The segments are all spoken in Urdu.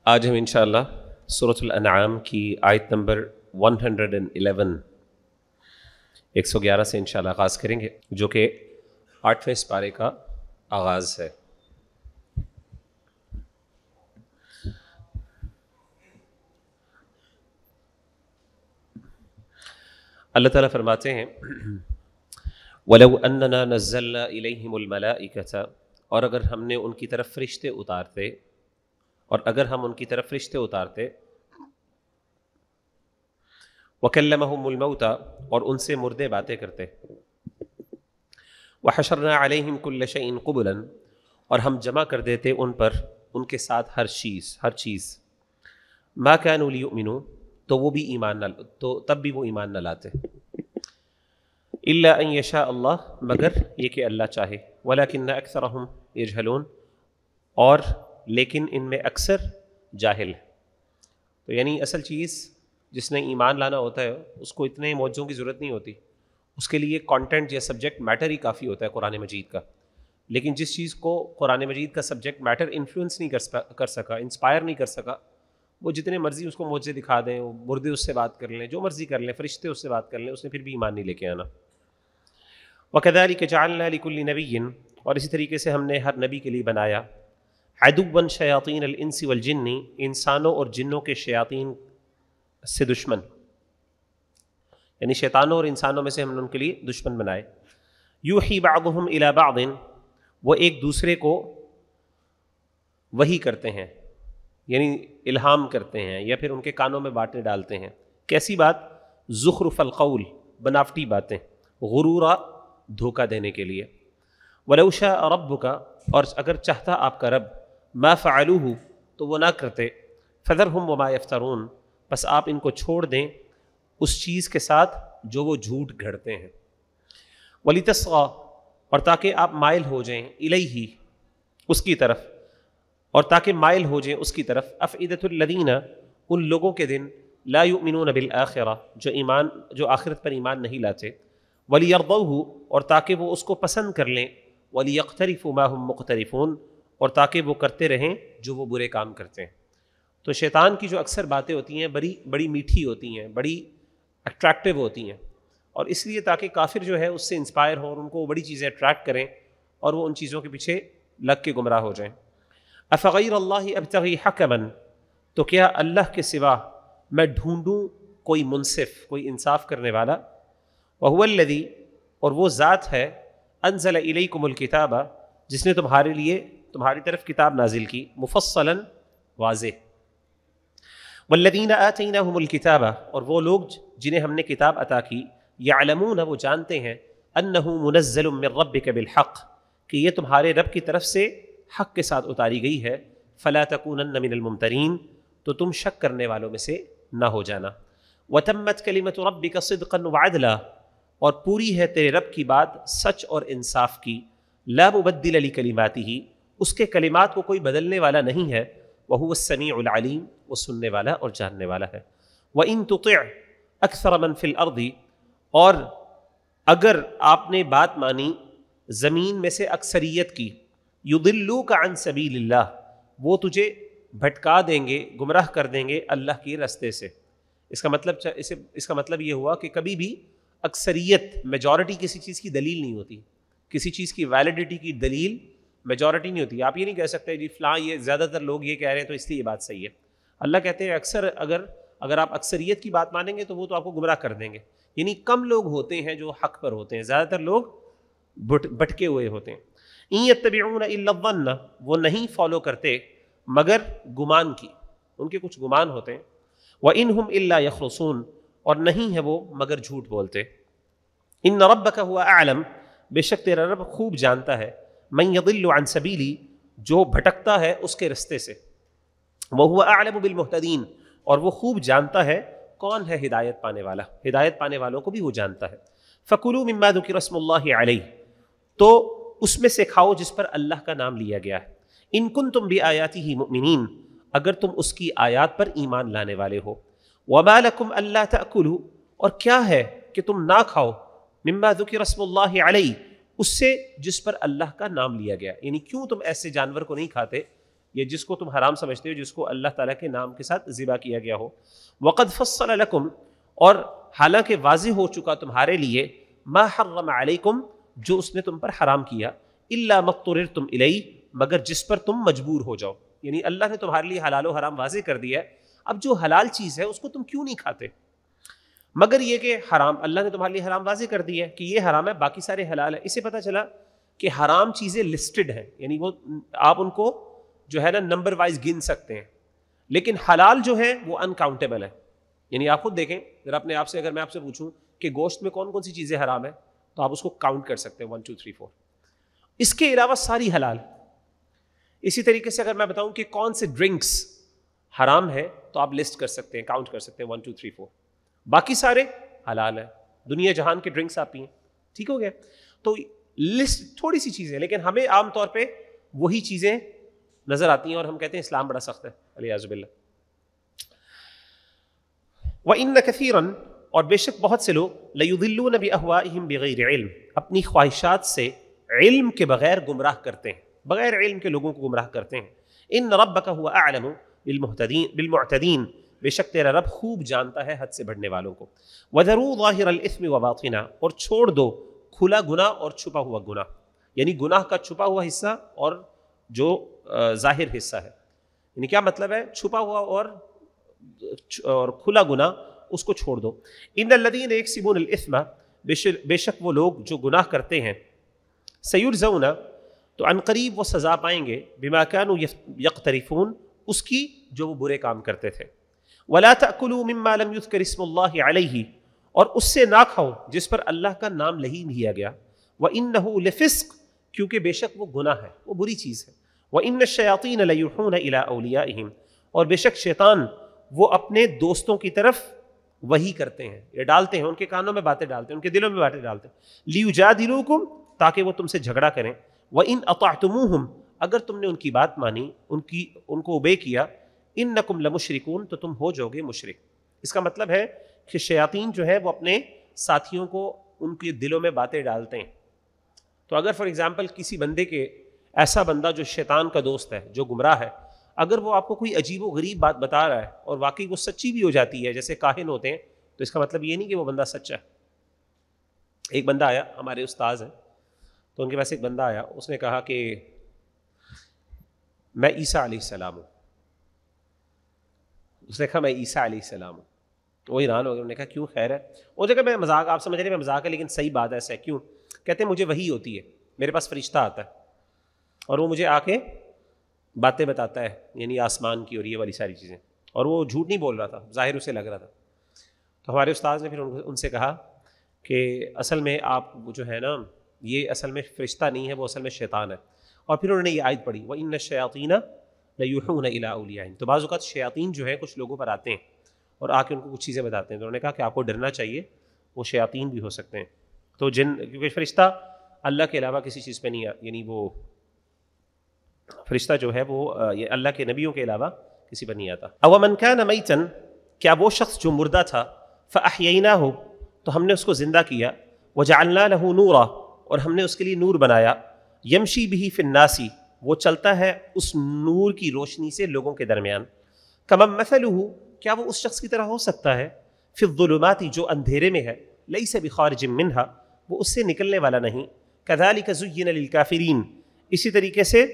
آج ہم انشاءاللہ سورۃ الانعام کی آیت نمبر 111 111 سے انشاءاللہ آغاز کریں گے، جو کہ 8ویں سپارے کا آغاز ہے۔ اللہ تعالیٰ فرماتے ہیں وَلَوْ أَنَّنَا نَزَّلْنَا إِلَيْهِمُ الْمَلَائِكَةَ، اور اگر ہم نے ان کی طرف فرشتے اتارتے، وَكَلَّمَهُمُ الْمَوْتَى، اور ان سے مردے باتیں کرتے، وَحَشَرْنَا عَلَيْهِمْ كُلَّ شَيْءٍ قُبُلًا، اور ہم جمع کر دیتے ان پر ان کے ساتھ ہر چیز مَا كَانُوا لِيُؤْمِنُوا، تو وہ بھی تب بھی وہ ایمان نہ لاتے، إِلَّا أَن يَشَاءَ اللَّهُ، مگر یہ کہ اللہ چاہے، وَلَكِنَّ أَكْثَرَهُمْ يَجْهَلُونَ، اور لیکن ان میں اکثر جاہل ہے۔ تو یعنی اصل چیز جس نے ایمان لانا ہوتا ہے اس کو اتنے موجوں کی ضرورت نہیں ہوتی، اس کے لیے کانٹینٹ یا سبجیکٹ میٹر ہی کافی ہوتا ہے قرآن مجید کا۔ لیکن جس چیز کو قرآن مجید کا سبجیکٹ میٹر انفلوئنس نہیں کر سکا، انسپائر نہیں کر سکا، وہ جتنے مرضی اس کو معجزے دکھا دیں، وہ مردے اس سے بات کر لیں، جو مرضی کر لیں، فرشتے اس سے بات کر لیں، اس نے پھر بھی ایمان نہیں لے کے آنا۔ وَكَذَلِكَ جَعَلْنَا لِكُلِّ نَبِيٍّ، اور اسی طریقے سے ہم نے ہر نبی کے لیے بنایا عَدُوًّا شَيَاطِينَ الْإِنسِ وَالْجِنِّ، انسانوں اور جنوں کے شیاطین سے دشمن، یعنی شیطانوں اور انسانوں میں سے ہم نے ان کے لیے دشمن بنائے۔ یوحی بعضهم الی بعض، وہ ایک دوسرے کو وحی کرتے ہیں، یعنی الہام کرتے ہیں یا پھر ان کے کانوں میں باتیں ڈالتے ہیں۔ کیسی بات؟ زخرف القول، بناوٹی باتیں، غرورا، دھوکہ دینے کے لیے۔ ولو شاء ربک، اور اگر چاہتا آپ کا رب، ما فعلوہ، تو وہ نہ کرتے، فذرہم وما یفترون، بس آپ ان کو چھوڑ دیں اس چیز کے ساتھ جو وہ جھوٹ گھڑتے ہیں۔ وَلِتَصْغَى، اور تاکہ آپ مائل ہو جائیں، الیہ، اس کی طرف، اور تاکہ مائل ہو جائیں اس کی طرف، افئدۃ الذین، ان لوگوں کے دن، لا یؤمنون بالآخرہ، جو آخرت پر ایمان نہیں لاتے، وَلِيَرْضَوْهُ، اور تاکہ وہ اس کو پسند کر لیں، وَلِيَقْتَرِفُوا مَا هُمْ مُقْتَرِفُونَ، اور تاکہ وہ کرتے رہیں جو وہ برے کام کرتے ہیں۔ تو شیطان کی جو اکثر باتیں ہوتی ہیں بڑی میٹھی ہوتی ہیں، بڑی اٹریکٹیو ہوتی ہیں، اور اس لیے تاکہ کافر جو ہے اس سے انسپائر ہوں اور ان کو وہ بڑی چیزیں اٹریکٹ کریں اور وہ ان چیزوں کے پیچھے لگ کے گمراہ ہو جائیں۔ افغیر اللہ ابتغی حکما، تو کیا اللہ کے سوا میں ڈھونڈوں کوئی منصف، کوئی انصاف کرنے والا، وہو الذی، اور وہ ذات ہے، انزل الیکم الکتاب، جس نے تمہاری طرف کتاب نازل کی، مفصلا، واضح۔ والذین آتیناہم الکتاب، اور وہ لوگ جنہیں ہم نے کتاب عطا کی، یعلمون، وہ جانتے ہیں، انہ منزل من ربک بالحق، کہ یہ تمہارے رب کی طرف سے حق کے ساتھ اتاری گئی ہے، فلا تکونن من الممترین، تو تم شک کرنے والوں میں سے نہ ہو جانا۔ وتمت کلمۃ ربک صدقا وعدلا، اور پوری ہے تیرے رب کی بات سچ اور انصاف کی، لا مبدل لکلماتہ، اس کے کلمات کو کوئی بدلنے والا نہیں ہے، وہو السمیع العلیم، وہ سننے والا اور جاننے والا ہے۔ وَإِن تُطِعْ أَكْثَرَ مَنْ فِي الْأَرْضِ، اور اگر آپ نے بات مانی زمین میں سے اکثریت کی، يُضِلُّوكَ عَنْ سَبِيلِ اللَّهِ، وہ تجھے بھٹکا دیں گے، گمراہ کر دیں گے اللہ کے راستے سے۔ اس کا مطلب یہ ہوا کہ کبھی بھی اکثریت، میجورٹی کسی چیز کی دلیل نہیں ہوتی، کسی چیز کی ویلڈیٹی کی دلیل میجورٹی نہیں ہوتی۔ آپ یہ نہیں کہہ سکتے جی فلاں یہ زیادہ تر لوگ یہ کہہ رہے ہیں تو اس لیے یہ بات صحیح ہے۔ اللہ کہتے ہیں اگر آپ اکثریت کی بات مانیں گے تو وہ تو آپ کو گمراہ کر دیں گے، یعنی کم لوگ ہوتے ہیں جو حق پر ہوتے ہیں، زیادہ تر لوگ بھٹکے ہوئے ہوتے ہیں۔ ان یتبعون الا الظن، وہ نہیں فالو کرتے مگر گمان کی، ان کے کچھ گمان ہوتے ہیں۔ وانہم الا یخرصون، اور نہیں ہے وہ مگر جھوٹ بولتے۔ ان ربک هو اعلم، بے شک تیرا رب خوب جانتا ہے، من یضل عن سبیلی، جو بھٹکتا ہے اس کے رستے سے، وہو اعلم بالمہتدین، اور وہ خوب جانتا ہے کون ہے ہدایت پانے والا، ہدایت پانے والوں کو بھی وہ جانتا ہے۔ فکلوا مما ذکر اسم اللہ علیہ، تو اس میں سے کھاؤ جس پر اللہ کا نام لیا گیا ہے۔ ان کنتم بآیاتہ مؤمنین، اگر تم اس کی آیات پر ایمان لانے والے ہو۔ وما لکم الا تأکلوا، اور کیا ہے کہ تم نہ کھاؤ، مما ذکر اسم اللہ علیہ، اس سے جس پر اللہ کا نام لیا گیا، یعنی کیوں تم ایسے جانور کو نہیں کھاتے یہ جس کو تم حرام سمجھتے ہو، جس کو اللہ تعالیٰ کے نام کے ساتھ ذبح کیا گیا ہو. وقد فصل لکم، اور حالانکہ واضح ہو چکا تمہارے لیے، ما حرم علیکم، جو اس نے تم پر حرام کیا، الا ما اضطررتم الیہ، مگر جس پر تم مجبور ہو جاؤ. یعنی اللہ نے تمہارے لیے حلال و حرام واضح کر دیا ہے، اب جو حلال چیز ہے اس کو تم کیوں نہیں کھاتے؟ مگر یہ کہ حرام اللہ نے تمہارے لیے حرام واضح کر دیا ہے کہ یہ حرام ہے، باقی سارے حلال ہے. اسے پتہ چلا کہ حرام چیزیں لسٹڈ ہیں، یعنی وہ آپ ان کو جو ہے نا نمبر وائز گن سکتے ہیں، لیکن حلال جو ہے وہ انکاؤنٹیبل ہے. یعنی آپ خود دیکھیں ذرا اپنے آپ سے، اگر میں آپ سے پوچھوں کہ گوشت میں کون کون سی چیزیں حرام ہیں، تو آپ اس کو کاؤنٹ کر سکتے ہیں 1 2 3 4. اس کے علاوہ ساری حلال. اسی طریقے سے اگر میں بتاؤں کہ کون سے ڈرنکس حرام ہے، تو آپ لسٹ کر سکتے ہیں، کاؤنٹ کر سکتے ہیں 1 2 3 4. باقی سارے حلال ہیں، دنیا جہان کے ڈرنکس آپ پئیں. ٹھیک ہو گیا؟ تو لسٹ تھوڑی سی چیزیں، لیکن ہمیں عام طور پہ وہی چیزیں نظر آتی ہیں اور ہم کہتے ہیں اسلام بڑا سخت ہے، والعیاذ باللہ. وَإِنَّ كَثِيرًا، اور بے شک بہت سے لوگ، لَيُضِلُّونَ بِأَهْوَائِهِمْ بِغَيْرِ عِلْم، اپنی خواہشات سے علم کے بغیر گمراہ کرتے ہیں، بغیر علم کے لوگوں کو گمراہ کرتے ہیں. إِنَّ رَبَّكَ هُوَ أَعْلَمُ بِالْمُعْتَدِينَ، بے شک تیرا رب خوب جانتا ہے حد سے بڑھنے والوں کو. وَذَرُوا ظَاهِرَ الْإِثْمِ وَبَاطِنَهُ، اور چھوڑ دو کھلا گناہ اور چھپا ہوا گناہ، یعنی گناہ کا چھپا ہوا حصہ اور جو ظاہر حصہ ہے. یعنی کیا مطلب ہے؟ چھپا ہوا اور کھلا گناہ اس کو چھوڑ دو. ان الذین یکسبون الاثم، بے شک وہ لوگ جو گناہ کرتے ہیں، سیجزون، تو عن قریب وہ سزا پائیں گے، بما کانوا یقترفون، اس کی جو وہ برے کام کرتے تھے. ولا تأکلوا مما لم یذکر اسم اللہ علیہ، اور اس سے نہ کھاؤ جس پر اللہ کا نام نہیں لیا گیا. وانہ لفسق، کیونکہ بے شک وہ گناہ ہے، وہ بری چیز ہے. وان الشیاطین لیوحون الی اولیائہم، اور بے شک شیطان وہ اپنے دوستوں کی طرف وہی کرتے ہیں، یہ ڈالتے ہیں، ان کے کانوں میں باتیں ڈالتے ہیں، ان کے دلوں میں باتیں ڈالتے ہیں. لیجادلوکم، تاکہ وہ تم سے جھگڑا کریں. وان اطعتموہم، اگر تم نے ان کی بات مانی، ان کو اوبے کیا، انکم لمشرکون، تو تم ہو جاؤ گے مشرک. اس کا مطلب ہے کہ شیاطین جو ہے وہ اپنے ساتھیوں کو ان کے دلوں میں باتیں ڈالتے ہیں. تو اگر فار ایگزامپل کسی بندے کے، ایسا بندہ جو شیطان کا دوست ہے، جو گمراہ ہے، اگر وہ آپ کو کوئی عجیب و غریب بات بتا رہا ہے اور واقعی وہ سچی بھی ہو جاتی ہے، جیسے کاہن ہوتے ہیں، تو اس کا مطلب یہ نہیں کہ وہ بندہ سچا ہے. ایک بندہ آیا، ہمارے استاذ ہیں، تو ان کے پاس ایک بندہ آیا، اس نے کہا کہ میں عیسیٰ علیہ السلام ہوں. اس نے کہا میں عیسیٰ علیہ السلام ہوں. وہ حیران ہو گئے، انہوں نے کہا کیوں، خیر ہے؟ وہ جگہ میں مذاق، آپ سمجھ رہے ہیں میں مذاق ہے، لیکن صحیح بات ہے، ایسا ہے. کیوں؟ کہتے ہیں مجھے وحی ہوتی ہے، میرے پاس فرشتہ آتا ہے اور وہ مجھے آ کے باتیں بتاتا ہے، یعنی آسمان کی اور یہ والی ساری چیزیں. اور وہ جھوٹ نہیں بول رہا تھا، ظاہر اسے لگ رہا تھا. تو ہمارے استاذ نے پھر ان سے کہا کہ اصل میں آپ جو ہے نا، یہ اصل میں فرشتہ نہیں ہے، وہ اصل میں شیطان ہے. اور پھر انہوں نے یہ آیت پڑھی، وَإِنَّ الشَّيَاطِينَ لَيُوحُونَ إِلَىٰ أَوْلِيَائِهِمْ. تو بعض اوقات شیاطین جو ہیں کچھ لوگوں پر آتے ہیں اور آ کے ان کو کچھ چیزیں بتاتے ہیں. تو انہوں نے کہا کہ آپ کو ڈرنا چاہیے، وہ شیاطین بھی ہو سکتے ہیں. تو جن، کیونکہ فرشتہ اللہ کے علاوہ کسی چیز پہ نہیں، یعنی وہ فرشتہ جو ہے وہ یہ اللہ کے نبیوں کے علاوہ کسی پر نہیں آتا. أَوَمَنْ كَانَ مَيْتًا، کیا وہ شخص جو مردہ تھا، فَأَحْيَيْنَاهُ، تو ہم نے اس کو زندہ کیا، وَجَعَلْنَا لَهُ نُورًا، اور ہم نے اس کے لیے نور بنایا، يَمْشِي بِهِ فِي النَّاسِ، وہ چلتا ہے اس نور کی روشنی سے لوگوں کے درمیان. كَمَنْ مَثَلُهُ، کیا وہ اس شخص کی طرح ہو سکتا ہے، فِي الظُّلُمَاتِ، جو اندھیرے میں ہے، لَيْسَ بِخَارِجٍ مِّنْهَا، وہ اس سے نکلنے والا نہیں. كَذَلِكَ زُيِّنَ لِلْكَافِرِينَ، اسی طریقے سے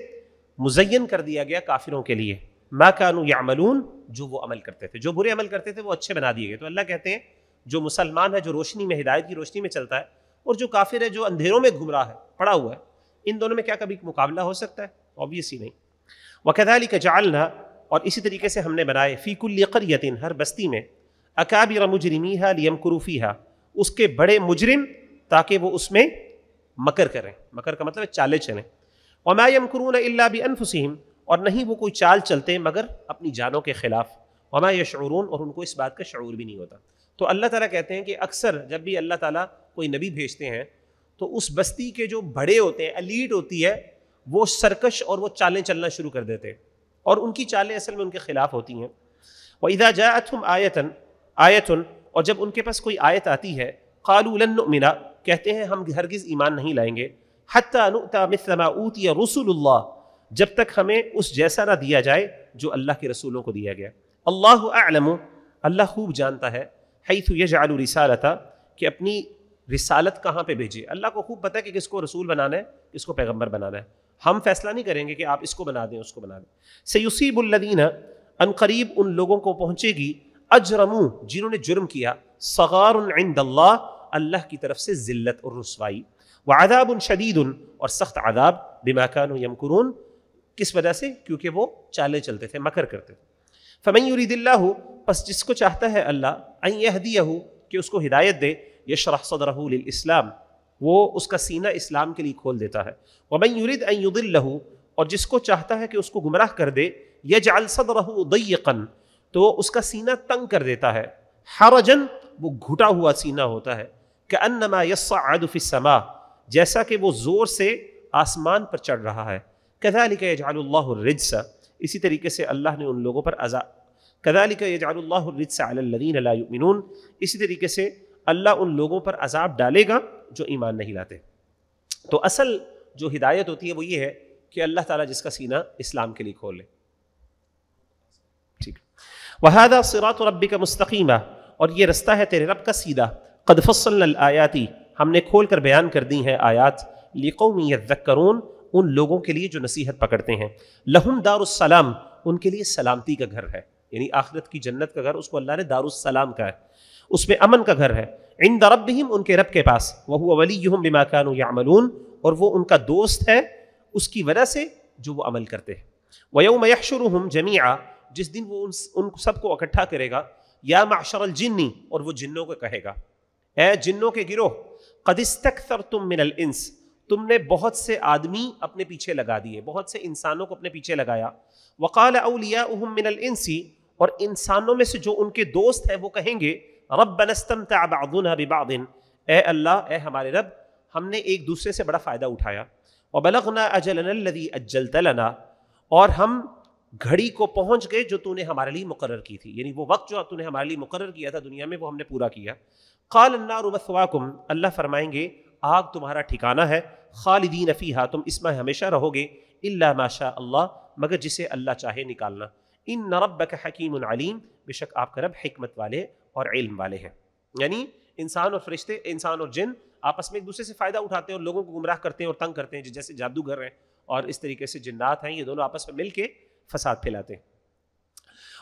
مزین کر دیا گیا کافروں کے لیے، ما كانوا يعملون، جو وہ عمل کرتے تھے، جو برے عمل کرتے تھے وہ اچھے بنا دیے گئے. تو اللہ کہتے ہیں جو مسلمان ہے، جو روشنی میں، ہدایت کی روشنی میں چلتا ہے، اور جو کافر ہے، جو اندھیروں میں گمراہ ہے، پڑا ہوا ہے، ان دونوں میں کیا کبھی مقابلہ ہو سکتا ہے؟ obviously نہیں. وَكَذَلِكَ جَعَلْنَا، اور اسی طریقے سے ہم نے بنائے، فی کل قریۃ، ہر بستی میں، اکابر مجرمیہا لیمکروا فیہا، اس کے بڑے مجرم تاکہ وہ اس میں مکر کریں. مکر کا مطلب ہے چالیں چلیں. وما یمکرون الا بانفسہم، اور نہیں وہ کوئی چال چلتے مگر اپنی جانوں کے خلاف. وما یشعرون، اور ان کو اس بات کا شعور بھی نہیں ہوتا. تو اللہ تعالیٰ کہتے ہیں کہ اکثر جب بھی اللہ تعالیٰ کوئی نبی بھیجتے ہیں تو اس بستی کے جو بڑے ہوتے ہیں، ایلیٹ ہوتی ہے، وہ سرکش اور وہ چالیں چلنا شروع کر دیتے ہیں، اور ان کی چالیں اصل میں ان کے خلاف ہوتی ہیں. وَإِذَا جَاءَتْهُمْ آیَةٌ، اور جب ان کے پاس کوئی آیت آتی ہے، قَالُوا لَن نُؤْمِنَ، کہتے ہیں ہم ہرگز ایمان نہیں لائیں گے، حَتَّى نُؤْتَى مِثْلَ مَا أُوتِيَ رُسُلُ اللَّهِ، جب تک ہمیں اس جیسا نہ دیا جائے جو اللہ کے رسولوں کو دیا گیا. اللہ اعلم، اللہ خوب جانتا ہے، حیث یجعل رسالتہ، کہ اپنی رسالت کہاں پہ بھیجے. اللہ کو خوب پتہ ہے کہ کس کو رسول بنانا ہے، کس کو پیغمبر بنانا ہے. ہم فیصلہ نہیں کریں گے کہ آپ اس کو بنا دیں اس کو بنا دیں. سیصیب الذین، ان قریب ان لوگوں کو پہنچے گی، اجرموا، جنہوں نے جرم کیا، صغار عند اللہ، اللہ کی طرف سے ذلت اور رسوائی، وعذاب شدید، اور سخت عذاب، بما كانوا یمکرون، کس وجہ سے؟ کیونکہ وہ چالیں چلتے تھے، مکر کرتے تھے. فمن یرید اللہ، پس جس کو چاہتا ہے اللہ، ان یہدیہ، کہ اس کو ہدایت دے، یشرح صدرہ للاسلام، وہ اس کا سینہ اسلام کے لیے کھول دیتا ہے. ومن یرید ان یضلہ، اور جس کو چاہتا ہے کہ اس کو گمراہ کر دے، یجعل صدرہ ضیقا، تو اس کا سینہ تنگ کر دیتا ہے، حرجن، وہ گھٹا ہوا سینہ ہوتا ہے، کأنما یصعد فی السماء، جیسا کہ وہ زور سے آسمان پر چڑھ رہا ہے. کذالک یجعل اللہ الرجس، اسی طریقے سے اللہ نے ان لوگوں پر عذاب، کذالک یجعل اللہ الرجس علی الذین لا یؤمنون، اسی طریقے سے اللہ ان لوگوں پر عذاب ڈالے گا جو ایمان نہیں لاتے. تو اصل جو ہدایت ہوتی ہے وہ یہ ہے کہ اللہ تعالیٰ جس کا سینہ اسلام کے لیے کھول لے. ٹھیک. وَهَذَا صِرَاطُ رَبِّكَ مُسْتَقِيمًا، اور یہ رستہ ہے تیرے رب کا سیدھا. قَدْ فَصَّلْنَا الْآيَاتِ، ہم نے کھول کر بیان کر دی ہیں آیات، لِقَوْمٍ يَذَّكَّرُونَ، ان لوگوں کے لیے جو نصیحت پکڑتے ہیں. لَهُمْ دَارُ السَّلَامِ، ان کے لیے سلامتی کا گھر ہے، یعنی آخرت کی جنت کا گھر، اس کو اللہ نے دار السلام کہا ہے، اس میں امن کا گھر ہے. عند ربہم، ان کے رب کے پاس، وہو ولیہم بما کانوا یعملون، اور وہ ان کا دوست ہے اس کی وجہ سے جو وہ عمل کرتے ہیں. ویوم یحشرہم جمیعا، جس دن وہ ان سب کو اکٹھا کرے گا. یا معشر الجن، اور وہ جنوں کو کہے گا، اے جنوں کے گروہ، قد استکثرتم من الانس، تم نے بہت سے آدمی اپنے پیچھے لگا دیے، بہت سے انسانوں کو اپنے پیچھے لگایا. وقال اولیاؤہم من الانس، اور انسانوں میں سے جو ان کے دوست ہیں وہ کہیں گے، ربنا استمتع بعضنا ببعض، اے اللہ، اے ہمارے رب، ہم نے ایک دوسرے سے بڑا فائدہ اٹھایا. وبلغنا اجلنا الذی اجلت لنا، اور ہم گھڑی کو پہنچ گئے جو تو نے ہمارے لیے مقرر کی تھی، یعنی وہ وقت جو تو نے ہمارے لیے مقرر کیا تھا دنیا میں وہ ہم نے پورا کیا. قال النار مثواکم، اللہ فرمائیں گے آگ تمہارا ٹھکانہ ہے، خالدین فیہا، تم اس میں ہمیشہ رہو گے، الا ما شاء اللہ، مگر جسے اللہ چاہے نکالنا. ان ربک حکیم علیم، بے شک آپ کا رب حکمت والے اور علم والے ہیں. یعنی انسان اور فرشتے، انسان اور جن آپس میں ایک دوسرے سے فائدہ اٹھاتے ہیں اور لوگوں کو گمراہ کرتے ہیں اور تنگ کرتے ہیں، جیسے جادوگر ہیں اور اس طریقے سے جنات ہیں، یہ دونوں آپس میں مل کے فساد پھیلاتے ہیں.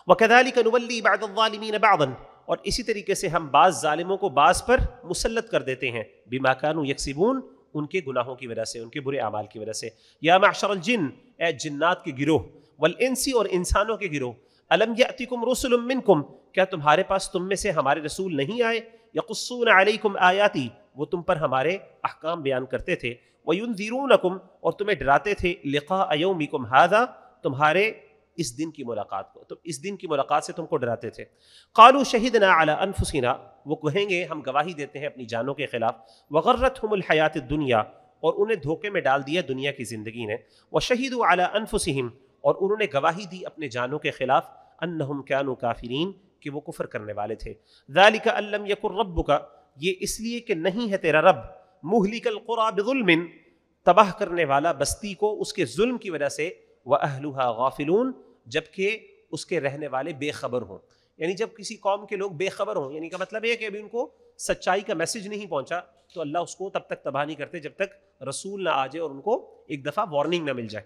وَكَذَلِكَ نُوَلِّي بَعْضَ الظَّالِمِينَ بَعْضًا، اور اسی طریقے سے ہم بعض ظالموں کو بعض پر مسلط کر دیتے ہیں، بِمَا كَانُوا يَكْسِبُونَ، ان کے گناہوں کی وجہ سے، ان کے برے اعمال کی وجہ سے. یا معشر الجن، اے جنات کے گروہ، والانس، اور انسانوں کے گروہ، الم یأتکم رسل منکم، کیا تمہارے پاس تم میں سے ہمارے رسول نہیں آئے، یقصون علیکم آیاتی، وہ تم پر ہمارے احکام بیان کرتے تھے، وینذرونکم، اور تمہیں ڈراتے تھے، لقاء یومکم ھذا، تمہارے اس دن کی ملاقات کو، تو اس دن کی ملاقات سے تم کو ڈراتے تھے. قالوا شہدنا علی انفسنا، وہ کہیں گے ہم گواہی دیتے ہیں اپنی جانوں کے خلاف. وغرتہم الحیات الدنیا، اور انہیں دھوکے میں ڈال دیا دنیا کی زندگی نے. وشہدوا علی انفسہم، اور انہوں نے گواہی دی اپنے جانوں کے خلاف، انہم کانوا کافرین، کہ وہ کفر کرنے والے تھے. ذالک ان لم یکن ربک، یہ اس لیے کہ نہیں ہے تیرا رب، مہلک القری بظلم، تباہ کرنے والا بستی کو اس کے ظلم کی وجہ سے، واہلھا غافلون، جبکہ اس کے رہنے والے بے خبر ہوں. یعنی جب کسی قوم کے لوگ بے خبر ہوں، یعنی کا مطلب یہ کہ ابھی ان کو سچائی کا میسج نہیں پہنچا، تو اللہ اس کو تب تک تباہ نہیں کرتے جب تک رسول نہ آ جائے اور ان کو ایک دفعہ وارننگ نہ مل جائے.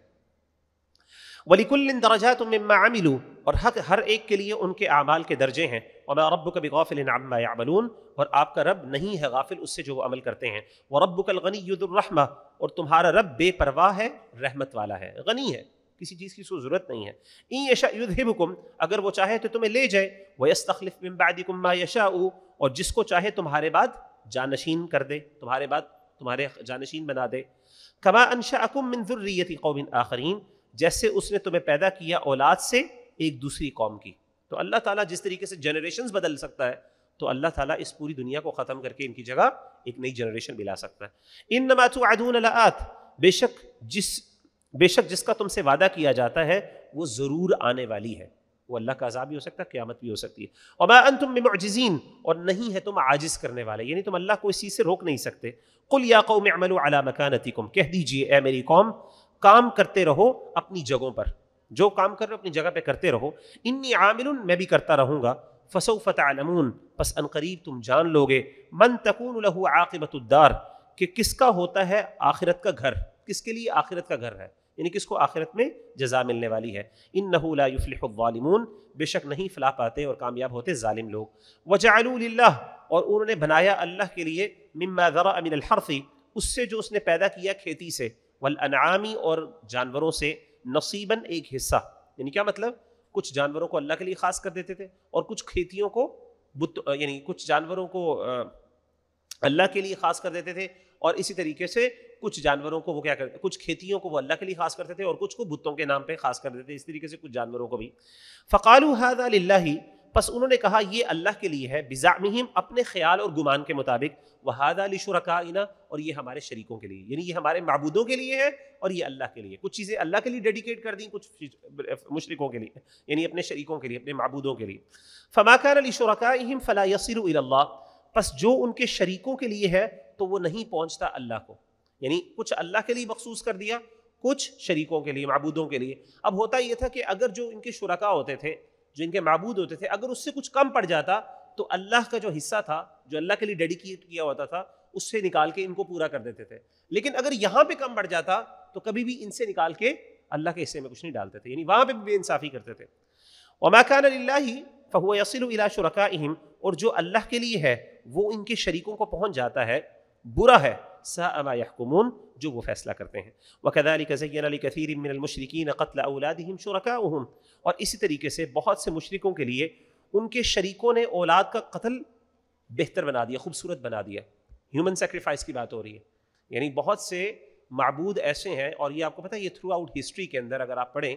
وَلِكُلٍّ دَرَجَاتٌ مِّمَّا عَمِلُوا، اور ہر ایک کے لیے ان کے اعمال کے درجے ہیں. وَمَا رَبُّكَ بِغَافِلٍ عَمَّا يَعْمَلُونَ، اور آپ کا رب نہیں ہے غافل اس سے جو وہ عمل کرتے ہیں. وَرَبُّكَ الْغَنِيُّ ذُو الرَّحْمَةِ، اور تمہارا رب بے پرواہ ہے، رحمت والا ہے، غنی ہے، کسی چیز کی اس کو ضرورت نہیں ہے. إِن يَشَأْ يُذْهِبْكُمْ، اگر وہ چاہے تو تمہیں لے جائے. وَيَسْتَخْلِفْ مِن بَعْدِكُم مَّا يَشَاءُ، اور جس کو چاہے تمہارے بعد جانشین کر دے، تمہارے بعد تمہارے جانشین بنا دے. كَمَا أَنشَأَكُم مِّن ذُرِّيَّةِ قَوْمٍ آخَرِينَ، جیسے اس نے تمہیں پیدا کیا اولاد سے ایک دوسری قوم کی. تو اللہ تعالیٰ جس طریقے سے جنریشنز بدل سکتا ہے، تو اللہ تعالیٰ اس پوری دنیا کو ختم کر کے ان کی جگہ ایک نئی جنریشن بھی لا سکتا ہے. انما توعدون لآت، بے شک جس کا تم سے وعدہ کیا جاتا ہے وہ ضرور آنے والی ہے. وہ اللہ کا عذاب بھی ہو سکتا ہے، قیامت بھی ہو سکتی ہے. وما انتم بمعجزین، اور نہیں ہے تم عاجز کرنے والے، یعنی تم اللہ کو اس چیز سے روک نہیں سکتے. قل یا قوم اعملوا علی مکانتکم، کہہ دیجئے اے میری قوم، کام کرتے رہو اپنی جگہوں پر، جو کام کر رہے ہو اپنی جگہ پہ کرتے رہو. انی عامل، میں بھی کرتا رہوں گا. فسوف تعلمون، پس ان قریب تم جان لوگے. من تکون له عاقبۃ الدار، کہ کس کا ہوتا ہے آخرت کا گھر، کس کے لیے آخرت کا گھر ہے، یعنی کس کو آخرت میں جزا ملنے والی ہے. انہ لا یفلح الظالمون، بے شک نہیں فلاح پاتے اور کامیاب ہوتے ظالم لوگ. وجعلوا للہ، اور انہوں نے بنایا اللہ کے لیے، مما ذرأ من الحرث، اس سے جو اس نے پیدا کیا کھیتی سے، والانعام، اور جانوروں سے، نصیباً، ایک حصہ. یعنی کیا مطلب، کچھ جانوروں کو اللہ کے لیے خاص کر دیتے تھے اور کچھ کھیتیوں کو یعنی کچھ جانوروں کو اللہ کے لیے خاص کر دیتے تھے، اور اسی طریقے سے کچھ جانوروں کو وہ کیا کرتے، کچھ کھیتیوں کو وہ اللہ کے لیے خاص کرتے تھے اور کچھ کو بتوں کے نام پہ خاص کر دیتے تھے، اس طریقے سے کچھ جانوروں کو بھی. فقالوا ھذا للہ، پس انہوں نے کہا یہ اللہ کے لیے ہے، بزعمہم، اپنے خیال اور گمان کے مطابق، وھذا لشرکائنا، اور یہ ہمارے شریکوں کے لیے، یعنی یہ ہمارے معبودوں کے لیے ہے اور یہ اللہ کے لیے. کچھ چیزیں اللہ کے لیے ڈیڈیکیٹ کر دیں، کچھ مشرکوں کے لیے، یعنی اپنے شریکوں کے لیے، اپنے معبودوں کے لیے. فما کان لشرکائہم فلا یصل الی اللہ، پس جو ان کے شریکوں کے لیے ہے تو وہ نہیں پہنچتا اللہ کو. یعنی کچھ اللہ کے لیے مخصوص کر دیا، کچھ شریکوں کے لیے، معبودوں کے لیے. اب ہوتا یہ تھا کہ اگر جو ان کے شرکا ہوتے تھے، جو ان کے معبود ہوتے تھے، اگر اس سے کچھ کم پڑ جاتا تو اللہ کا جو حصہ تھا، جو اللہ کے لیے ڈیڈیکیٹ کیا ہوتا تھا، اس سے نکال کے ان کو پورا کر دیتے تھے. لیکن اگر یہاں پہ کم پڑ جاتا تو کبھی بھی ان سے نکال کے اللہ کے حصے میں کچھ نہیں ڈالتے تھے، یعنی وہاں پہ بھی بے انصافی کرتے تھے. وما كان للہ فهو يصل الى شركائهم، اور جو اللہ کے لیے ہے وہ ان کے شریکوں کو پہنچ جاتا ہے. برا ہے، ساء ما يحكمون، جو وہ فیصلہ کرتے ہیں. وكذلك زين لكثير من المشركين قتل اولادهم شركاؤهم، اور اسی طریقے سے بہت سے مشرکوں کے لیے ان کے شریکوں نے اولاد کا قتل بہتر بنا دیا، خوبصورت بنا دیا. ہیومن سیکریفائس کی بات ہو رہی ہے، یعنی بہت سے معبود ایسے ہیں، اور یہ آپ کو پتہ ہے یہ تھرو آؤٹ ہسٹری کے اندر اگر آپ پڑھیں،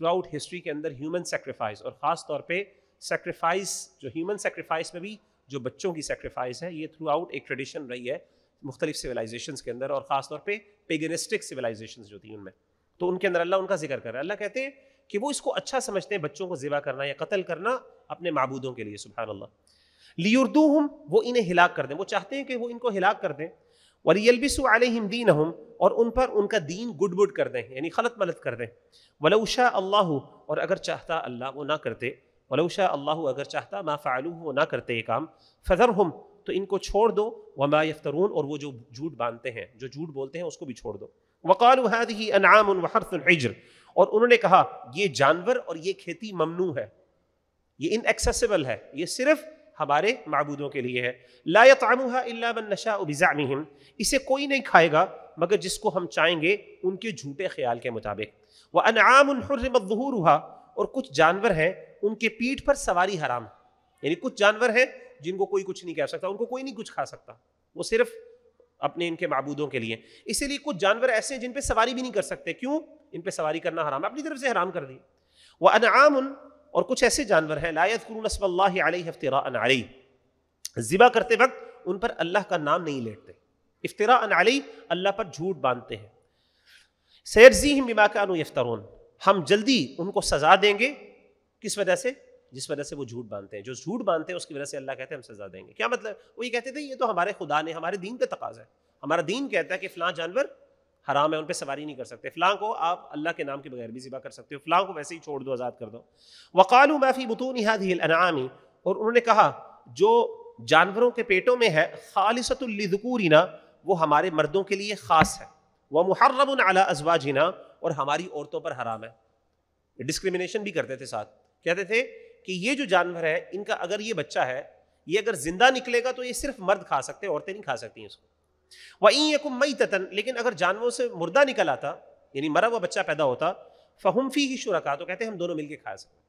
تھرو آؤٹ ہسٹری کے اندر ہیومن سیکریفائس، اور خاص طور پہ سیکریفائس، جو ہیومن سیکریفائس میں بھی جو بچوں کی سیکریفائس ہے، یہ تھرو آؤٹ ایک ٹریڈیشن رہی ہے مختلف سویلائزیشنز کے اندر، اور خاص طور پہ پیگنسٹک سویلائزیشنز جو تھیں ان میں. تو ان کے اندر اللہ ان کا ذکر کر رہا ہے. اللہ کہتے ہیں کہ وہ اس کو اچھا سمجھتے ہیں بچوں کو ذبح کرنا یا قتل کرنا اپنے معبودوں کے لیے. سبحان اللہ. لیردوہم، وہ انہیں ہلاک کر دیں، وہ چاہتے ہیں کہ وہ ان کو ہلاک کر دیں. ولیلبسوا علیہم دینہم، اور ان پر ان کا دین گڈ کر دیں، یعنی خلط ملط کر دیں. ولو شاء اللہ، اور اگر چاہتا اللہ وہ نہ کرتے. ولو شاء اللہ، اگر چاہتا، ما فعلوہ، وہ نہ کرتے یہ کام. فذرہم، تو ان کو چھوڑ دو. وما یفترون، اور وہ جو جھوٹ باندھتے ہیں، جو جھوٹ بولتے ہیں، اس کو بھی چھوڑ دو. وقالوا هذه انعام وحرث حجر، اور انہوں نے کہا یہ جانور اور یہ کھیتی ممنوع ہے، یہ ان ایکسیسیبل ہے، یہ صرف ہمارے معبودوں کے لیے ہے. لا يطعمها الا من نشاء بزعمهم، اسے کوئی نہیں کھائے گا مگر جس کو ہم چاہیں گے ان کے جھوٹے خیال کے مطابق. وانعام حرمت ظہورها، اور کچھ جانور ہیں ان کے پیٹھ پر سواری حرام، یعنی کچھ جانور ہیں جن کو کوئی کچھ نہیں کہہ سکتا، ان کو کوئی نہیں کچھ کھا سکتا، وہ صرف اپنے ان کے معبودوں کے لیے. اسی لیے کچھ جانور ایسے ہیں جن پہ سواری بھی نہیں کر سکتے. کیوں؟ ان پہ سواری کرنا حرام، اپنی طرف سے حرام کر دی. وانعام، اور کچھ ایسے جانور ہیں لا یذکرون اسم اللہ علیہ افتراء علیہ، ذبح کرتے وقت ان پر اللہ کا نام نہیں لیتے، افتراء علیہ، اللہ پر جھوٹ باندھتے ہیں. سیجزیہم بما کانوا یفترون، ہم جلدی ان کو سزا دیں گے. کس وجہ سے؟ جس وجہ سے وہ جھوٹ باندھتے ہیں. جو جھوٹ باندھتے ہیں اس کی وجہ سے اللہ کہتے ہیں ہم سزا دیں گے. کیا مطلب؟ وہ یہ کہتے تھے یہ تو ہمارے خدا نے، ہمارے دین کا تقاضا ہے، ہمارا دین کہتا ہے کہ فلاں جانور حرام ہے، ان پہ سواری نہیں کر سکتے، فلاں کو آپ اللہ کے نام کے بغیر بھی ذبح کر سکتے ہو، فلاں کو ویسے ہی چھوڑ دو، آزاد کر دو. وقالوا ما فی بطون هذه الانعام، اور انہوں نے کہا جو جانوروں کے پیٹوں میں ہے، خالصۃ لذکورنا، وہ ہمارے مردوں کے لیے خاص ہے. ومحرم علی ازواجنا، اور ہماری عورتوں پر حرام ہے. ڈسکریمنیشن بھی کرتے تھے ساتھ، کہتے تھے کہ یہ جو جانور ہے ان کا اگر یہ بچہ ہے، یہ اگر زندہ نکلے گا تو یہ صرف مرد کھا سکتے ہیں، عورتیں نہیں کھا سکتی اس کو. وَإِن يَكُن مَيْتَةً، لیکن اگر جانوروں سے مردہ نکل آتا، یعنی مرا ہوا بچہ پیدا ہوتا، فَهُمْ فِيهِ شُرَكَاء، تو کہتے ہیں ہم دونوں مل کے کھا سکتے ہیں.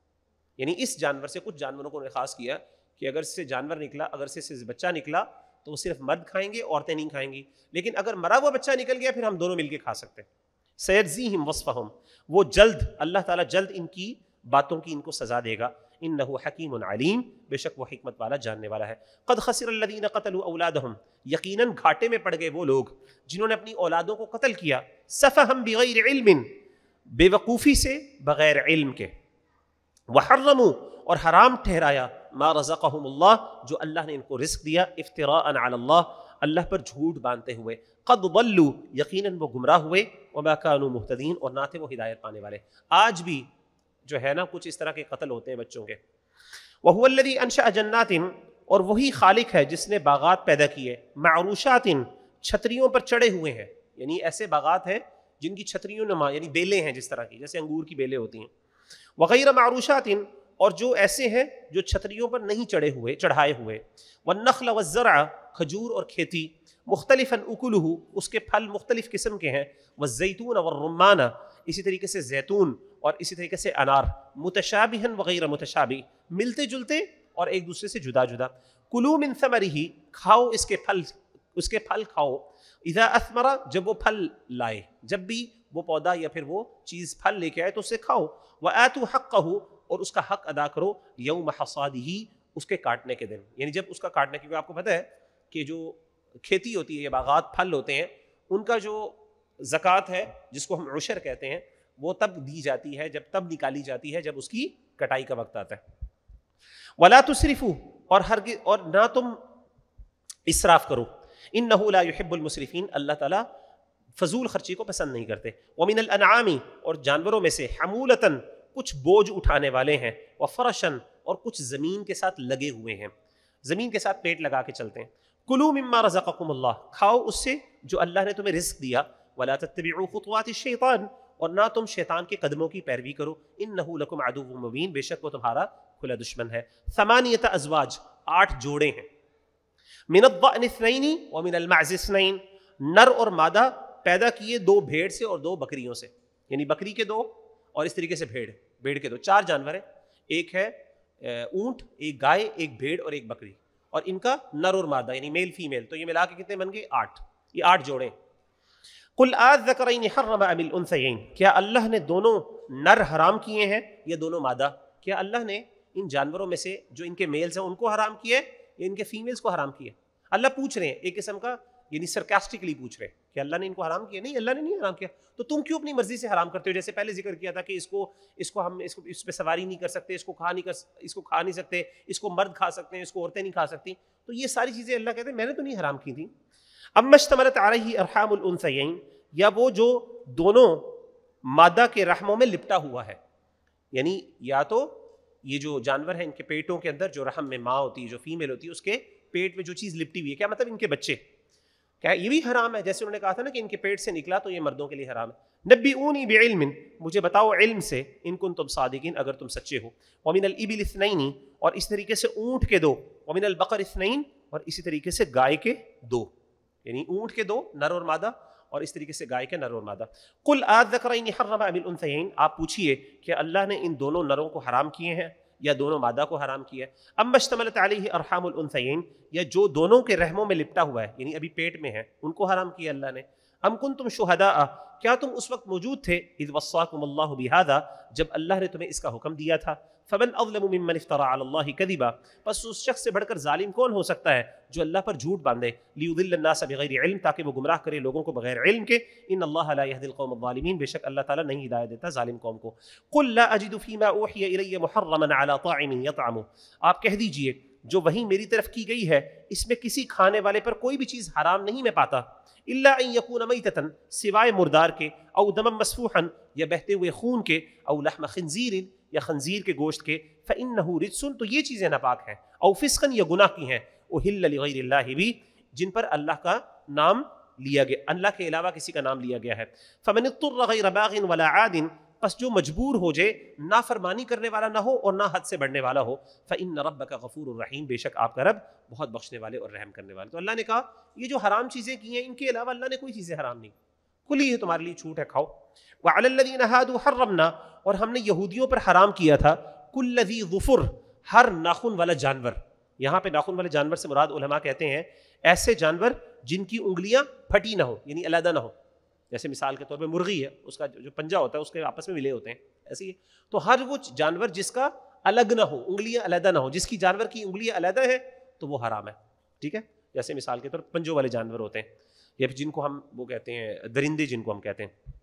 یعنی اس جانور سے کچھ جانوروں کو خاص کیا کہ اگر سے جانور نکلا، اگر سے بچہ نکلا تو وہ صرف مرد کھائیں گے، عورتیں نہیں کھائیں گی. لیکن اگر مرا ہوا بچہ نکل گیا پھر ہم دونوں مل کے کھا سکتے ہیں. سَيَجْزِيهِمْ وَصْفَهُمْ، وہ جلد، اللہ تعالیٰ جلد ان کی باتوں کی ان کو سزا دے گا. انہ حکیم علیم، بے شک وہ حکمت والا جاننے والا ہے. قد خسر الذین قتلوا اولادہم، یقیناً گھاٹے میں پڑ گئے وہ لوگ جنہوں نے اپنی اولادوں کو قتل کیا. سفہم بغیر علم، بے وقوفی سے، بغیر علم کے. وحرموا، اور حرام ٹھہرایا، ما رزقہم اللہ، جو اللہ نے ان کو رزق دیا، افتراء علی اللہ، اللہ پر جھوٹ باندھتے ہوئے، قد ضلوا یقیناً وہ گمراہ ہوئے، وما كانوا مهتدین اور نہ تھے وہ ہدایت پانے والے۔ آج بھی جو ہے نا کچھ اس طرح کے قتل ہوتے ہیں بچوں کے۔ وهو الذي انشأ جنات اور وہی خالق ہے جس نے باغات پیدا کیے، معروشات چھتریوں پر چڑھے ہوئے ہیں، یعنی ایسے باغات ہیں جن کی چھتریوں نما یعنی بیلیں ہیں جس طرح کی، جیسے انگور کی بیلیں ہوتی ہیں، وغیر معروشات اور جو ایسے ہیں جو چھتریوں پر نہیں چڑھائے ہوئے، والنخل والزرع کھجور اور کھیتی، مختلفا اکلہ اس کے پھل مختلف قسم کے ہیں، والزیتون والرمان اسی طریقے سے زیتون اور اسی طریقے سے انار، متشابہا وغیر متشابہ ملتے جلتے اور ایک دوسرے سے جدا جدا، کلوا من ثمرہ کھاؤ اس کے پھل کھاؤ، اذا اثمر جب وہ پھل لائے، جب بھی وہ پودا یا پھر وہ چیز پھل لے کے آئے تو اسے کھاؤ، وآتوا حقہ اور اس کا حق ادا کرو، یوم حصادہ اس کے کاٹنے کے دن، یعنی جب اس کا کاٹنے، کیونکہ آپ کو پتہ ہے کہ جو کھیتی ہوتی ہے یا باغات پھل ہوتے ہیں ان کا جو زکوٰۃ ہے جس کو ہم عشر کہتے ہیں وہ تب دی جاتی ہے، تب نکالی جاتی ہے جب اس کی کٹائی کا وقت آتا ہے۔ ولا تسرفوا اور نہ تم اسراف کرو، انہ لا يحب المسرفین اللہ تعالیٰ فضول خرچی کو پسند نہیں کرتے۔ ومن الانعام اور جانوروں میں سے حمولتاً کچھ بوجھ اٹھانے والے ہیں، وفرشاً اور کچھ زمین کے ساتھ لگے ہوئے ہیں، زمین کے ساتھ پیٹ لگا کے چلتے ہیں۔ کلوا مما رزقکم اللہ کھاؤ اس سے جو اللہ نے تمہیں رزق دیا، ولا تتبعوا خطوات الشیطان اور نہ تم شیطان کے قدموں کی پیروی کرو، انہ لکم عدو مبین بے شک وہ تمہارا کھلا دشمن ہے۔ ثمانیۃ ازواج 8 جوڑے ہیں، من الضأن اثنین ومن المعز اثنین نر اور مادہ پیدا کیے 2 بھیڑ سے اور 2 بکریوں سے، یعنی بکری کے 2 اور اس طریقے سے بھیڑ کے 2، 4 جانور ہیں، ایک ہے اونٹ، ایک گائے، ایک بھیڑ اور ایک بکری، اور ان کا نر اور مادہ یعنی میل فیمیل، تو یہ ملا کے کتنے بن گئے 8، یہ 8 جوڑے۔ قل آذکرین حرم ام الانثیین کیا اللہ نے دونوں نر حرام کیے ہیں یا دونوں مادہ؟ کیا اللہ نے ان جانوروں میں سے جو ان کے میلز ہیں ان کو حرام کیے یا ان کے فیمیلز کو حرام کیے؟ اللہ پوچھ رہے ہیں ایک قسم کا یعنی سرکاسٹکلی پوچھ رہے ہیں کہ اللہ نے ان کو حرام کیا؟ نہیں، اللہ نے نہیں حرام کیا، تو تم کیوں اپنی مرضی سے حرام کرتے ہو؟ جیسے پہلے ذکر کیا تھا کہ اس پہ سواری نہیں کر سکتے، اس کو کھا نہیں سکتے، اس کو مرد کھا سکتے ہیں، اس کو عورتیں نہیں کھا سکتی، تو یہ ساری چیزیں اللہ کہتے ہیں میں نے تو نہیں حرام کی تھی۔ اما اشتملت علیہ ارحام الانثیین یا وہ جو دونوں مادہ کے رحموں میں لپٹا ہوا ہے، یعنی یا تو یہ جو جانور ہیں ان کے پیٹوں کے اندر جو رحم میں ماں ہوتی ہے، جو فیمیل ہوتی ہے، اس کے پیٹ میں جو چیز لپٹی ہوئی ہے، کیا مطلب ان کے بچے، کیا یہ بھی حرام ہے؟ جیسے انہوں نے کہا تھا نا کہ ان کے پیٹ سے نکلا تو یہ مردوں کے لیے حرام ہے۔ نبئونی بعلم مجھے بتاؤ علم سے، ان کنتم صادقین اگر تم سچے ہو۔ ومن الابل اثنین اور اس طریقے سے اونٹ کے 2، ومن البقر اثنین اور اسی طریقے سے گائے کے 2، یعنی اونٹ کے 2 نر اور مادہ اور اس طریقے سے گائے کے نر اور مادہ۔ قل آذکرین حرم ام الانثیین آپ پوچھئے کہ اللہ نے ان دونوں نروں کو حرام کیے ہیں یا دونوں مادہ کو حرام کیا ہے؟ اما اشتملت علیہ ارحام الانثیین یا جو دونوں کے رحموں میں لپٹا ہوا ہے یعنی ابھی پیٹ میں ہے ان کو حرام کیا اللہ نے۔ ام کنتم شہداء کیا تم اس وقت موجود تھے اذ وصاکم اللہ بہذا جب اللہ نے تمہیں اس کا حکم دیا تھا؟ فمن اظلم ممن افترى علی اللہ کذبا پس اس شخص سے بڑھ کر ظالم کون ہو سکتا ہے جو اللہ پر جھوٹ باندھے، لیضل الناس بغیر علم تاکہ وہ گمراہ کرے لوگوں کو بغیر علم کے، ان اللہ لا يهدي القوم الظالمین بے شک اللہ تعالیٰ نہیں ہدایت دیتا ظالم قوم کو۔ قل لا اجد فيما اوحي الي محرما على طاعم يطعمه آپ کہہ دیجئے جو وہی میری طرف کی گئی ہے اس میں کسی کھانے والے پر کوئی بھی چیز حرام نہیں میں پاتا، الا ان يكون میتۃ سوائے مردار کے، او دما مسفوحا یا بہتے ہوئے خون کے، او لحم خنزیر یا خنزیر کے گوشت کے، فإنه رجس تو یہ چیزیں ناپاک ہیں، او فسقا یا گناہ کی ہیں، احل لغیر اللہ بھی جن پر اللہ کا نام لیا گیا، اللہ کے علاوہ کسی کا نام لیا گیا ہے۔ فمن اضطر غیر باغ ولا عاد پس جو مجبور ہو جائے نافرمانی کرنے والا نہ ہو اور نہ حد سے بڑھنے والا ہو، فإن ربک غفور الرحیم بے شک آپ کا رب بہت بخشنے والے اور رحم کرنے والے۔ تو اللہ نے کہا یہ جو حرام چیزیں کی ہیں ان کے علاوہ اللہ نے کوئی چیزیں حرام نہیں، کھلی ہے تمہارے لیے چھوٹ ہے کھاؤ۔ وعلی الذین ہادوا حرمنا اور ہم نے یہودیوں پر حرام کیا تھا کل ذی ظفر ہر ناخن والا جانور، یہاں پہ ناخن والے جانور سے مراد علماء کہتے ہیں ایسے جانور جن کی انگلیاں پھٹی نہ ہو یعنی علیحدہ نہ ہو، جیسے مثال کے طور پہ مرغی ہے اس کا جو پنجہ ہوتا ہے اس کے آپس میں ملے ہوتے ہیں ایسے ہی، تو ہر وہ جانور جس کا الگ نہ ہو، انگلیاں علیحدہ نہ ہو، جس کی جانور کی انگلیاں علیحدہ ہیں تو وہ حرام ہے، ٹھیک ہے، جیسے مثال کے طور پر پنجوں والے جانور ہوتے ہیں یا جن کو ہم وہ کہتے ہیں درندے جن کو ہم کہتے ہیں۔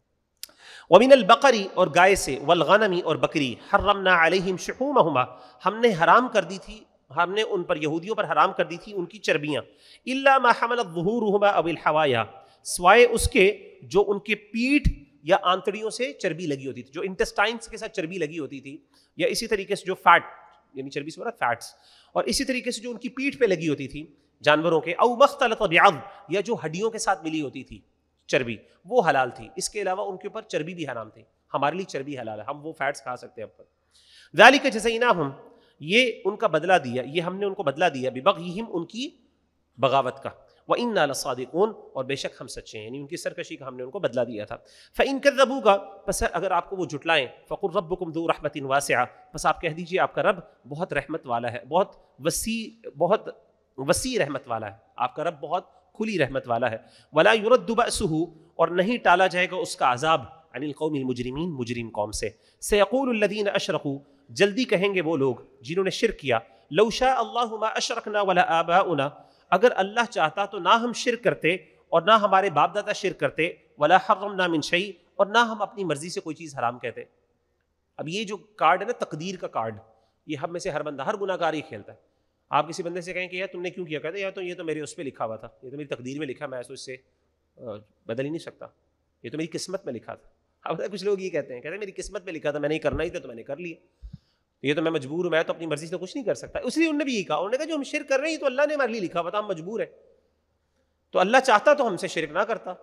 ومن البقری اور گائے سے، والغنم اور بکری، حرمنا علیہم شحومہما ہم نے حرام کر دی تھی ہم نے ان پر یہودیوں پر حرام کر دی تھی ان کی چربیاں، الا ما حملت ظہورہما او الحوایا، سوائے اس کے جو ان کے پیٹھ یا آنتڑیوں سے چربی لگی ہوتی تھی، جو انٹسٹائنس کے ساتھ چربی لگی ہوتی تھی، یا اسی طریقے سے جو فیٹ، یعنی چربی سے مراد فیٹس، اور اسی طریقے سے جو ان کی پیٹھ پہ لگی ہوتی تھی جانوروں کے، او مختلط بعض، یا جو ہڈیوں کے ساتھ ملی ہوتی تھی چربی، وہ حلال تھی. اس کے علاوہ ان کے اوپر چربی بھی حرام تھی. ہمارے لیے چربی حلال ہے, ہم وہ فیٹس کھا سکتے ہیں. اب ذالک جزیناہم, یہ ان کا بدلہ دیا, یہ ہم نے ان کو بدلہ دیا, ببغیہم, ان کی بغاوت کا, وَإِنَّا لَصَادِقُونَ, اور بے شک ہم سچے ہیں, یعنی ان کی سرکشی کا ہم نے ان کو بدلہ دیا تھا. فَإِن كَذَّبُوكَ, پس اگر آپ کو وہ جھٹلائیں, فَقُلْ رَبُّكُمْ ذُو رَحْمَةٍ وَاسِعَةٍ, پس آپ کہہ دیجئے آپ کا رب بہت رحمت والا ہے, بہت وسیع رحمت والا ہے, آپ کا رب بہت کھلی رحمت والا ہے. وَلَا يُرَدُّ بَأْسُهُ, اور نہیں ٹالا جائے گا اس کا عذاب, عن القوم المجرمین, مجرم قوم سے. سيقول الذين اشركوا, جلدی کہیں گے وہ لوگ جنہوں نے شرک کیا, لو شاء اللہ ما اشرکنا ولا آباؤنا, اگر اللہ چاہتا تو نہ ہم شرک کرتے اور نہ ہمارے باپ دادا شرک کرتے, ولا حرمنا من شيء, اور نہ ہم اپنی مرضی سے کوئی چیز حرام کہتے. اب یہ جو کارڈ ہے نا, تقدیر کا کارڈ, یہ ہم میں سے ہر بندہ, ہر گناہ گار ہی کھیلتا ہے. آپ کسی بندے سے کہیں کہ یار تم نے کیوں کیا, کہتے ہیں یار تو یہ تو میرے اس پہ لکھا ہوا تھا, یہ تو میری تقدیر میں لکھا, میں اس سے بدل ہی نہیں سکتا, یہ تو میری قسمت میں لکھا تھا. اب کچھ لوگ یہ کہتے ہیں میری قسمت میں لکھا تھا, میں نہیں کرنا ہی تھا تو میں نے کر لیا, یہ تو میں مجبور ہوں, میں تو اپنی مرضی سے کچھ نہیں کر سکتا. اس لیے انہوں نے بھی یہ کہا, انہوں نے کہا جو ہم شرک کر رہے ہیں تو اللہ نے ہمارے لیے لکھا ہوا تھا, ہم مجبور ہیں, تو اللہ چاہتا تو ہم سے شرک نہ کرتا,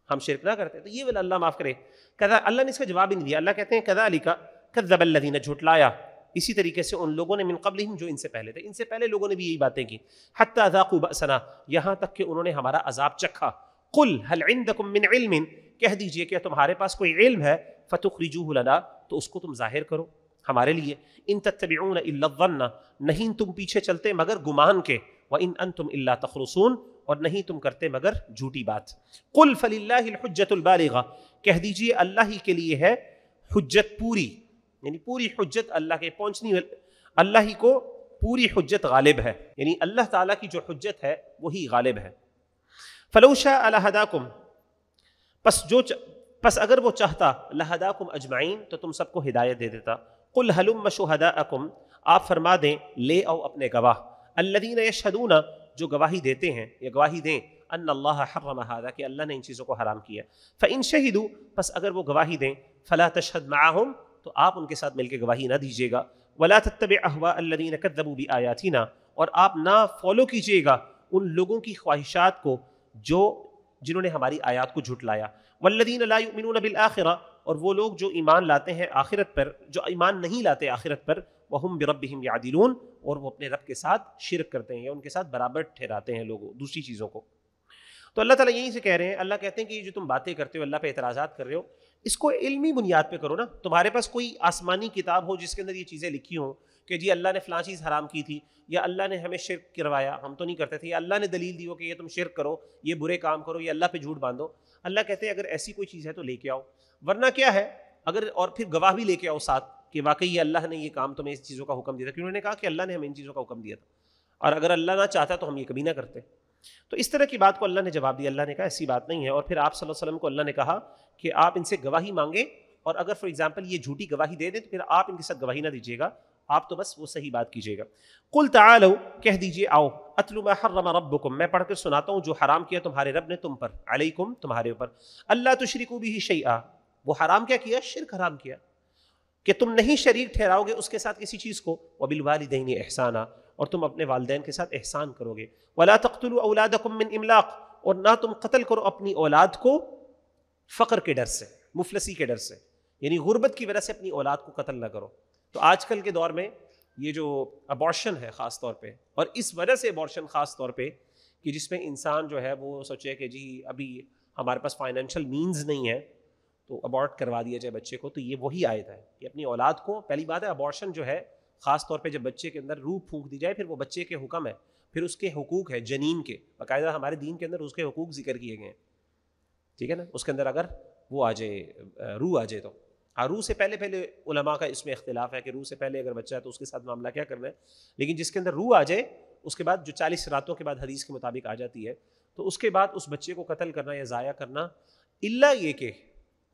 ہم شرک نہ کرتے. تو یہ والا اللہ معاف کرے. اللہ نے اس کا جواب ہی نہیں دیا. اللہ کہتے ہیں کذالک کذب الذین, جھٹلایا اسی طریقے سے ان لوگوں نے, من قبلہم, جو ان سے پہلے تھے, ان سے پہلے لوگوں نے بھی یہی باتیں کی, حتی ذاقوا بأسنا, یہاں تک کہ انہوں نے ہمارا عذاب چکھا. قل هل عندکم من علم, کہہ دیجئے کہ تمہارے پاس کوئی علم ہے, فتخرجوہ لنا, تو اس کو تم ظاہر کرو ہمارے لیے. ان تتبعون الا الظن, نہیں تم پیچھے چلتے مگر گمان کے, وان انتم الا تخرصون, اور نہیں تم کرتے مگر جھوٹی بات. قل فللہ الحجۃ البالغہ, کہہ دیجئے اللہ ہی کے لیے ہے حجت پوری, یعنی پوری حجت اللہ کے پہنچنی, اللہ ہی کو پوری حجت غالب ہے, یعنی اللہ تعالیٰ کی جو حجت ہے وہی غالب ہے. فلو شاء لہداکم, پس اگر وہ چاہتا, لہداکم اجمعین, تو تم سب کو ہدایت دے دیتا. قل ہلم شہداءکم, آپ فرما دیں لے آؤ اپنے گواہ, الذین یشہدون, جو گواہی دیتے ہیں یا گواہی دیں, ان اللہ حرم ھذا, کہ اللہ نے ان چیزوں کو حرام کیا. فإن شہدوا, پس اگر وہ گواہی دیں, فلا تشہد معہم, تو آپ ان کے ساتھ مل کے گواہی نہ دیجیے گا. ولا تتبع اہواء الذین کذبوا بآیاتنا, اور آپ نہ فالو کیجیے گا ان لوگوں کی خواہشات کو جنہوں نے ہماری آیات کو جھٹلایا. والذین لا یؤمنون بالآخرہ, اور وہ لوگ جو ایمان لاتے ہیں آخرت پر, جو ایمان نہیں لاتے آخرت پر, وہم بربہم یعدلون, اور وہ اپنے رب کے ساتھ شرک کرتے ہیں یا ان کے ساتھ برابر ٹھہراتے ہیں لوگوں دوسری چیزوں کو. تو اللہ تعالیٰ یہیں سے کہہ رہے ہیں, اللہ کہتے ہیں کہ یہ جو تم باتیں کرتے ہو, اللہ پہ اعتراضات کر رہے ہو, اس کو علمی بنیاد پہ کرو نا. تمہارے پاس کوئی آسمانی کتاب ہو جس کے اندر یہ چیزیں لکھی ہوں کہ جی اللہ نے فلاں چیز حرام کی تھی, یا اللہ نے ہمیں شرک کروایا, ہم تو نہیں کرتے تھے, یا اللہ نے دلیل دی ہو کہ یہ تم شرک کرو, یہ برے کام کرو, یہ اللہ پہ جھوٹ باندھو. اللہ کہتے ہیں اگر ایسی کوئی چیز ہے تو لے کے آؤ, ورنہ کیا ہے اگر, اور پھر گواہ بھی لے کے آؤ ساتھ کہ واقعی یہ اللہ نے یہ کام تمہیں اس چیزوں کا حکم دیا تھا, کیونکہ انہوں نے کہا کہ اللہ نے ہمیں ان چیزوں کا حکم دیا تھا, اور اگر اللہ نہ چاہتا تو ہم یہ کبھی نہ کرتے. تو اس طرح کی بات کو اللہ نے جواب دیا. اللہ نے کہا ایسی بات نہیں ہے. اور پھر آپ صلی اللہ علیہ وسلم کو اللہ نے کہا کہ آپ ان سے گواہی مانگیں, اور اگر فار ایگزامپل یہ جھوٹی گواہی دے دیں تو پھر آپ ان کے ساتھ گواہی نہ دیجیے گا, آپ تو بس وہ صحیح بات کیجیے گا. قل تعالوا, کہہ دیجیے آؤ, اتل ما حرم ربکم, میں پڑھ کر سناتا ہوں جو حرام کیا تمہارے رب نے تم پر, علیکم, تمہارے اوپر, اللہ تشرکوا بہ شیئا, وہ حرام کیا کیا, شرک حرام کیا, کہ تم نہیں شریک ٹھہراؤ گے اس کے ساتھ کسی چیز کو, وبالوالدین احسانا, اور تم اپنے والدین کے ساتھ احسان کرو گے. ولا تقتلوا اولادکم من املاق, اور نہ تم قتل کرو اپنی اولاد کو فقر کے ڈر سے, مفلسی کے ڈر سے, یعنی غربت کی وجہ سے اپنی اولاد کو قتل نہ کرو. تو آج کل کے دور میں یہ جو ابارشن ہے خاص طور پہ, اور اس وجہ سے ابارشن خاص طور پہ کہ جس میں انسان جو ہے وہ سوچے کہ جی ابھی ہمارے پاس فائنینشیل مینز نہیں ہے تو ابارٹ کروا دیا جائے بچے کو, تو یہ وہی آیت ہے کہ اپنی اولاد کو, پہلی بات ہے ابارشن جو ہے خاص طور پہ جب بچے کے اندر روح پھونک دی جائے, پھر وہ بچے کے حکم ہے, پھر اس کے حقوق ہے جنین کے, باقاعدہ ہمارے دین کے اندر اس کے حقوق ذکر کیے گئے ہیں, ٹھیک ہے نا. اس کے اندر اگر وہ آ جائے, روح آ جائے تو, ہاں روح سے پہلے علماء کا اس میں اختلاف ہے کہ روح سے پہلے اگر بچہ ہے تو اس کے ساتھ معاملہ کیا کرنا ہے, لیکن جس کے اندر روح آ جائے اس کے بعد جو 40 راتوں کے بعد حدیث کے مطابق آ جاتی ہے, تو اس کے بعد اس بچے کو قتل کرنا یا ضائع کرنا, الا یہ کہ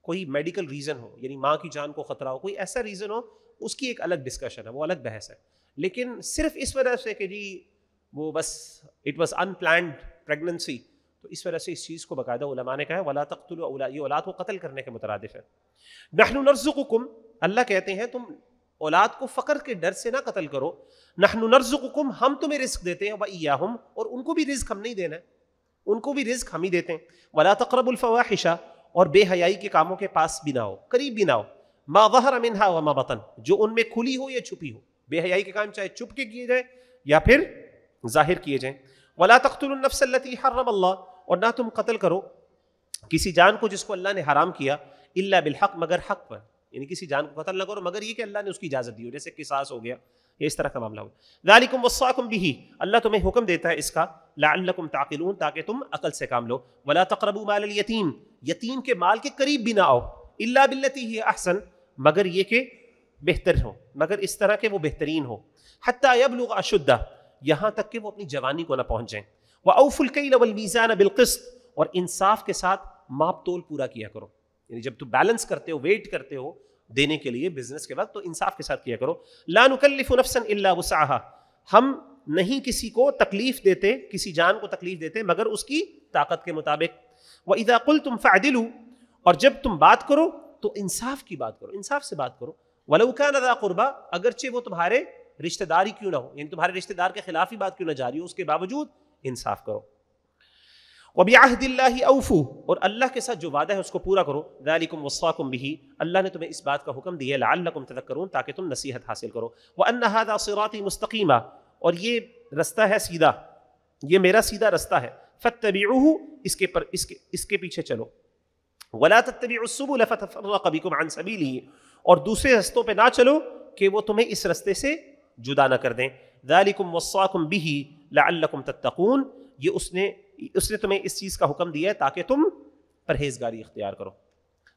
کوئی میڈیکل ریزن ہو, یعنی ماں کی جان کو خطرہ ہو, کوئی ایسا ریزن ہو, اس کی ایک الگ ڈسکشن ہے, وہ الگ بحث ہے. لیکن صرف اس وجہ سے کہ جی وہ بس it was in planned pregnancy, تو اس وجہ سے اس چیز کو باقاعدہ علماء نے کہا ہے ولا تقتلوا اولاد, یہ اولاد کو قتل کرنے کے مترادف ہے. نحن نرزقکم, اللہ کہتے ہیں تم اولاد کو فقر کے ڈر سے نہ قتل کرو. نحن نرزقکم, ہم تمہیں رزق دیتے ہیں, وإیاہم, اور ان کو بھی رزق ہم نہیں دینا ہے, ان کو بھی رزق ہم ہی دیتے ہیں. ولا تقربوا الفواحش, اور بے حیائی کے کاموں کے پاس بھی نہ ہو, قریب بھی نہ ہو. ما ظہر منہا وما بطن, جو ان میں کھلی ہو یا چھپی ہو. بے حیائی کے کام چاہے چھپ کے کیے جائیں یا پھر ظاہر کیے جائیں. ولا تقتلوا النفس التي حرم اللہ, اور نہ تم قتل کرو کسی جان کو جس کو اللہ نے حرام کیا, الا بالحق, مگر حق پر, یعنی کسی جان کو قتل نہ کرو مگر یہ کہ اللہ نے اس کی اجازت دی ہو, جیسے قصاص ہو گیا, یہ اس طرح کا معاملہ ہو. ذالکم وصاکم بہ, اللہ تمہیں حکم دیتا ہے اس کا, لعلکم تعقلون, تاکہ تم عقل سے کام لو. ولا تقربوا مال الیتیم, یتیم کے مال کے قریب بھی نہ آؤ, الا باللتی ہی احسن, مگر یہ کہ بہتر ہو, مگر اس طرح کہ وہ بہترین ہو. حتی یبلغ اشدہ, یہاں تک کہ وہ اپنی جوانی کو نہ پہنچ جائیں. وَأَوْفُوا الْكَيْلَ وَالْمِيزَانَ بِالْقِسْطِ, اور انصاف کے ساتھ ماپ تول پورا کیا کرو. یعنی جب تو بیلنس کرتے ہو, ویٹ کرتے ہو دینے کے لیے بزنس کے وقت, تو انصاف کے ساتھ کیا کرو. لَا نُكَلِّفُ نَفْسًا إِلَّا وُسْعَهَا, ہم نہیں کسی کو تکلیف دیتے, کسی جان کو تکلیف دیتے مگر اس کی طاقت کے مطابق. وَإِذَا قُلْتُمْ فَعْدِلُوا, اور جب تم بات کرو تو انصاف کی بات کرو, انصاف سے بات کرو. وَلَوْ كَانَ ذَا قُرْبَىٰ, اگرچہ وہ تمہارے رشتہ دار ہی کیوں نہ ہو, یعنی تمہارے رشتہ دار کے خلاف ہی بات کیوں نہ جاری ہو, اس کے باوجود انصاف کرو. وَبِعَهْدِ اللَّهِ أَوْفُوا, اور اللہ کے ساتھ جو وعدہ ہے اس کو پورا کرو. ذَلِكُمْ وَصَّاكُمْ بِهِ, اللہ نے تمہیں اس بات کا حکم دیا ہے, لَعَلَّكُمْ تَذَكَّرُونَ, تاکہ تم نصیحت حاصل کرو. وَأَنَّ هَذَا صِرَاطِي مُسْتَقِيمًا, اور یہ رستہ ہے سیدھا, یہ میرا سیدھا رستہ ہے. فَاتَّبِعُوهُ, اس کے پیچھے چلو. وَلَا تَتَّبِعُوا السُّبُلَ فَتَفَرَّقَ بِكُمْ عَنْ سَبِيلِهِ, اور دوسرے رستوں پہ نہ چلو کہ وہ تمہیں اس رستے سے جدا نہ کر دیں. ذَلِكُمْ وَصَّاكُمْ بِهِ لَعَلَّكُمْ تَتَّقُونَ, یہ اس نے تمہیں اس چیز کا حکم دیا ہے تاکہ تم پرہیزگاری اختیار کرو.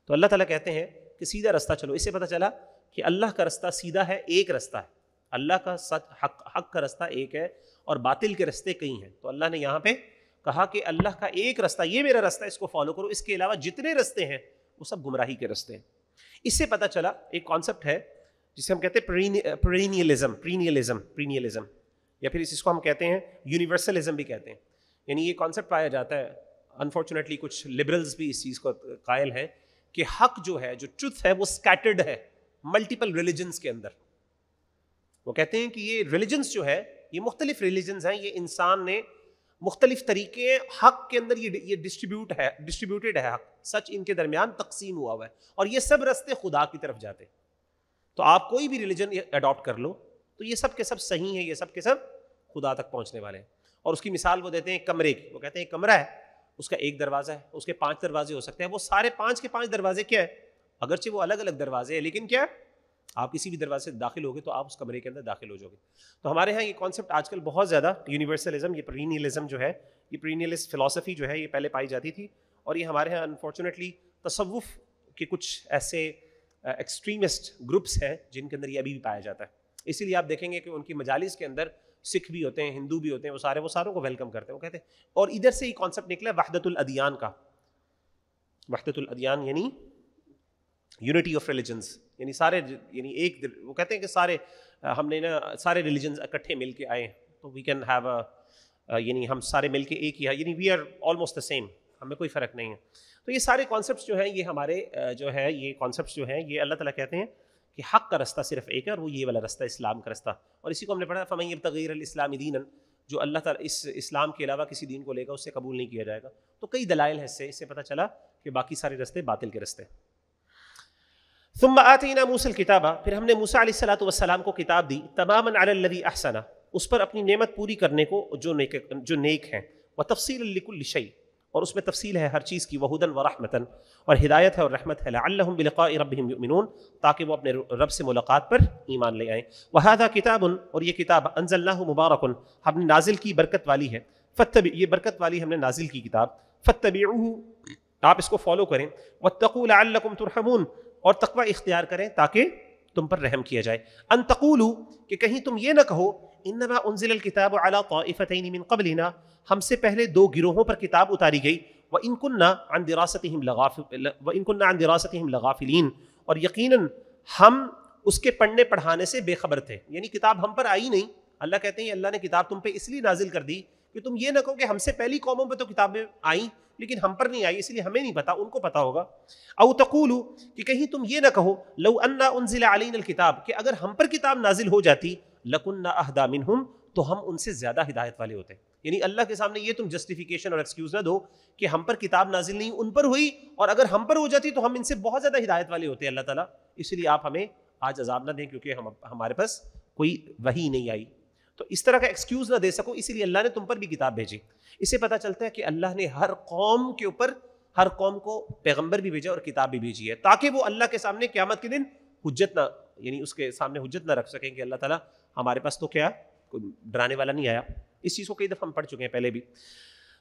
تو اللہ تعالیٰ کہتے ہیں کہ سیدھا رستہ چلو. اس سے پتہ چلا کہ اللہ کا رستہ سیدھا ہے, ایک رستہ ہے. اللہ کا سچ حق کا رستہ ایک ہے اور باطل کے رستے کئی ہیں. تو اللہ نے یہاں پہ کہا کہ اللہ کا ایک رستہ, یہ میرا رستہ, اس کو فالو کرو, اس کے علاوہ جتنے رستے ہیں وہ سب گمراہی کے رستے ہیں. اس سے پتہ چلا ایک کانسیپٹ ہے جسے ہم کہتے ہیں پرینیلزم, یا پھر اس کو ہم کہتے ہیں یونیورسلزم بھی کہتے ہیں. یعنی یہ کانسیپٹ پایا جاتا ہے, انفارچونیٹلی کچھ لبرلز بھی اس چیز کو قائل ہیں کہ حق جو ہے, جو ٹروتھ ہے, وہ اسکیٹرڈ ہے ملٹیپل ریلیجنز کے اندر. وہ کہتے ہیں کہ یہ ریلیجنز جو ہے, یہ مختلف ریلیجنز ہیں, یہ انسان نے مختلف طریقے حق کے اندر یہ ڈسٹریبیوٹیڈ ہے حق, سچ ان کے درمیان تقسیم ہوا ہے, اور یہ سب رستے خدا کی طرف جاتے ہیں. تو آپ کوئی بھی ریلیجن اڈاپٹ کر لو تو یہ سب کے سب صحیح ہیں, یہ سب کے سب خدا تک پہنچنے والے ہیں. اور اس کی مثال وہ دیتے ہیں کمرے کی. وہ کہتے ہیں کمرہ ہے, اس کا ایک دروازہ ہے, اس کے 5 دروازے ہو سکتے ہیں, وہ سارے 5 کے 5 دروازے کیا ہے, اگرچہ وہ الگ الگ دروازے ہیں, لیکن کیا آپ کسی بھی دروازے سے داخل ہوگے تو آپ اس کمرے کے اندر داخل ہو جاؤ گے. تو ہمارے ہاں یہ کانسیپٹ آج کل بہت زیادہ یونیورسلزم, یہ پرینیلزم جو ہے, یہ پرینیلسٹ فلسفی جو ہے, یہ پہلے پائی جاتی تھی, اور یہ ہمارے ہاں انفارچونیٹلی تصوف کے کچھ ایسے ایکسٹریمسٹ گروپس ہیں جن کے اندر یہ ابھی بھی پایا جاتا ہے. اسی لیے آپ دیکھیں گے کہ ان کی مجالس کے اندر سکھ بھی ہوتے ہیں, ہندو بھی ہوتے ہیں, وہ ساروں کو ویلکم کرتے ہیں. وہ کہتے ہیں, اور ادھر سے ہی کانسیپٹ نکلا وحدت الادیان کا. وحدت الادیان یعنی یونٹی آف ریلیجنز, یعنی سارے, یعنی ایک, وہ کہتے ہیں کہ سارے ہم نے نا سارے ریلیجنز اکٹھے مل کے آئے تو وی کین ہیو یعنی ہم سارے مل کے ایک ہی ہے, یعنی we are almost the same, ہمیں کوئی فرق نہیں ہے. تو یہ سارے کانسیپٹس جو ہیں یہ ہمارے جو ہے یہ کانسیپٹس جو ہیں یہ اللہ تعالیٰ کہتے ہیں کہ حق کا رستہ صرف ایک ہے, اور وہ یہ والا رستہ اسلام کا رستہ. اور اسی کو ہم نے پڑھا فمن یبتغی غیر الاسلام دینا, جو اللہ تعالیٰ اس اسلام کے علاوہ کسی دین کو لے گا اسے قبول نہیں کیا جائے گا. تو کئی دلائل ہیں اس سے پتہ چلا کہ باقی سارے رستے باطل کے رستے. ثم آتینا موسیٰ الکتاب, پھر ہم نے موسیٰ علیہ السلام کو کتاب دی, تماما علی الذی احسن, اس پر اپنی نعمت پوری کرنے کو جو نیک ہیں, وتفصیلا لکل شیء, اور اس میں تفصیل ہے ہر چیز کی, وہدی ورحمۃ, اور ہدایت ہے اور رحمت ہے, لعلہم بلقاء ربہم یؤمنون, تاکہ وہ اپنے رب سے ملاقات پر ایمان لے آئیں. وہذا کتاب, اور یہ کتاب, انزلناہ مبارک, ہم نے نازل کی برکت والی ہے, یہ برکت والی ہم نے نازل کی کتاب, فاتبعوہ, آپ اس کو فالو کریں, واتقوا لعلکم ترحمون, اور تقوی اختیار کریں تاکہ تم پر رحم کیا جائے. ان تقولوا, کہ کہیں تم یہ نہ کہو, انما انزل الکتاب علی طائفتین من قبلنا, ہم سے پہلے 2 گروہوں پر کتاب اتاری گئی, وَإِن كُنَّا عَن دِرَاسَتِهِمْ لَغَافِلِينَ, اور یقیناً ہم اس کے پڑھنے پڑھانے سے بے خبر تھے، یعنی کتاب ہم پر آئی نہیں. اللہ کہتے ہیں اللہ نے کتاب تم پہ اس لیے نازل کر دی کہ تم یہ نہ کہو کہ ہم سے پہلی قوموں پہ تو کتابیں آئیں لیکن ہم پر نہیں آئی اس لیے ہمیں نہیں پتا، ان کو پتا ہوگا. او تقولوا کہ کہیں تم یہ نہ کہو لو انا انزل علینا الکتاب کہ اگر ہم پر کتاب نازل ہو جاتی لکنا اہدی منہم تو ہم ان سے زیادہ ہدایت والے ہوتے. یعنی اللہ کے سامنے یہ تم جسٹیفیکیشن اور ایکسکیوز نہ دو کہ ہم پر کتاب نازل نہیں ان پر ہوئی اور اگر ہم پر ہو جاتی تو ہم ان سے بہت زیادہ ہدایت والے ہوتے اللہ تعالیٰ، اس لیے آپ ہمیں آج عذاب نہ دیں کیونکہ ہمارے پاس کوئی وحی نہیں آئی. تو اس طرح کا ایکسکیوز نہ دے سکو اسی لیے اللہ نے تم پر بھی کتاب بھیجی. اس سے پتہ چلتا ہے کہ اللہ نے ہر قوم کے اوپر ہر قوم کو پیغمبر بھی بھیجا اور کتاب بھی بھیجی ہے تاکہ وہ اللہ کے سامنے قیامت کے دن حجت نہ یعنی اس کے سامنے حجت نہ رکھ سکیں کہ اللہ تعالیٰ ہمارے پاس تو کیا کوئی ڈرانے والا نہیں آیا. اس چیز کو کئی دفعہ ہم پڑھ چکے ہیں پہلے بھی.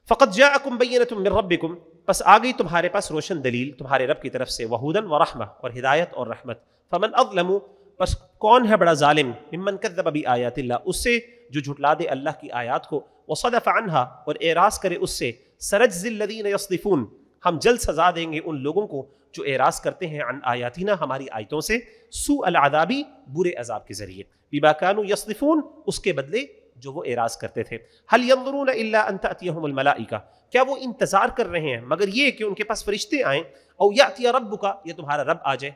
فقط جاءکم بینۃ من ربکم پس آ گئی تمہارے پاس روشن دلیل تمہارے رب کی طرف سے وہدی ورحمہ اور ہدایت اور رحمت. فمن اظلم پس کون ہے بڑا ظالم ممن کذب بآیات اللہ اس سے جو جھٹلا دے اللہ کی آیات کو وصدف عنہا اور اعراض کرے اس سے. سنجزی الذین یصدفون ہم جلد سزا دیں گے ان لوگوں کو جو اعراض کرتے ہیں عن آیاتنا ہماری آیتوں سے سوء العذابی برے عذاب کے ذریعے بما کانوا یصدفون اس کے بدلے جو وہ اعراض کرتے تھے. هل ينظرون الا ان تأتيهم الملائکہ کیا وہ انتظار کر رہے ہیں مگر یہ کہ ان کے پاس فرشتے آئیں او یأتی ربک یا تمہارا رب آ جائے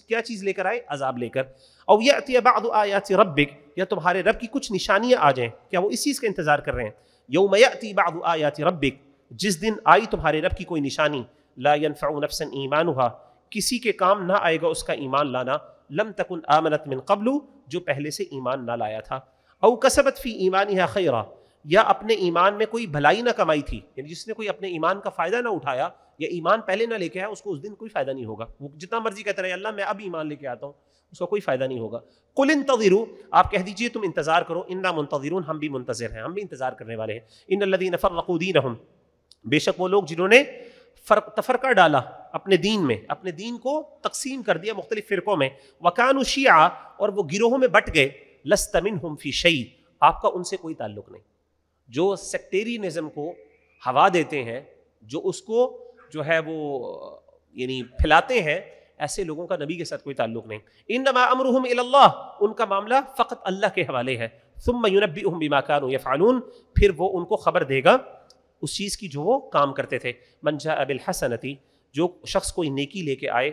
کیا چیز لے کر آئے عذاب لے کر او یأتی بعض آیات ربک یا تمہارے رب کی کچھ نشانیاں آ جائیں کیا وہ اس چیز کا انتظار کر رہے ہیں. یوم یأتی بعض آیات ربک جس دن آئی تمہارے رب کی کوئی نشانی لا ينفع نفسا ایمانها کسی کے کام نہ آئے گا اس کا ایمان لانا لم تکن آمنت من قبل جو پہلے سے ایمان نہ لایا تھا او کسبت فی ایمانها خیرا یا اپنے ایمان میں کوئی بھلائی نہ کمائی تھی یعنی جس نے کوئی اپنے ایمان کا فائدہ نہ اٹھایا یا ایمان پہلے نہ لے کے آیا اس کو اس دن کوئی فائدہ نہیں ہوگا. وہ جتنا مرضی کہتا رہے اللہ میں اب ایمان لے کے آتا ہوں اس کو کوئی فائدہ نہیں ہوگا. قل انتظروا آپ کہہ دیجئے تم انتظار کرو انا منتظرون ہم بھی منتظر ہیں ہم بھی انتظار کرنے والے ہیں. ان الذین فرقوا دینہم بے شک وہ لوگ جنہوں نے تفرقہ ڈالا اپنے دین میں اپنے دین کو تقسیم کر دیا مختلف فرقوں میں وکانوا شیعا اور وہ گروہوں میں بٹ گئے لست منہم فی شیء آپ کا ان سے کوئی تعلق نہیں. جو سیکٹیرینزم کو ہوا دیتے ہیں جو اس کو جو ہے وہ یعنی پھیلاتے ہیں ایسے لوگوں کا نبی کے ساتھ کوئی تعلق نہیں. انما امرهم الی اللہ ان کا معاملہ فقط اللہ کے حوالے ہے. ثم ينبئهم بما كانوا يفعلون پھر وہ ان کو خبر دے گا اس چیز کی جو وہ کام کرتے تھے. من جاء بالحسنۃ جو شخص کوئی نیکی لے کے آئے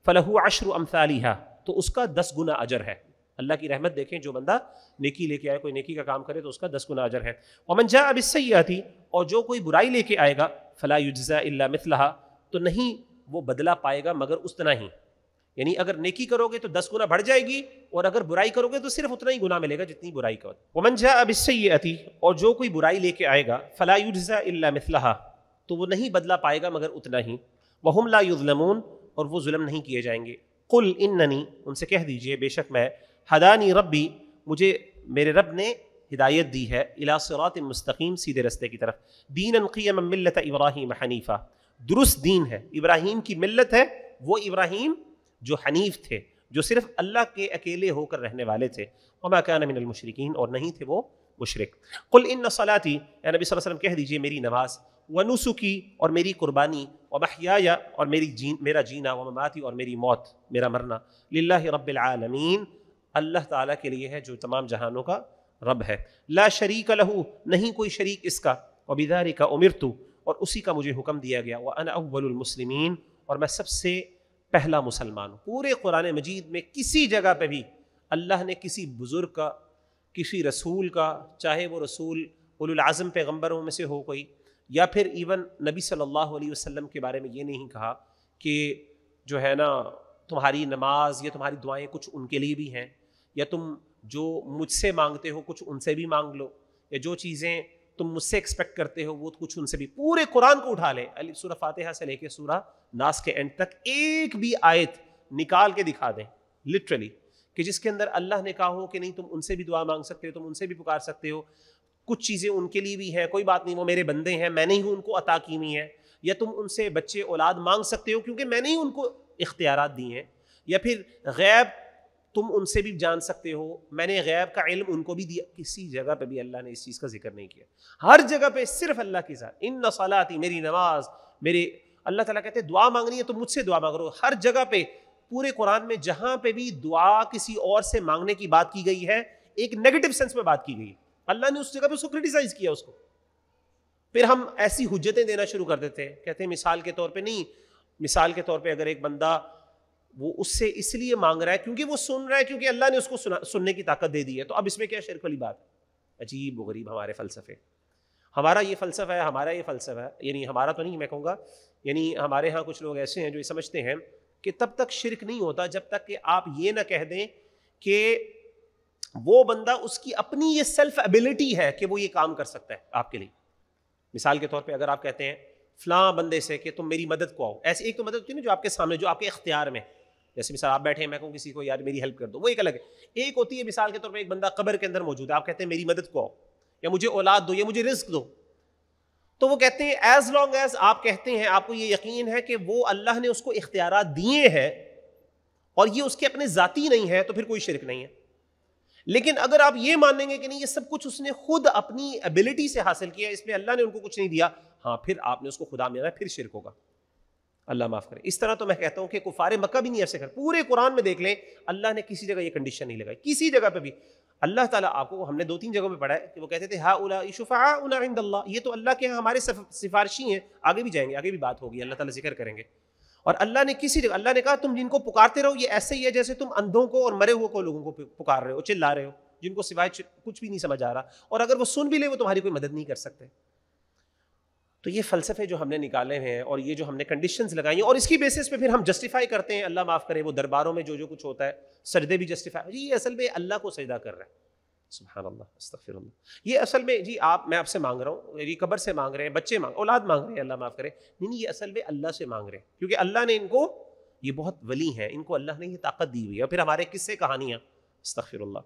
فلہ عشر امثالها تو اس کا 10 گنا اجر ہے. اللہ کی رحمت دیکھیں جو بندہ نیکی لے کے آئے کوئی نیکی کا کام کرے تو اس کا 10 گنا اجر ہے. ومن جاء بالسیئۃ اور جو کوئی برائی لے کے آئے گا فلا یجزا الا مثلها تو نہیں وہ بدلہ پائے گا مگر اتنا ہی یعنی اگر نیکی کرو گے تو 10 گنا بڑھ جائے گی اور اگر برائی کرو گے تو صرف اتنا ہی گناہ ملے گا جتنی برائی کرو. ومن جاء بالسیئۃ اور جو کوئی برائی لے کے آئے گا فلا یجزا الا مثلها تو وہ نہیں بدلہ پائے گا مگر اتنا ہی. وهم لا یظلمون اور وہ ظلم نہیں کیے جائیں گے. قل اننی ان سے کہہ دیجئے بے شک میں ہدانی ربی مجھے میرے رب نے ہدایت دی ہے الی صراط مستقیم سیدھے رستے کی طرف. دینا قیما ملت ابراہیم حنیفہ درست دین ہے ابراہیم کی ملت ہے وہ ابراہیم جو حنیف تھے جو صرف اللہ کے اکیلے ہو کر رہنے والے تھے. وما کان من المشرکین اور نہیں تھے وہ مشرک. قل ان صلاتی اے نبی صلی اللہ علیہ وسلم کہہ دیجئے میری نماز ونسکی اور میری قربانی ومحیایا اور میرا جینا ومماتی اور میری موت میرا مرنا للہ رب العالمین اللہ تعالیٰ کے لیے ہے جو تمام جہانوں کا رب ہے. لا شریک لہ نہیں کوئی شریک اس کا وبذالک امرت اور اسی کا مجھے حکم دیا گیا وانا اول المسلمین اور میں سب سے پہلا مسلمان ہوں. پورے قرآن مجید میں کسی جگہ پہ بھی اللہ نے کسی بزرگ کا کسی رسول کا چاہے وہ رسول اولو العزم پیغمبروں میں سے ہو کوئی یا پھر ایون نبی صلی اللہ علیہ وسلم کے بارے میں یہ نہیں کہا کہ جو ہے نا تمہاری نماز یا تمہاری دعائیں کچھ ان کے لیے بھی ہیں یا تم جو مجھ سے مانگتے ہو کچھ ان سے بھی مانگ لو یا جو چیزیں تم مجھ سے ایکسپیکٹ کرتے ہو وہ کچھ ان سے بھی. پورے قرآن کو اٹھا لیں سورہ فاتحہ سے لے کے سورہ ناس کے اینڈ تک ایک بھی آیت نکال کے دکھا دیں لٹرلی کہ جس کے اندر اللہ نے کہا ہو کہ نہیں تم ان سے بھی دعا مانگ سکتے ہو تم ان سے بھی پکار سکتے ہو کچھ چیزیں ان کے لیے بھی ہیں کوئی بات نہیں وہ میرے بندے ہیں میں نے ہی ان کو عطا کی ہوئی ہیں یا تم ان سے بچے اولاد مانگ سکتے ہو کیونکہ میں نے ہی ان کو اختیارات دی ہیں یا پھر غیب تم ان سے بھی جان سکتے ہو میں نے غیب کا علم ان کو بھی دیا. کسی جگہ پہ بھی اللہ نے اس چیز کا ذکر نہیں کیا. ہر جگہ پہ صرف اللہ کی ذات ان صلاتی میری نماز میرے اللہ تعالیٰ کہتے ہیں دعا مانگنی ہے تو مجھ سے دعا مانگ رہو. ہر جگہ پہ پورے قرآن میں جہاں پہ بھی دعا کسی اور سے مانگنے کی بات کی گئی ہے ایک نیگیٹو سینس میں بات کی گئی ہے. اللہ نے اس جگہ پہ اس کو کرٹیسائز کیا اس کو. پھر ہم ایسی حجتیں دینا شروع کر دیتے ہیں, کہتے ہیں مثال کے طور پہ نہیں, مثال کے طور پہ اگر ایک بندہ وہ اس سے اس لیے مانگ رہا ہے کیونکہ وہ سن رہا ہے, کیونکہ اللہ نے اس کو سننے کی طاقت دے دی ہے, تو اب اس میں کیا شرک والی بات ہے؟ عجیب و غریب ہمارے فلسفے. ہمارا یہ فلسفہ ہے, ہمارا یہ فلسفہ ہے, یعنی ہمارا تو نہیں, میں کہوں گا یعنی ہمارے ہاں کچھ لوگ ایسے ہیں جو یہ سمجھتے ہیں کہ تب تک شرک نہیں ہوتا جب تک کہ آپ یہ نہ کہہ دیں کہ وہ بندہ اس کی اپنی یہ سیلف ایبلٹی ہے کہ وہ یہ کام کر سکتا ہے آپ کے لیے. مثال کے طور پہ اگر آپ کہتے ہیں فلاں بندے سے کہ تم میری مدد کو آؤ, ایسی ایک تو مدد ہوتی ہے نا جو آپ کے سامنے, جو آپ کے اختیار میں, جیسے مثال آپ بیٹھے ہیں, میں کہوں کسی کو یار میری ہیلپ کر دو, وہ ایک الگ ہے. ایک ہوتی ہے مثال کے طور پہ ایک بندہ قبر کے اندر موجود ہے, آپ کہتے ہیں میری مدد کو آؤ, یا مجھے اولاد دو, یا مجھے رزق دو. تو وہ کہتے ہیں ایز لانگ ایز آپ کہتے ہیں, آپ کو یہ یقین ہے کہ وہ اللہ نے اس کو اختیارات دیے ہیں اور یہ اس کے اپنے ذاتی نہیں ہے, تو پھر کوئی شرک نہیں ہے. لیکن اگر آپ یہ مانیں گے کہ نہیں یہ سب کچھ اس نے خود اپنی ایبلٹی سے حاصل کیا, اس میں اللہ نے ان کو کچھ نہیں دیا, ہاں پھر آپ نے اس کو خدا مانا, پھر شرک ہوگا. اللہ معاف کرے. اس طرح تو میں کہتا ہوں کہ کفار مکہ بھی نہیں ایسے کر. پورے قرآن میں دیکھ لیں اللہ نے کسی جگہ یہ کنڈیشن نہیں لگائی, کسی جگہ پہ بھی. اللہ تعالیٰ آپ کو, ہم نے 2-3 جگہوں میں پڑھا ہے کہ وہ کہتے تھے ہؤلاء شفعاؤنا عند اللہ, یہ تو اللہ کے ہاں ہمارے سفارشی ہیں. آگے بھی جائیں گے, آگے بھی بات ہوگی, اللہ تعالیٰ ذکر کریں گے. اور اللہ نے کسی جگہ, اللہ نے کہا تم جن کو پکارتے رہو یہ ایسے ہی ہے جیسے تم اندھوں کو اور مرے ہوئے کو لوگوں کو پکار رہے ہو, چلا رہے ہو, جن کو سوائے کچھ بھی نہیں سمجھ آ رہا, اور اگر وہ سن بھی لے وہ تمہاری کوئی مدد نہیں کر سکتے. تو یہ فلسفے جو ہم نے نکالے ہیں اور یہ جو ہم نے کنڈیشنز لگائی ہیں, اور اس کی بیسس پہ پھر ہم جسٹیفائی کرتے ہیں, اللہ معاف کرے, وہ درباروں میں جو کچھ ہوتا ہے, سجدے بھی جسٹیفائی, جی یہ اصل میں اللہ کو سجدہ کر رہا ہے. سبحان اللہ, استغفر اللہ. یہ اصل میں جی میں آپ سے مانگ رہا ہوں, میری قبر سے مانگ رہے ہیں, بچے اولاد مانگ رہے ہیں, اللہ معاف کرے, نہیں یہ اصل میں اللہ سے مانگ رہے ہیں, کیونکہ اللہ نے ان کو, یہ بہت ولی ہیں, ان کو اللہ نے یہ طاقت دی ہوئی ہے. اور پھر ہمارے قصے کہانیاں, استغفر اللہ.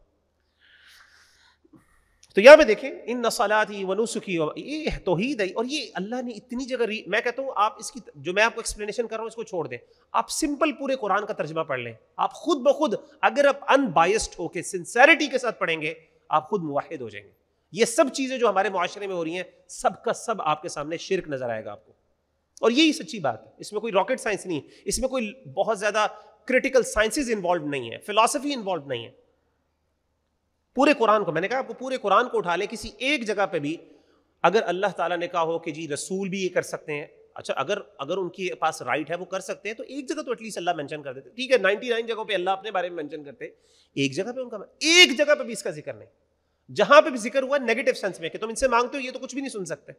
تو یہاں پہ دیکھیں ان صلاتی و نسکی, یہ توحید ہے. اور یہ اللہ نے اتنی جگہ, میں کہتا ہوں آپ اس کی جو میں آپ کو ایکسپلینیشن کر رہا ہوں اس کو چھوڑ دیں, آپ سمپل پورے قرآن کا ترجمہ پڑھ لیں, آپ خود بخود اگر آپ ان بائسڈ ہو کے سنسیریٹی کے ساتھ پڑھیں گے آپ خود موحد ہو جائیں گے. یہ سب چیزیں جو ہمارے معاشرے میں ہو رہی ہیں سب کا سب آپ کے سامنے شرک نظر آئے گا آپ کو, اور یہی سچی بات ہے. اس میں کوئی راکٹ سائنس نہیں, اس میں کوئی بہت زیادہ کریٹیکل سائنسز انوالوڈ نہیں ہے, فلسفی انوالوڈ نہیں ہے. پورے قرآن کو, میں نے کہا آپ کو پورے قرآن کو اٹھا لیں, کسی ایک جگہ پہ بھی اگر اللہ تعالیٰ نے کہا ہو کہ جی رسول بھی یہ کر سکتے ہیں, اچھا اگر ان کے پاس رائٹ ہے وہ کر سکتے ہیں, تو ایک جگہ تو ایٹ لیسٹ اللہ مینشن کر دیتے. ٹھیک ہے 99 جگہوں پہ اللہ اپنے بارے میں مینشن کرتے, ایک جگہ پہ ان کا, ایک جگہ پہ بھی اس کا ذکر نہیں. جہاں پہ بھی ذکر ہوا نیگیٹو سینس میں کہ تم ان سے مانگتے ہو یہ تو کچھ بھی نہیں سن سکتے.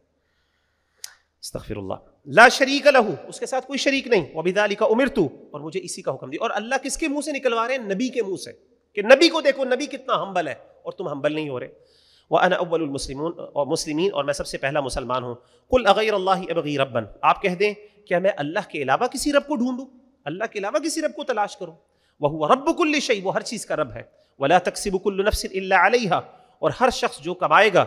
استغفر اللہ. لا شریک لہ, اس کے ساتھ کوئی شریک نہیں. وبذالک امرت, اور مجھے اسی کا حکم دیا. اور اللہ کس کے منہ سے نکلوا رہے ہیں؟ نبی کے منہ سے, کہ نبی کو دیکھو نبی کتنا ہمبل ہے اور تم ہمبل نہیں ہو رہے. وَأَنَا أَوَّلُ الْمُسْلِمِينَ, اور میں سب سے پہلا مسلمان ہوں. قُلْ أَغَيْرَ اللَّهِ أَبْغِي رَبًّا, آپ کہہ دیں کیا میں اللہ کے علاوہ کسی رب کو ڈھونڈوں, اللہ کے علاوہ کسی رب کو تلاش کروں. وَهُوَ رَبُّ كُلِّ شَيْءٍ, وہ ہر چیز کا رب ہے. وَلَا تَكْسِبُ كُلُّ نَفْسٍ إِلَّا عَلَيْهَا, اور ہر شخص جو کمائے گا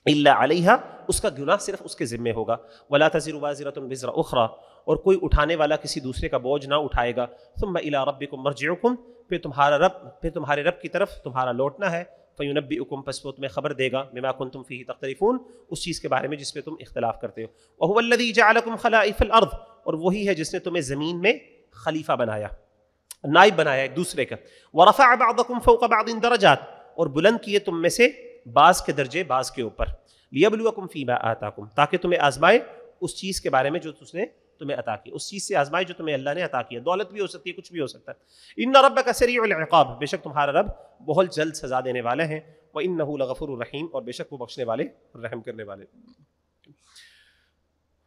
إِلَّا عَلَيْهَا, اس کا گناہ صرف اس کے ذمے ہوگا. وَلَا تَزِرُ وَازِرَةٌ وِزْرَ أُخْرَى, اور کوئی اٹھانے والا کسی دوسرے کا بوجھ نہ اٹھائے گا. ثُمَّ إِلَىٰ رَبِّكُمْ مَرْجِعُكُمْ, پھر تمہارے رب کی طرف تمہارا لوٹنا ہے. فَيُنَبِّئُكُمْ, پس وہ تمہیں خبر دے گا. بِمَا كُنتُمْ فِيهِ تَخْتَلِفُونَ, اس چیز کے بارے میں جس پہ تم اختلاف کرتے ہو. وَهُوَ الَّذِي جَعَلَكُمْ خَلَائِفَ الْأَرْضِ, اور وہی ہے جس نے تمہیں زمین میں خلیفہ بنایا, نائب بنایا ایک دوسرے کا. وَرَفَعَ بَعْضَكُمْ فَوْقَ بَعْضٍ دَرَجَاتٍ, اور بلند کیے تم میں سے بعض کے درجے بعض کے اوپر. لِيَبْلُوَكُمْ فِي مَا آتَاكُمْ, تاکہ تمہیں آزمائے اس چیز کے بارے میں جو اس نے تمہیں عطا کی, اس چیز سے آزمائے جو تمہیں اللہ نے عطا کیا. دولت بھی ہو سکتی ہے, کچھ بھی ہو سکتا ہے. ان ربک سریع العقاب, بے شک تمہارا رب بہت جلد سزا دینے والے ہیں. وانہ لغفور الرحیم, اور بے شک وہ بخشنے والے رحم کرنے والے.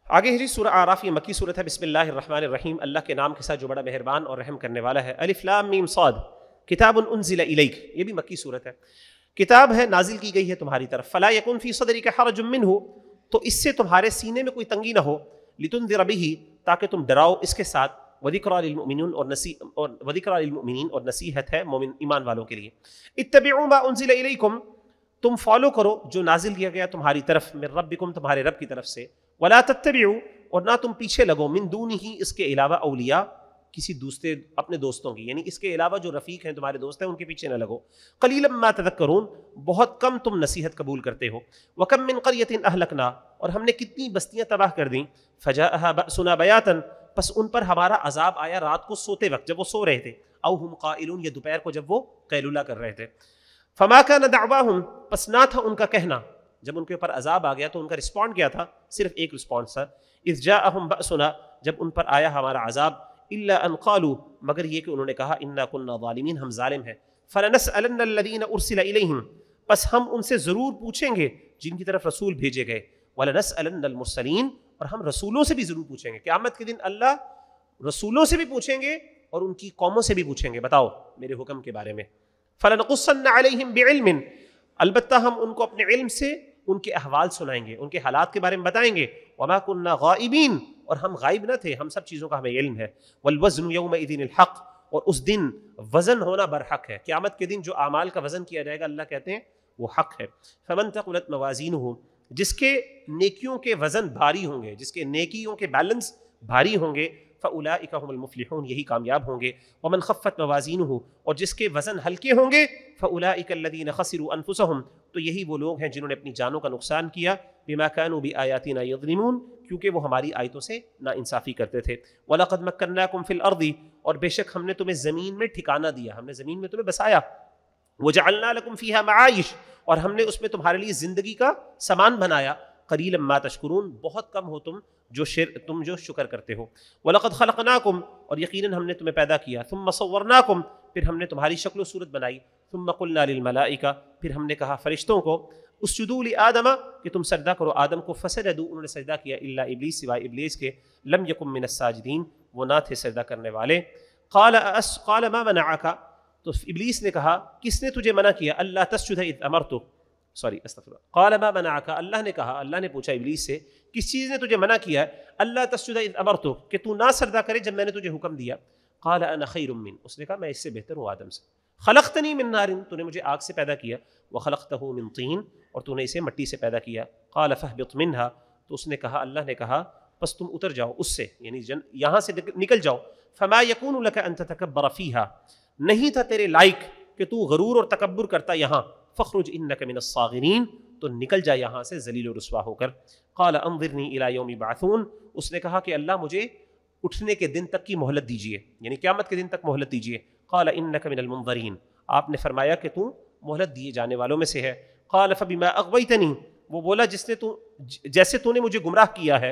آگے ہے جی سورہ اعراف, یہ مکی سورت ہے. بسم اللہ الرحمن الرحیم, اللہ کے نام کے ساتھ جو بڑا مہربان اور رحم کرنے والا ہے. الف لام میم صاد, کتاب انزل الیک, یہ بھی مکی سورت ہے. کتاب ہے نازل کی گئی ہے تمہاری طرف. فلا یکن فی صدرک حرج منہ, تو اس سے تمہارے سینے میں کوئی تنگی نہ ہو. لتنذر بہ, تاکہ تم ڈراؤ اس کے ساتھ. وذکریٰ للمؤمنین, اور نصیحت ہے مومن ایمان والوں کے لیے. اتبعوا ما انزل الیکم, تم فالو کرو جو نازل کیا گیا تمہاری طرف. من ربکم, تمہارے رب کی طرف سے. ولا تتبعوا, اور نہ تم پیچھے لگو. من دونہ, اس کے علاوہ. اولیاء, کسی دوسرے اپنے دوستوں کی, یعنی اس کے علاوہ جو رفیق ہیں تمہارے دوست ہیں ان کے پیچھے نہ لگو. قلیلا ما تذکرون, بہت کم تم نصیحت قبول کرتے ہو. وکم من قریۃ اہلکنا, اور ہم نے کتنی بستیاں تباہ کر دیں. فجاءها بأسنا بیاتا, پس ان پر ہمارا عذاب آیا رات کو سوتے وقت جب وہ سو رہے تھے، او ہم قائلون یا دوپہر کو جب وہ قیلولہ کر رہے تھے. فما کان دعواہم، پس نہ تھا ان کا کہنا جب ان کے اوپر عذاب آ گیا تو ان کا رسپونڈ کیا تھا، صرف ایک رسپانس تھا، اذ جاءہم بأسنا، جب ان پر آیا ہمارا عذاب، الا ان قالوا، مگر یہ کہ انہوں نے کہا انا كنا ظالمین، ہم ظالم ہیں. فلنسألن الذین ارسل الیہم، پس ہم ان سے ضرور پوچھیں گے جن کی طرف رسول بھیجے گئے، ولنسألن المرسلین، اور ہم رسولوں سے بھی ضرور پوچھیں گے. قیامت کے دن اللہ رسولوں سے بھی پوچھیں گے اور ان کی قوموں سے بھی پوچھیں گے، بتاؤ میرے حکم کے بارے میں. فلنقصن علیہم بعلم، البتہ ہم ان کو اپنے علم سے ان کے احوال سنائیں گے، ان کے حالات کے بارے میں بتائیں گے. وما كنا غائبین، اور ہم غائب نہ تھے، ہم سب چیزوں کا ہمیں علم ہے. والوزن یومئذ الحق، اور اس دن وزن ہونا برحق ہے. قیامت کے دن جو اعمال کا وزن کیا جائے گا اللہ کہتے ہیں وہ حق ہے. فمن ثقلت موازینہ، جس کے نیکیوں کے وزن بھاری ہوں گے، جس کے نیکیوں کے بیلنس بھاری ہوں گے، فاولئک هم المفلحون، یہی کامیاب ہوں گے. ومن خفت موازینہ، اور جس کے وزن ہلکے ہوں گے، فاولئک الذین خسروا انفسهم، تو یہی وہ لوگ ہیں جنہوں نے اپنی جانوں کا نقصان کیا، بما كانوا بآیاتنا یظلمون، کیونکہ وہ ہماری آیتوں سے ناانصافی کرتے تھے. وَلَقَدْ مَكَّنَّاكُمْ فِي الْأَرْضِ، اور بے شک ہم نے تمہیں زمین میں ٹھکانہ دیا، ہم نے زمین میں تمہیں بسایا. وَجَعَلْنَا لَكُمْ فِيهَا مَعَائِشَ، اور ہم نے اس میں تمہارے لیے زندگی کا سامان بنایا. قَلِيلًا مَا تَشْكُرُونَ، بہت کم ہو تم جو شکر کرتے ہو. وَلَقَدْ خَلَقْنَاكُمْ، اور یقیناً ہم نے تمہیں پیدا کیا. ثُمَّ صَوَّرْنَاكُمْ، پھر ہم نے تمہاری شکل و صورت بنائی. ثُمَّ قُلْنَا لِلْمَلَائِكَةِ، پھر ہم نے کہا فرشتوں کو، اسجدوا لآدم، کہ تم سجدہ کرو آدم کو. فسجدوا، انہوں نے سجدہ کیا، الا ابلیس، سوائے ابلیس کے. لم یکن من الساجدین، وہ نہ تھے سجدہ کرنے والے. قال ما منعک، تو ابلیس نے کہا کس نے تجھے منع کیا، اللہ تسجد اذ امرتک، استغفر اللہ. قال ما منعک، اللہ نے کہا، اللہ نے پوچھا ابلیس سے کس چیز نے تجھے منع کیا ہے، اللہ تسجد اذ امرتک، کہ تو نہ سجدہ کرے جب میں نے تجھے حکم دیا. قال انا خیر من، اس نے کہا میں اس سے بہتر ہوں آدم سے. خلقتنی من نار، تو نے مجھے آگ سے پیدا کیا. وخلقتہ من طین، اور تو نے اسے مٹی سے پیدا کیا. قال فاہبط منہا، تو اس نے کہا، اللہ نے کہا پس تم اتر جاؤ اس سے، یعنی یہاں سے نکل جاؤ. فما یکون لک ان تتکبر فیہا، نہیں تھا تیرے لائق کہ تو غرور اور تکبر کرتا یہاں. فخرج انک من الصاغرین، تو نکل جا یہاں سے ذلیل و رسوا ہو کر. قال انظرنی الی یوم یبعثون، اس نے کہا کہ اللہ مجھے اٹھنے کے دن تک کی مہلت دیجیے، یعنی قیامت کے دن تک مہلت دیجیے. قال انک من المنظرین، آپ نے فرمایا کہ تو مہلت دیے جانے والوں میں سے ہے. قال فبما اغویتنی، وہ بولا جیسے تو نے مجھے گمراہ کیا ہے.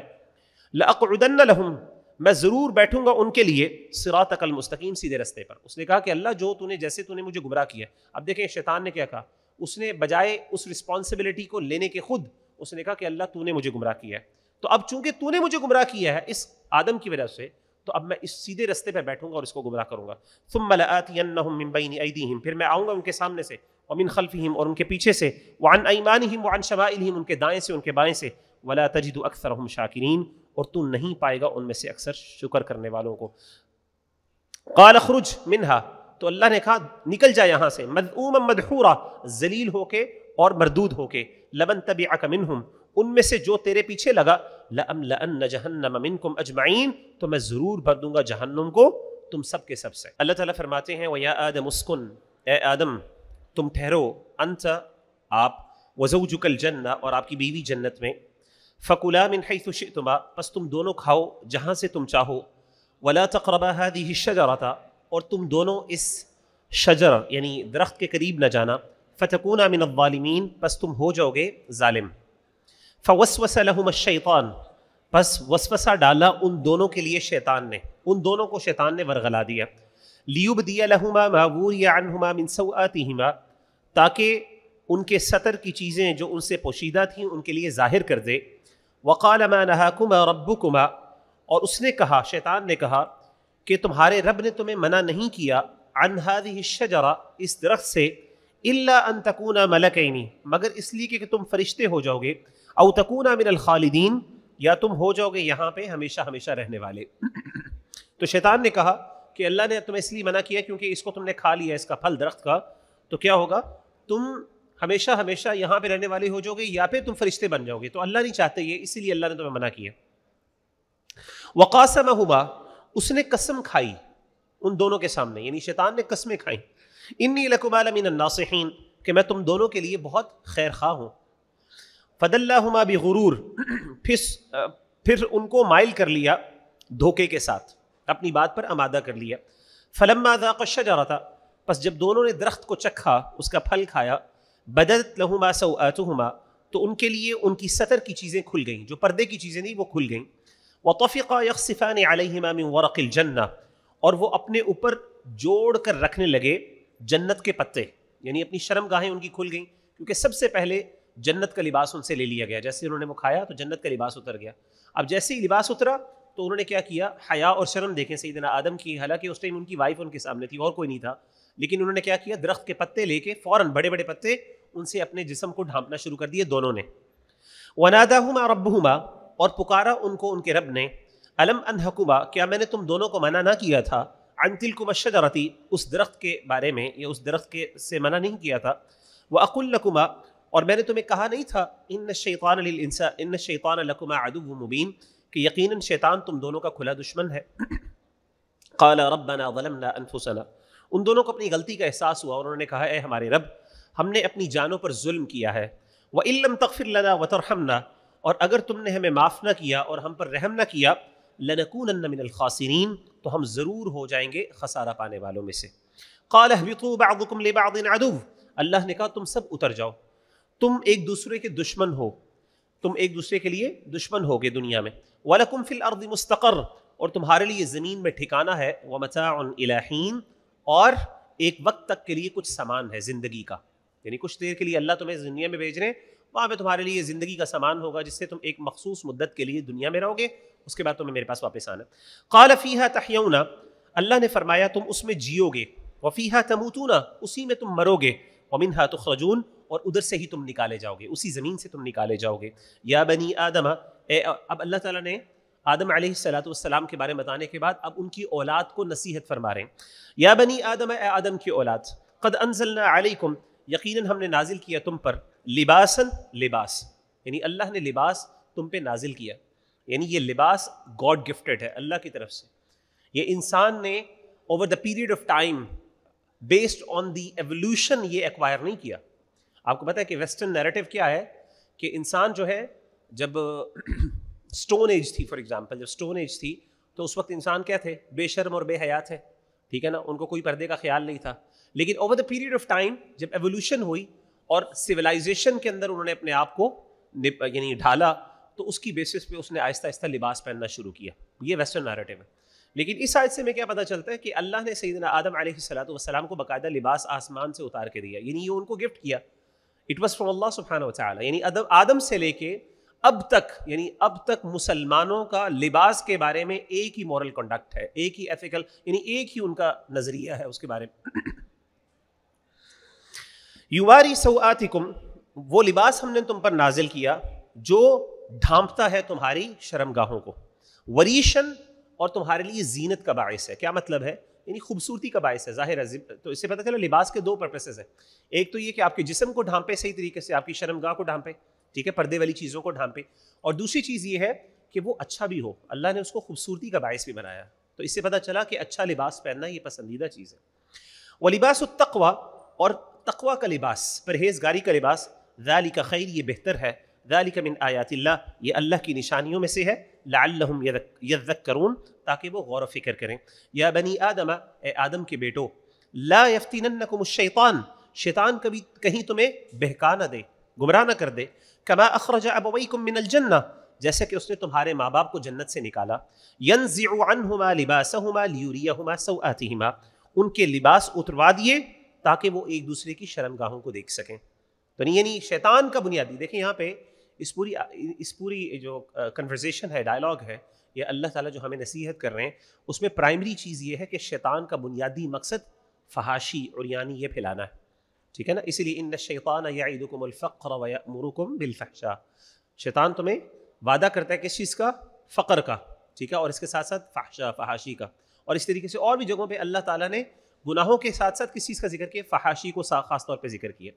لاقعدن لهم، میں ضرور بیٹھوں گا ان کے لیے، صراطک المستقیم، سیدھے رستے پر. اس نے کہا کہ اللہ جیسے تو نے مجھے گمراہ کیا. اب دیکھیں شیطان نے کیا کہا، اس نے بجائے اس رسپانسبلٹی کو لینے کے خود اس نے کہا کہ اللہ تو نے مجھے گمراہ کیا ہے. تو اب چونکہ تو نے مجھے گمراہ کیا ہے اس آدم کی وجہ سے، تو اب میں اس سیدھے رستے پہ بیٹھوں گا اور اس کو گمراہ کروں گا. ثم لآتینہم من بین ایدیہم، پھر میں آؤں گا ان کے سامنے سے، ومن خلفہم، اور ان کے پیچھے سے، وعن ایمانہم وعن شمائلہم، ان کے دائیں سے ان کے بائیں سے. ولا تجد اکثرہم شاکرین، اور تو نہیں پائے گا ان میں سے اکثر شکر کرنے والوں کو. قال اخرج منہا، تو اللہ نے کہا نکل جا یہاں سے، مذءوما مدحورا، ذلیل ہو کے اور مردود ہو کے. لمن تبعک منہم، ان میں سے جو تیرے پیچھے لگا، لأملأن جہنم منکم اجمعین، تو میں ضرور بھر دوں گا جہنم کو تم سب کے سب سے. اللہ تعالیٰ فرماتے ہیں وَيَا آدَمُ اسْكُنْ، اے آدم تم ٹھہرو، انت آپ، وزوجک الجنہ، اور آپ کی بیوی جنت میں. فَكُلَا مِنْ حَيْثُ شِئْتُمَا، پس تم دونوں کھاؤ جہاں سے تم چاہو. وَلَا تَقْرَبَا هَذِهِ الشَّجَرَةَ، اور تم دونوں اس شجر یعنی درخت کے قریب نہ جانا. فَتَكُونَا مِنَ الظَّالِمِينَ، پس تم ہو جاؤ گے ظالم. فَوَسْوَسَ لَهُمَا الشَّيْطَانُ، پس وسوسہ ڈالا ان دونوں کے لیے شیطان نے، ان دونوں کو شیطان نے ورغلا دیا. لِيُبْدِيَ لَهُمَا مَا وُورِيَ عَنْهُمَا مِنْ سَوْآتِهِمَا، تاکہ ان کے ستر کی چیزیں جو ان سے پوشیدہ تھیں ان کے لیے ظاہر کر دے. وَقَالَ مَا نَهَاكُمَا رَبُّكُمَا، اور اس نے کہا، شیطان نے کہا کہ تمہارے رب نے تمہیں منع نہیں کیا، عن هذه الشجرة، اس درخت سے، الا ان تکونا ملکین، مگر اس لیے کہ تم فرشتے ہو جاؤ گے، او تکونا من الخالدین، یا تم ہو جاؤ گے یہاں پہ ہمیشہ ہمیشہ رہنے والے. تو شیطان نے کہا کہ اللہ نے تمہیں اس لیے منع کیا کیونکہ اس کو تم نے کھا لیا، اس کا پھل درخت کا، تو کیا ہوگا، تم ہمیشہ ہمیشہ یہاں پہ رہنے والے ہو جاؤ گے یا پھر تم فرشتے بن جاؤ گے. تو اللہ نہیں چاہتے یہ، اسی لیے اللہ نے تمہیں منع کیا. وقاسمہما، اس نے قسم کھائی ان دونوں کے سامنے، یعنی شیطان نے قسمیں کھائیں. انی لکما لمن الناصحین، کہ میں تم دونوں کے لیے بہت خیر خواہ ہوں. فدلاہما بغرور، پھر ان کو مائل کر لیا دھوکے کے ساتھ اپنی بات پر آمادہ کر لیا. فلما ذاق الشجرۃ، پس جب دونوں نے درخت کو چکھا، اس کا پھل کھایا، بدت لہما سوآتہما، تو ان کے لیے ان کی ستر کی چیزیں کھل گئیں، جو پردے کی چیزیں تھیں وہ کھل گئیں. وطفقا یخصفان علیہما من ورق الجنہ، اور وہ اپنے اوپر جوڑ کر رکھنے لگے جنت کے پتے، یعنی اپنی شرم گاہیں ان کی کھل گئیں، کیونکہ سب سے پہلے جنت کا لباس ان سے لے لیا گیا. جیسے انہوں نے وہ کھایا تو جنت کا لباس اتر گیا. اب جیسے ہی لباس اترا تو انہوں نے کیا کیا، حیا اور شرم دیکھیں سیدنا آدم کی، حالانکہ اس ٹائم ان کی وائف ان کے سامنے تھی اور کوئی نہیں تھا، لیکن انہوں نے کیا کیا، درخت کے پتے لے کے فوراً بڑے بڑے پتے ان سے اپنے جسم کو ڈھانپنا شروع کر دیے دونوں نے. وناداہما ربہما، اور پکارا ان کو ان کے رب نے، الم انہکما، کیا میں نے تم دونوں کو منع نہ کیا تھا، عن تلکما الشجرۃ، اس درخت کے بارے میں یا اس درخت کے سے منع نہیں کیا تھا، واقل لکما، اور میں نے تمہیں کہا نہیں تھا، ان الشیطان لکما عدو مبین، کہ یقیناً شیطان تم دونوں کا کھلا دشمن ہے. قال ربنا ظلمنا انفسنا، ان دونوں کو اپنی غلطی کا احساس ہوا اور انہوں نے کہا اے ہمارے رب، ہم نے اپنی جانوں پر ظلم کیا ہے. وَإِن لَّمْ تَغْفِرْ لَنَا وَتَرْحَمْنَا، اور اگر تم نے ہمیں معاف نہ کیا اور ہم پر رحم نہ کیا، لَنَكُونَنَّ مِنَ الْخَاسِرِينَ، تو ہم ضرور ہو جائیں گے خسارہ پانے والوں میں سے. قَالَ اهْبِطُوا بَعْضُكُمْ لِبَعْضٍ عَدُوٌّ، اللہ نے کہا تم سب اتر جاؤ، تم ایک دوسرے کے دشمن ہو، تم ایک دوسرے کے لیے دشمن ہوگے دنیا میں. وَلَكُمْ فِي الْأَرْضِ مُسْتَقَرٌّ، اور تمہارے لیے زمین میں ٹھکانہ ہے. وَمَتَاعٌ إِلَىٰ حِينٍ، اور ایک وقت تک کے لیے کچھ سامان ہے زندگی کا، یعنی کچھ دیر کے لیے اللہ تمہیں دنیا میں بھیج رہے ہیں، وہاں پہ تمہارے لیے زندگی کا سامان ہوگا جس سے تم ایک مخصوص مدت کے لیے دنیا میں رہو گے، اس کے بعد تمہیں میرے پاس واپس آنا. قال فیہا تحیون، اللہ نے فرمایا تم اس میں جیو گے، وفیہا تموتون، اسی میں تم مرو گے، ومنہا تخرجون، اور ادھر سے ہی تم نکالے جاؤ گے، اسی زمین سے تم نکالے جاؤ گے. یا بنی آدم، اب اللہ تعالیٰ نے آدم علیہ السلام کے بارے میں بتانے کے بعد اب ان کی اولاد کو نصیحت فرما رہے ہیں. یا بنی آدم، اے آدم کی اولاد، قد انزلنا علیکم، یقیناً ہم نے نازل کیا تم پر، لباسن، لباس، یعنی اللہ نے لباس تم پہ نازل کیا، یعنی یہ لباس گاڈ گفٹڈ ہے اللہ کی طرف سے. یہ انسان نے over the period of time based on the evolution یہ ایکوائر نہیں کیا. آپ کو پتہ ہے کہ ویسٹرن نیریٹو کیا ہے کہ انسان جو ہے، جب سٹون ایج تھی، فار ایگزامپل جب سٹون ایج تھی تو اس وقت انسان کیا تھے، بے شرم اور بے حیا تھے، ٹھیک ہے نا، ان کو کوئی پردے کا خیال نہیں تھا. لیکن over the period of time جب ایولیوشن ہوئی اور سویلائزیشن کے اندر انہوں نے اپنے آپ کو یعنی ڈھالا، تو اس کی بیسس پہ اس نے آہستہ آہستہ لباس پہننا شروع کیا. یہ ویسٹرن نیریٹو ہے. لیکن اس آیت سے میں کیا پتہ چلتا ہے کہ اللہ نے سیدنا آدم علیہ السلام کو باقاعدہ لباس آسمان سے اتار کے دیا، یعنی یہ ان کو گفٹ کیا. اٹ واز فرام اللہ سبحانہ وتعالی. یعنی آدم سے لے کے اب تک مسلمانوں کا لباس کے بارے میں ایک ہی مورل کنڈکٹ ہے، ایک ہی ایتھیکل، یعنی ایک ہی ان کا نظریہ ہے اس کے بارے میں. یواری سوآتکم، وہ لباس ہم نے تم پر نازل کیا جو ڈھانپتا ہے تمہاری شرمگاہوں کو. وریشن، اور تمہارے لیے زینت کا باعث ہے. کیا مطلب ہے؟ یعنی خوبصورتی کا باعث ہے. ظاہر ہے تو اس سے پتہ چلا لباس کے دو پرپسز ہیں. ایک تو یہ کہ آپ کے جسم کو ڈھانپے صحیح طریقے سے، آپ کی شرمگاہ کو ڈھانپے، ٹھیک ہے، پردے والی چیزوں کو ڈھانپے. اور دوسری چیز یہ ہے کہ وہ اچھا بھی ہو، اللہ نے اس کو خوبصورتی کا باعث بھی بنایا. تو اس سے پتہ چلا کہ اچھا لباس پہننا یہ پسندیدہ چیز ہے. وَلِبَاسُ التَّقْوَى، اور تقوی کا لباس، پرہیزگاری کا لباس، ذَلِكَ خیر، یہ بہتر ہے، ذَلِكَ مِنْ آیَاتِ اللَّهِ، یہ اللہ کی نشانیوں میں سے ہے، لَعَلَّهُمْ يَذَّكَّرُونَ، تاکہ وہ غور و فکر کریں. یا بنی آدم، اے آدم کے بیٹو، لا یفتننکم الشیطان، شیطان کبھی کہیں تمہیں بہکا نہ دے، گمراہ نہ کر دے. کما اخرج ابویکم من الجنہ، جیسے کہ اس نے تمہارے ماں باپ کو جنت سے نکالا. ینزع عنہما لباسہما لیریہما سوآتہما، ان کے لباس اتروا دیے تاکہ وہ ایک دوسرے کی شرمگاہوں کو دیکھ سکیں. تو یعنی شیطان کا بنیادی، دیکھیں یہاں پہ اس پوری جو کنورزیشن ہے، ڈائلاگ ہے، یہ اللہ تعالیٰ جو ہمیں نصیحت کر رہے ہیں، اس میں پرائمری چیز یہ ہے کہ شیطان کا بنیادی مقصد فحاشی اور یعنی یہ پھیلانا ہے، ٹھیک ہے نا. اسی لیے ان الشیطان یعدکم الفقر ویأمرکم بالفحشاء، شیطان تمہیں وعدہ کرتا ہے کس چیز کا؟ فقر کا، ٹھیک ہے، اور اس کے ساتھ ساتھ فحشاء، فحاشی کا. اور اس طریقے سے اور بھی جگہوں پہ اللہ تعالیٰ نے گناہوں کے ساتھ ساتھ کس چیز کا ذکر کیا؟ فحاشی کو خاص طور پہ ذکر کیا.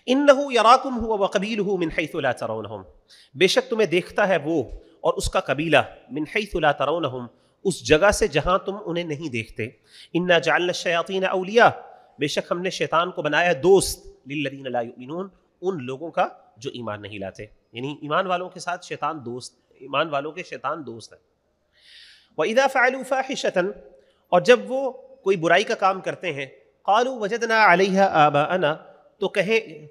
انہ یراکم هو وقبیلہ من حیث لا ترونہم، بے شک تمہیں دیکھتا ہے وہ اور اس کا قبیلہ، من حیث لا ترونہم، اس جگہ سے جہاں تم انہیں نہیں دیکھتے. انا جعلنا الشیاطین اولیاء، بے شک ہم نے شیطان کو بنایا دوست، للذین لا یؤمنون، ان لوگوں کا جو ایمان نہیں لاتے. یعنی ایمان والوں کے ساتھ شیطان دوست، ایمان والوں کے شیطان دوست ہے. وَإِذَا فَعَلُوا فَاحِشَةً اور جب وہ کوئی برائی کا کام کرتے ہیں قَالُوا وَجَدْنَا عَلَيْهَا آبَاءَنَا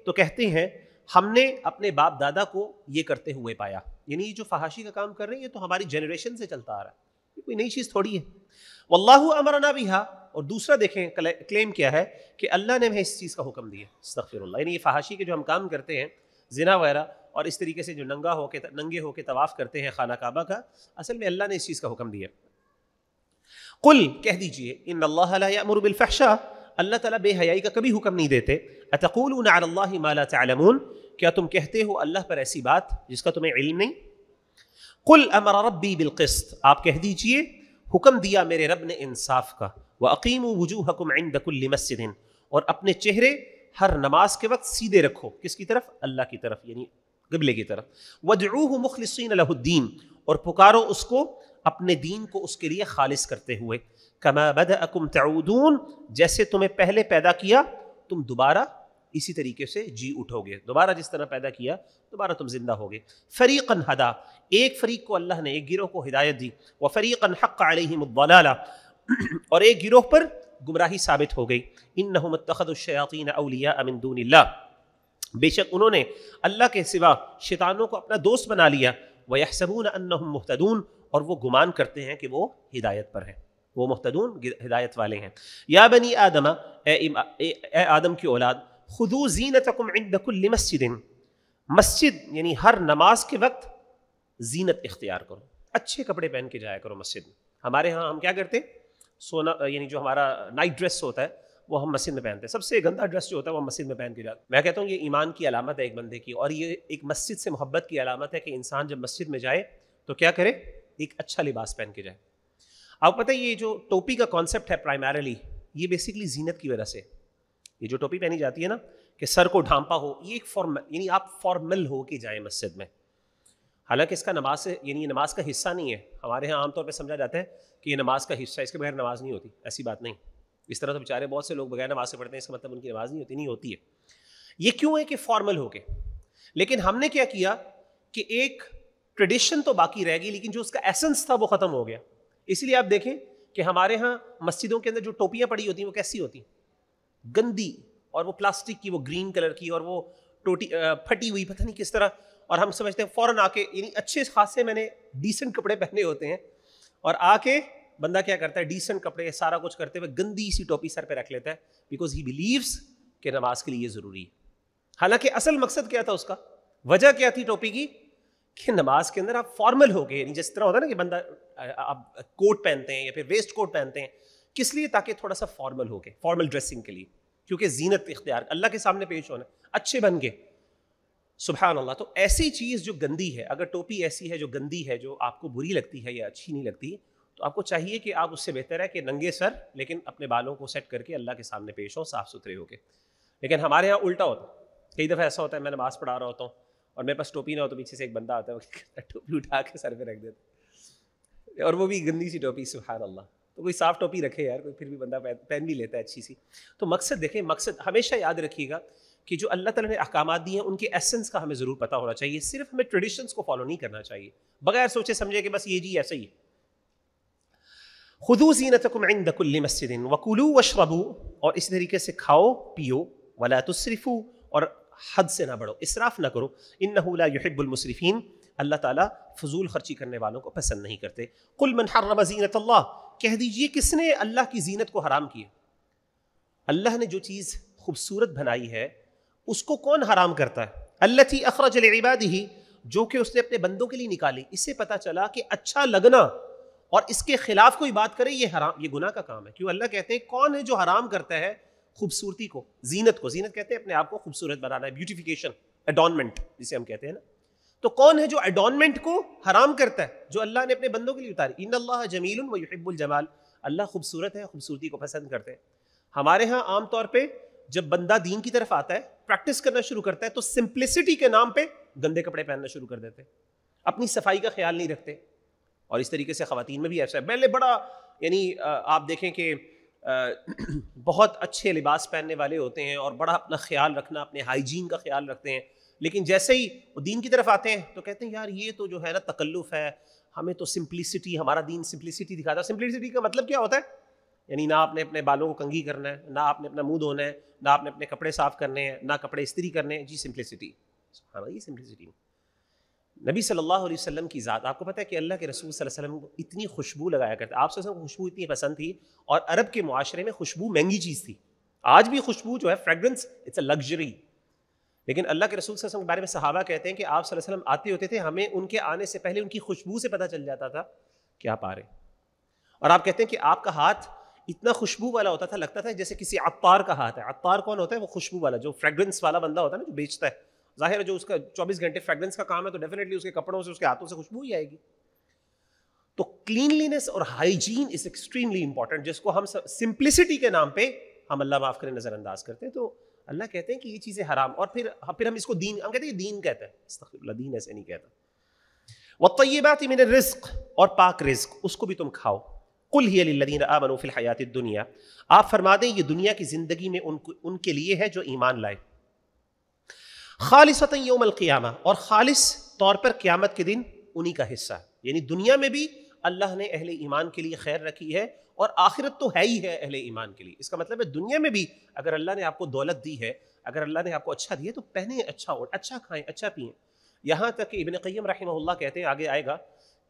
تو کہتے ہیں ہم نے اپنے باپ دادا کو یہ کرتے ہوئے پایا، یعنی یہ جو فحاشی کا کام کر رہے ہیں یہ تو ہماری جنریشن سے چلتا آ رہا ہے، یہ کوئی نئی چیز تھوڑی ہے. وَاللَّهُ أَمَرَنَا بِهَا اور دوسرا دیکھیں کلیم کیا ہے کہ اللہ نے ہمیں اس چیز کا حکم دیا. استغفر اللہ. یعنی یہ فحاشی کے جو ہم کام کرتے ہیں زنا وغیرہ اور اس طریقے سے جو ننگے ہو کے طواف کرتے ہیں خانہ کعبہ کا، اصل میں اللہ نے اس چیز کا حکم دیا. قل کہہ دیجئے ان اللہ لا یأمر بالفحشاء اللہ تعالیٰ بے حیائی کا کبھی حکم نہیں دیتے. اتقولون علی اللہ ما لا تعلمون کیا تم کہتے ہو اللہ پر ایسی بات جس کا تمہیں علم نہیں. قل امر ربی بالقسط آپ کہہ دیجئے حکم دیا میرے رب نے انصاف کا. وَأَقِيمُوا وُجُوهَكُمْ عِنْدَ كُلِّ مَسْجِدٍ اور اپنے چہرے ہر نماز کے وقت سیدھے رکھو. کس کی طرف؟ اللہ کی طرف، یعنی قبلے کی طرف. وَادْعُوهُ مُخْلِصِينَ لَهُ الدِّينَ اور پکارو اس کو اپنے دین کو اس کے لیے خالص کرتے ہوئے. كَمَا بَدَأَكُمْ تَعُودُونَ جیسے تمہیں پہلے پیدا کیا تم دوبارہ اسی طریقے سے جی اٹھو گے، دوبارہ جس طرح پیدا کیا دوبارہ تم زندہ ہوگے. فریقاً ہدا ایک فریق کو اللہ نے ایک گروہ کو ہدایت دی. وفریقاً حق علیہم الضلالہ اور ایک گروہ پر گمراہی ثابت ہو گئی. انہم اتخذوا الشیاطین اولیاء من دون اللہ بے شک انہوں نے اللہ کے سوا شیطانوں کو اپنا دوست بنا لیا. ویحسبون انہم مہتدون اور وہ گمان کرتے ہیں کہ وہ ہدایت پر ہیں، وہ مہتدون ہدایت والے ہیں. یا بنی آدم اے آدم کی اولاد خذوا زینتکم عند کل مسجد مسجد یعنی ہر نماز کے وقت زینت اختیار کرو، اچھے کپڑے پہن کے جایا کرو مسجد میں. ہمارے ہاں ہم کیا کرتے سونا یعنی جو ہمارا نائٹ ڈریس ہوتا ہے وہ ہم مسجد میں پہنتے ہیں، سب سے گندا ڈریس جو ہوتا ہے وہ مسجد میں پہن کے جاتے ہیں. میں کہتا ہوں یہ ایمان کی علامت ہے ایک بندے کی، اور یہ ایک مسجد سے محبت کی علامت ہے کہ انسان جب مسجد میں جائے تو کیا کرے، ایک اچھا لباس پہن کے جائے. آپ پتہ یہ جو ٹوپی کا کانسیپٹ ہے پرائمریلی یہ بیسیکلی زینت کی وجہ سے، یہ جو ٹوپی پہنی جاتی ہے نا کہ سر کو ڈھانپا ہو، یہ ایک یعنی آپ فارمل ہو کے جائیں مسجد میں. حالانکہ اس کا نماز سے یعنی یہ نماز کا حصہ نہیں ہے. ہمارے ہاں عام طور پہ سمجھا جاتا ہے کہ یہ نماز کا حصہ ہے، اس کے بغیر نماز نہیں ہوتی. ایسی بات نہیں. اس طرح تو بیچارے بہت سے لوگ بغیر نماز سے پڑھتے ہیں، اس کا مطلب ان کی نماز نہیں ہوتی ہے. یہ کیوں ہے کہ فارمل ہو کے. لیکن ہم نے کیا کیا کہ ایک ٹریڈیشن تو باقی رہ گئی لیکن جو اس کا ایسنس تھا وہ ختم ہو گیا. اس لیے آپ دیکھیں کہ ہمارے ہاں مسجدوں کے اندر جو ٹوپیاں پڑی ہوتی ہیں وہ کیسی ہوتی ہیں، گندی، اور وہ پلاسٹک کی، وہ گرین کلر کی، اور وہ پھٹی ہوئی پتہ نہیں کس طرح. اور ہم سمجھتے ہیں فوراً آ کے یعنی اچھے خاصے میں نے ڈیسنٹ کپڑے پہنے ہوتے ہیں اور آ کے بندہ کیا کرتا ہے ڈیسنٹ کپڑے سارا کچھ کرتے ہوئے گندی سی ٹوپی سر پہ رکھ لیتا ہے بیکاز ہی بلیوز کہ نماز کے لیے یہ ضروری ہے. حالانکہ اصل مقصد کیا تھا اس کا، وجہ کیا تھی ٹوپی کی کہ نماز کے اندر آپ فارمل ہو گئے، یعنی جس طرح ہوتا ہے نا کہ بندہ آپ کوٹ پہنتے ہیں یا پھر ویسٹ کوٹ پہنتے ہیں، کس لیے؟ تاکہ تھوڑا سا فارمل ہو گئے، فارمل ڈریسنگ کے لیے، کیونکہ زینت اختیار اللہ کے سامنے پیش ہونا، اچھے بن گئے. سبحان اللہ. تو ایسی چیز جو گندی ہے، اگر ٹوپی ایسی ہے جو گندی ہے، جو آپ کو بری لگتی ہے یا اچھی نہیں لگتی، تو آپ کو چاہیے کہ آپ اس سے بہتر ہے کہ ننگے سر لیکن اپنے بالوں کو سیٹ کر کے اللہ کے سامنے پیش ہو صاف ستھرے ہو کے. لیکن ہمارے یہاں الٹا ہوتا ہے. کئی دفعہ ایسا ہوتا ہے میں نماز پڑھا رہا ہوتا ہوں اور میرے پاس ٹوپی نہ ہو تو پیچھے سے ایک بندہ آتا ہے ٹوپی اٹھا کے سر پہ رکھ دیتا، اور وہ بھی گندی سی ٹوپی. سبحان اللہ. تو کوئی صاف ٹوپی رکھے یار، کوئی پھر بھی بندہ پہن بھی لیتا ہے اچھی سی. تو مقصد دیکھیں، مقصد ہمیشہ یاد رکھیے گا کہ جو اللہ تعالیٰ نے احکامات دیے ہیں ان کے ایسنس کا ہمیں ضرور پتہ ہونا چاہیے. صرف ہمیں ٹریڈیشنز کو فالو نہیں کرنا چاہیے بغیر سوچے سمجھے کہ بس یہ جی ایسا ہی ہے. خذوا زینتکم عند کل مسجد وکلوا واشربوا اور اس طریقے سے کھاؤ پیو، ولا تسرفوا اور حد سے نہ بڑھو، اسراف نہ کرو. انہ لا یحب المسرفین اللہ تعالیٰ فضول خرچی کرنے والوں کو پسند نہیں کرتے. قل من حرم زینت اللہ کہہ دیجئے کس نے اللہ کی زینت کو حرام کیا. اللہ نے جو چیز خوبصورت بنائی ہے اس کو کون حرام کرتا ہے؟ التی اخرج لعبادہ جو کہ اس نے اپنے بندوں کے لیے نکالی. اس سے پتہ چلا کہ اچھا لگنا اور اس کے خلاف کوئی بات کرے یہ حرام، یہ گناہ کا کام ہے. کیوں؟ اللہ کہتے ہیں کون ہے جو حرام کرتا ہے خوبصورتی کو، زینت کو. زینت کہتے ہیں اپنے آپ کو خوبصورت بنانا ہے، بیوٹیفیکیشن، ایڈورنمنٹ جسے ہم کہتے ہیں نا. تو کون ہے جو ایڈورنمنٹ کو حرام کرتا ہے؟ جو اللہ نے اپنے بندوں کے لیے اتاری. ان اللہ جمیل ویحب الجمال اللہ خوبصورت ہے، خوبصورتی کو پسند کرتے ہیں. ہمارے ہاں عام طور پہ جب بندہ دین کی طرف آتا ہے پریکٹس کرنا شروع کرتا ہے تو سمپلسٹی کے نام پہ گندے کپڑے پہننا شروع کر دیتے، اپنی صفائی کا خیال نہیں رکھتے. اور اس طریقے سے خواتین میں بھی ایسا ہے. پہلے بڑا یعنی آپ دیکھیں کہ بہت اچھے لباس پہننے والے ہوتے ہیں اور بڑا اپنا خیال رکھنا، اپنے ہائیجین کا خیال رکھتے ہیں، لیکن جیسے ہی وہ دین کی طرف آتے ہیں تو کہتے ہیں یار یہ تو جو ہے نا تکلف ہے، ہمیں تو سمپلسٹی، ہمارا دین سمپلسٹی دکھاتا ہے۔ سمپلسٹی کا مطلب کیا ہوتا ہے؟ یعنی نہ آپ نے اپنے بالوں کو کنگھی کرنا ہے، نہ آپ نے اپنا منہ دھونا ہے، نہ آپ نے اپنے کپڑے صاف کرنے ہیں، نہ کپڑے استری کرنے ہیں، جی سمپلسٹی۔ سبحان اللہ، یہ سمپلسٹی۔ نبی صلی اللہ علیہ وسلم کی ذات، آپ کو پتہ ہے کہ اللہ کے رسول صلی اللہ علیہ وسلم کو اتنی خوشبو لگایا کرتے، آپ صلی اللہ علیہ وسلم کو خوشبو اتنی پسند تھی، اور عرب کے معاشرے میں خوشبو مہنگی چیز تھی۔ آج بھی خوشبو جو ہے فریگرنس، اٹس اے لگژری، لیکن اللہ کے رسول صلی اللہ علیہ وسلم کے بارے میں صحابہ کہتے ہیں کہ آپ صلی اللہ علیہ وسلم آتے ہوتے تھے، ہمیں ان کے آنے سے پہلے ان کی خوشبو سے پتہ چل جاتا تھا کہ آپ آ رہے ہیں۔ اور آپ کہتے ہیں کہ آپ کا ہاتھ اتنا خوشبو والا ہوتا تھا، لگتا تھا جیسے کسی عطار کا ہاتھ ہے۔ عطار کون ہوتا ہے؟ وہ خوشبو والا، جو فریگرنس والا بندہ ہوتا ہے نا، جو بیچتا ہے۔ ظاہر ہے جو اس کا 24 گھنٹے فریگرنس کا کام ہے تو ڈیفینیٹلی اس کے کپڑوں سے، اس کے ہاتھوں سے خوشبو ہی آئے گی۔ تو کلینلینس اور ہائیجین از ایکسٹریملی امپورٹنٹ، جس کو ہم سمپلسٹی کے نام پہ ہم اللہ معاف کرے نظر انداز کرتے ہیں۔ تو اللہ کہتے ہیں کہ یہ چیزیں حرام، اور پھر ہم اس کو دین، ہم کہتے ہیں کہ دین کہتا ہے، استغفر اللہ، دین ایسے نہیں کہتا۔ والطیبات من الرزق، اور پاک رزق، اس کو بھی تم کھاؤ۔ قل ہی للذین آمنوا فی الحیات الدنیا، آپ فرما دیں یہ دنیا کی زندگی میں ان کے لیے ہے جو ایمان لائے، خالصۃ یوم القیامہ، اور خالص طور پر قیامت کے دن انہی کا حصہ ہے۔ یعنی دنیا میں بھی اللہ نے اہل ایمان کے لیے خیر رکھی ہے، اور آخرت تو ہے ہی ہے اہل ایمان کے لیے۔ اس کا مطلب ہے دنیا میں بھی اگر اللہ نے آپ کو دولت دی ہے، اگر اللہ نے آپ کو اچھا دیا تو پہنیں اچھا، اور اچھا کھائیں، اچھا پئیں۔ یہاں تک کہ ابن قیم رحمہ اللہ کہتے ہیں، آگے آئے گا،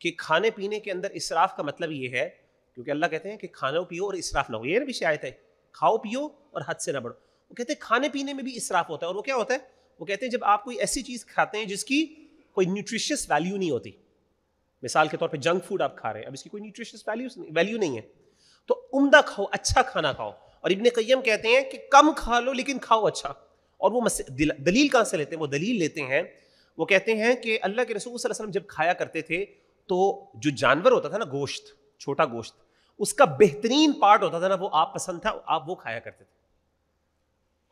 کہ کھانے پینے کے اندر اسراف کا مطلب یہ ہے، کیونکہ اللہ کہتے ہیں کہ کھانا پیو اور اسراف نہ ہو، یہ بھی آیت ہے، کھاؤ پیو اور حد سے نہ بڑھو۔ وہ کہتے ہیں کھانے پینے میں بھی اسراف ہوتا ہے، اور وہ کیا ہوتا ہے؟ وہ کہتے ہیں جب آپ کوئی ایسی چیز کھاتے ہیں جس کی کوئی نیوٹریشس ویلیو نہیں ہوتی، مثال کے طور پہ جنک فوڈ آپ کھا رہے ہیں، اب اس کی کوئی نیوٹریشس ویلیو نہیں ہے، تو عمدہ کھاؤ، اچھا کھانا کھاؤ۔ اور ابن قیم کہتے ہیں کہ کم کھا لو لیکن کھاؤ اچھا۔ اور وہ دلیل کہاں سے لیتے ہیں؟ وہ دلیل لیتے ہیں، وہ کہتے ہیں کہ اللہ کے رسول صلی اللہ علیہ وسلم جب کھایا کرتے تھے تو جو جانور ہوتا تھا نا، گوشت، چھوٹا گوشت، اس کا بہترین پارٹ ہوتا تھا نا، وہ آپ پسند تھا، آپ وہ کھایا کرتے تھے۔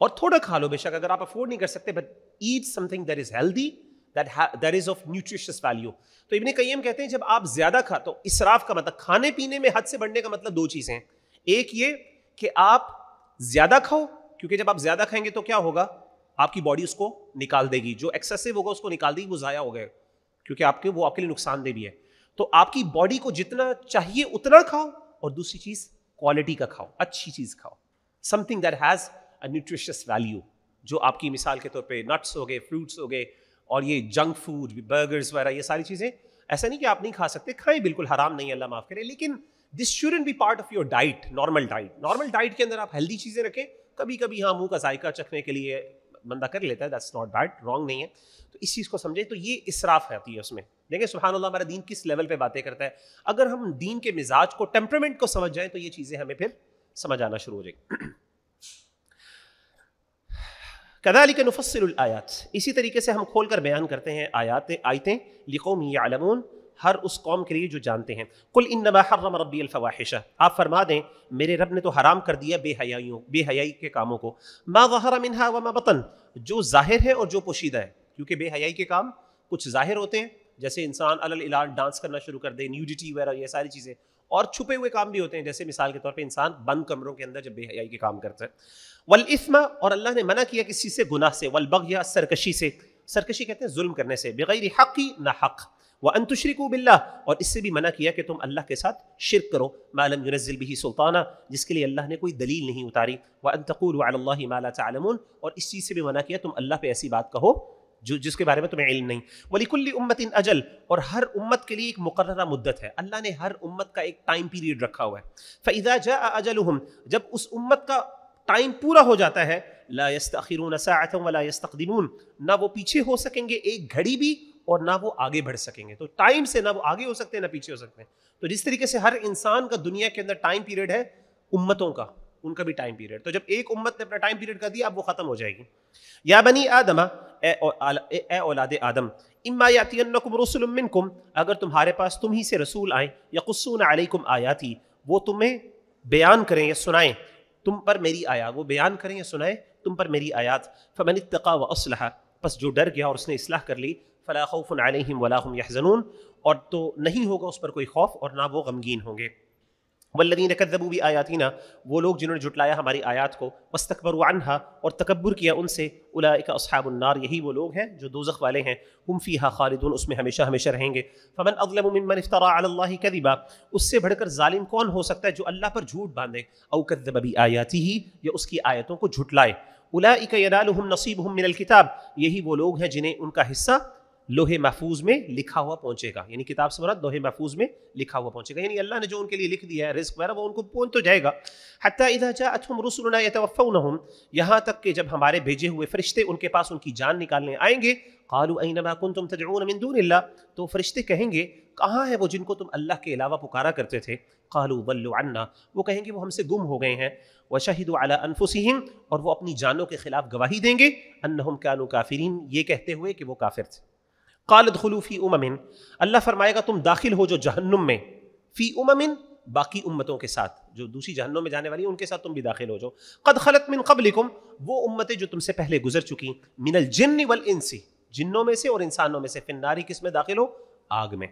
اور تھوڑا کھا لو بے شک، اگر آپ افورڈ نہیں کر سکتے، بٹ ایٹ سم تھنگ that is healthy, that is of nutritious value. تو ابن قیم کہتے ہیں جب آپ زیادہ کھاتے ہو، اسراف کا مطلب کھانے پینے میں حد سے بڑھنے کا مطلب دو چیزیں ہیں، ایک یہ کہ آپ زیادہ کھاؤ، کیونکہ جب آپ زیادہ کھائیں گے تو کیا ہوگا؟ آپ کی باڈی اس کو نکال دے گی، جو ایکسیسو ہوگا اس کو نکال دے گی، وہ ضائع ہو گئے، کیونکہ وہ آپ کے لیے نقصان دہ بھی ہے۔ تو آپ کی باڈی کو جتنا چاہیے اتنا کھاؤ، اور دوسری چیز کوالٹی کا کھاؤ، اچھی چیز کھاؤ، سم تھنگ that has a nutritious value, جو آپ کی مثال کے طور پہ نٹس ہو گئے، فروٹس ہو گئے، اور یہ جنک فوڈ، برگرز وغیرہ، یہ ساری چیزیں ایسا نہیں کہ آپ نہیں کھا سکتے، کھائیں، بالکل حرام نہیں ہے، اللہ معاف کرے، لیکن this student be part of your diet, normal diet. Normal diet کے اندر آپ ہیلدی چیزیں رکھیں، کبھی کبھی ہاں منہ کا ذائقہ چکھنے کے لیے بندہ کر لیتا ہے، دیٹس ناٹ بیڈ، رانگ نہیں ہے، تو اس چیز کو سمجھیں۔ تو یہ اسراف آتی ہے اس میں۔ دیکھیں سبحان اللہ ہمارا دین کس لیول پہ باتیں کرتا ہے۔ اگر ہم دین کے مزاج کو، ٹیمپرمنٹ کو سمجھ جائیں تو یہ چیزیں ہمیں پھر سمجھ آنا شروع ہو جائیں گی۔ کذالک نفصل الآیات، اسی طریقے سے ہم کھول کر بیان کرتے ہیں آیتیں، لقوم یعلمون، ہر اس قوم کے لیے جو جانتے ہیں۔ قل انما حرم ربی الفواحش، آپ فرما دیں میرے رب نے تو حرام کر دیا بے حیائی کے کاموں کو، ما ظہر منہا وما بطن، جو ظاہر ہے اور جو پوشیدہ ہے، کیونکہ بے حیائی کے کام کچھ ظاہر ہوتے ہیں، جیسے انسان علی الاعلان ڈانس کرنا شروع کر دے، نیوڈیٹی وغیرہ، یہ ساری چیزیں، اور چھپے ہوئے کام بھی ہوتے ہیں، جیسے مثال کے طور پہ انسان بند کمروں کے اندر جب بے حیائی کے کام کرتا ہے۔ والاثم، اور اللہ نے منع کیا کسی سے گناہ سے، والبغی، سرکشی سے، سرکشی کہتے ہیں ظلم کرنے سے، بغیر حق، نہ حق، وان تشرکوا باللہ، اور اس سے بھی منع کیا کہ تم اللہ کے ساتھ شرک کرو، ما لم ينزل به سلطانا، جس کے لیے اللہ نے کوئی دلیل نہیں اتاری، وان تقولوا علی اللہ ما لا تعلمون، اور اس چیز سے بھی منع کیا تم اللہ پہ ایسی بات کہو جس کے بارے میں تمہیں علم نہیں۔ وَلِكُلِّ أُمَّةٍ أَجَلٌ، اور ہر امت کے لیے ایک مقررہ مدت ہے، اللہ نے ہر امت کا ایک ٹائم پیریڈ رکھا ہوا ہے۔ فَإِذَا جَاءَ أَجَلُهُمْ، جب اس امت کا ٹائم پورا ہو جاتا ہے، لَا يَسْتَأْخِرُونَ سَاعَةً وَلَا يَسْتَقْدِمُونَ، نہ وہ پیچھے ہو سکیں گے ایک گھڑی بھی، اور نہ وہ آگے بڑھ سکیں گے۔ تو ٹائم سے نہ وہ آگے ہو سکتے ہیں نہ پیچھے ہو سکتے ہیں۔ تو جس طریقے سے ہر انسان کا دنیا کے اندر ٹائم پیریڈ ہے، امتوں کا، ان کا بھی ٹائم پیریڈ، تو جب ایک امت نے اپنا ٹائم پیریڈ کر دیا اب وہ ختم ہو جائے گی۔ یا بنی آدم، اے اولاد آدم، اما یاتینکم رسل منکم، اگر تمہارے پاس تم ہی سے رسول آئیں، یقصون علیکم آیاتی، وہ تمہیں بیان کریں یا سنائیں تم پر میری آیات، وہ بیان کریں یا سنائیں تم پر میری آیات، فمن اتقى واصلح، پس جو ڈر گیا اور اس نے اصلاح کر لی، فلا خوف علیہم ولا هم يحزنون، اور تو نہیں ہوگا اس پر کوئی خوف اور نہ وہ غمگین ہوں گے۔ والذین کذبوا بآیاتنا، وہ لوگ جنہوں نے جھٹلایا ہماری آیات کو، واستکبروا عنہا، اور تکبر کیا ان سے، اولئک اصحاب النار، یہی وہ لوگ ہیں جو دوزخ والے ہیں، ہم فیہا خالدون، اس میں ہمیشہ ہمیشہ رہیں گے۔ فمن اظلم ممن افترى علی اللہ کذبا، اس سے بڑھ کر ظالم کون ہو سکتا ہے جو اللہ پر جھوٹ باندھے، او کذب بآیاتہ، یا اس کی آیتوں کو جھٹلائے۔ اولئک ینالهم نصیبهم من الکتاب، یہی وہ لوگ ہیں جنہیں ان کا حصہ لوح محفوظ میں لکھا ہوا پہنچے گا، یعنی کتاب سے مراد لوح محفوظ میں لکھا ہوا پہنچے گا، یعنی اللہ نے جو ان کے لیے لکھ دیا ہے رزق وغیرہ وہ ان کو پہنچ تو جائے گا۔ حتی اذا جاءتهم رسلنا يتوفونهم، یہاں تک کہ جب ہمارے بھیجے ہوئے فرشتے ان کے پاس ان کی جان نکالنے آئیں گے، قالوا اینما کنتم تدعون من دون اللہ، تو فرشتے کہیں گے کہاں ہے وہ جن کو تم اللہ کے علاوہ پکارا کرتے تھے، قالوا ضلوا عنا، وہ کہیں گے وہ ہم سے گم ہو گئے ہیں، وشہدوا علی انفسہم، اور وہ اپنی جانوں کے خلاف گواہی دیں گے، انہم کانوا کافرین، یہ کہتے ہوئے کہ وہ کافر تھے۔ قال ادخلوا فی امم، اللہ فرمائے گا تم داخل ہو جو جہنم میں، فی امم، باقی امتوں کے ساتھ، جو دوسری جہنم میں جانے والی ہیں ان کے ساتھ تم بھی داخل ہو جاؤ، قد خلت من قبلکم، وہ امتیں جو تم سے پہلے گزر چکی، من الجن والانس، جنوں میں سے اور انسانوں میں سے، فی النار، کس میں داخل ہو، آگ میں،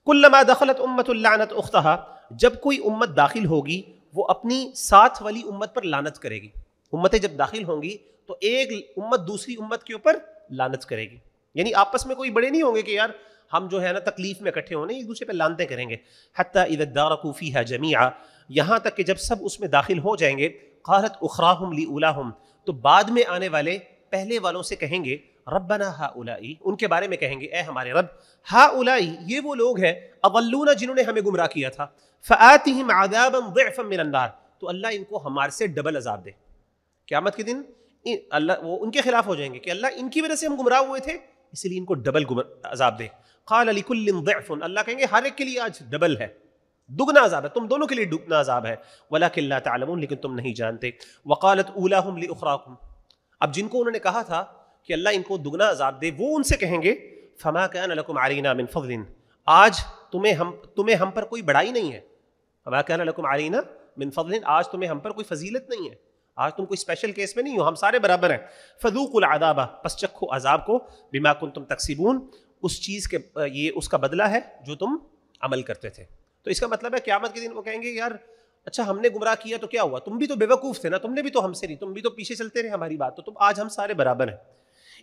کلما دخلت امت لعنت اختها، جب کوئی امت داخل ہوگی وہ اپنی ساتھ والی امت پر لعنت کرے گی، امتیں جب داخل ہوں گی تو ایک امت دوسری امت کے اوپر لعنت کرے گی، یعنی آپس میں کوئی بڑے نہیں ہوں گے کہ یار ہم جو ہے نا تکلیف میں اکٹھے ہونے، ایک دوسرے پہ لانتیں کریں گے۔ حتی اذا ادارکوا فیہا جمیعا، یہاں تک کہ جب سب اس میں داخل ہو جائیں گے، قالت اخراہم لاولاہم، تو بعد میں آنے والے پہلے والوں سے کہیں گے، ربنا ہؤلائی، ان کے بارے میں کہیں گے اے ہمارے رب، ہؤلائی، یہ وہ لوگ ہیں، اضلونا، جنہوں نے ہمیں گمراہ کیا تھا، فآتہم عذابا ضعفا من النار، تو اللہ ان کو ہمارے سے ڈبل عذاب دے۔ قیامت کے دن اللہ وہ ان کے خلاف ہو جائیں گے کہ اللہ ان کی وجہ سے ہم گمراہ ہوئے تھے، اس لیے ان کو ڈبل عذاب دے۔ قال لکل ضعف، اللہ کہیں گے ہر ایک کے لیے آج ڈبل ہے، دگنا عذاب ہے، تم دونوں کے لیے دگنا عذاب ہے، ولکن لا تعلمون، لیکن تم نہیں جانتے۔ وقالت اولاہم لاخراکم، اب جن کو انہوں نے کہا تھا کہ اللہ ان کو دگنا عذاب دے، وہ ان سے کہیں گے، فما کان لکم علینا من فضل، آج تمہیں ہم پر کوئی بڑائی نہیں ہے، فما کان لکم علینا من فضل، آج تمہیں ہم پر کوئی فضیلت نہیں ہے، آج تم کوئی اسپیشل کیس میں نہیں ہو، ہم سارے برابر ہیں۔ فذوقوا العذاب، پس چکھو عذاب کو، بما کنتم تکسبون، اس چیز کے یہ اس کا بدلہ ہے جو تم عمل کرتے تھے۔ تو اس کا مطلب ہے قیامت کے دن وہ کہیں گے یار اچھا ہم نے گمراہ کیا تو کیا ہوا، تم بھی تو بے وقوف تھے نا، تم نے بھی تو ہم سے نہیں، تم بھی تو پیچھے چلتے رہے ہماری بات، تو تم آج ہم سارے برابر ہیں۔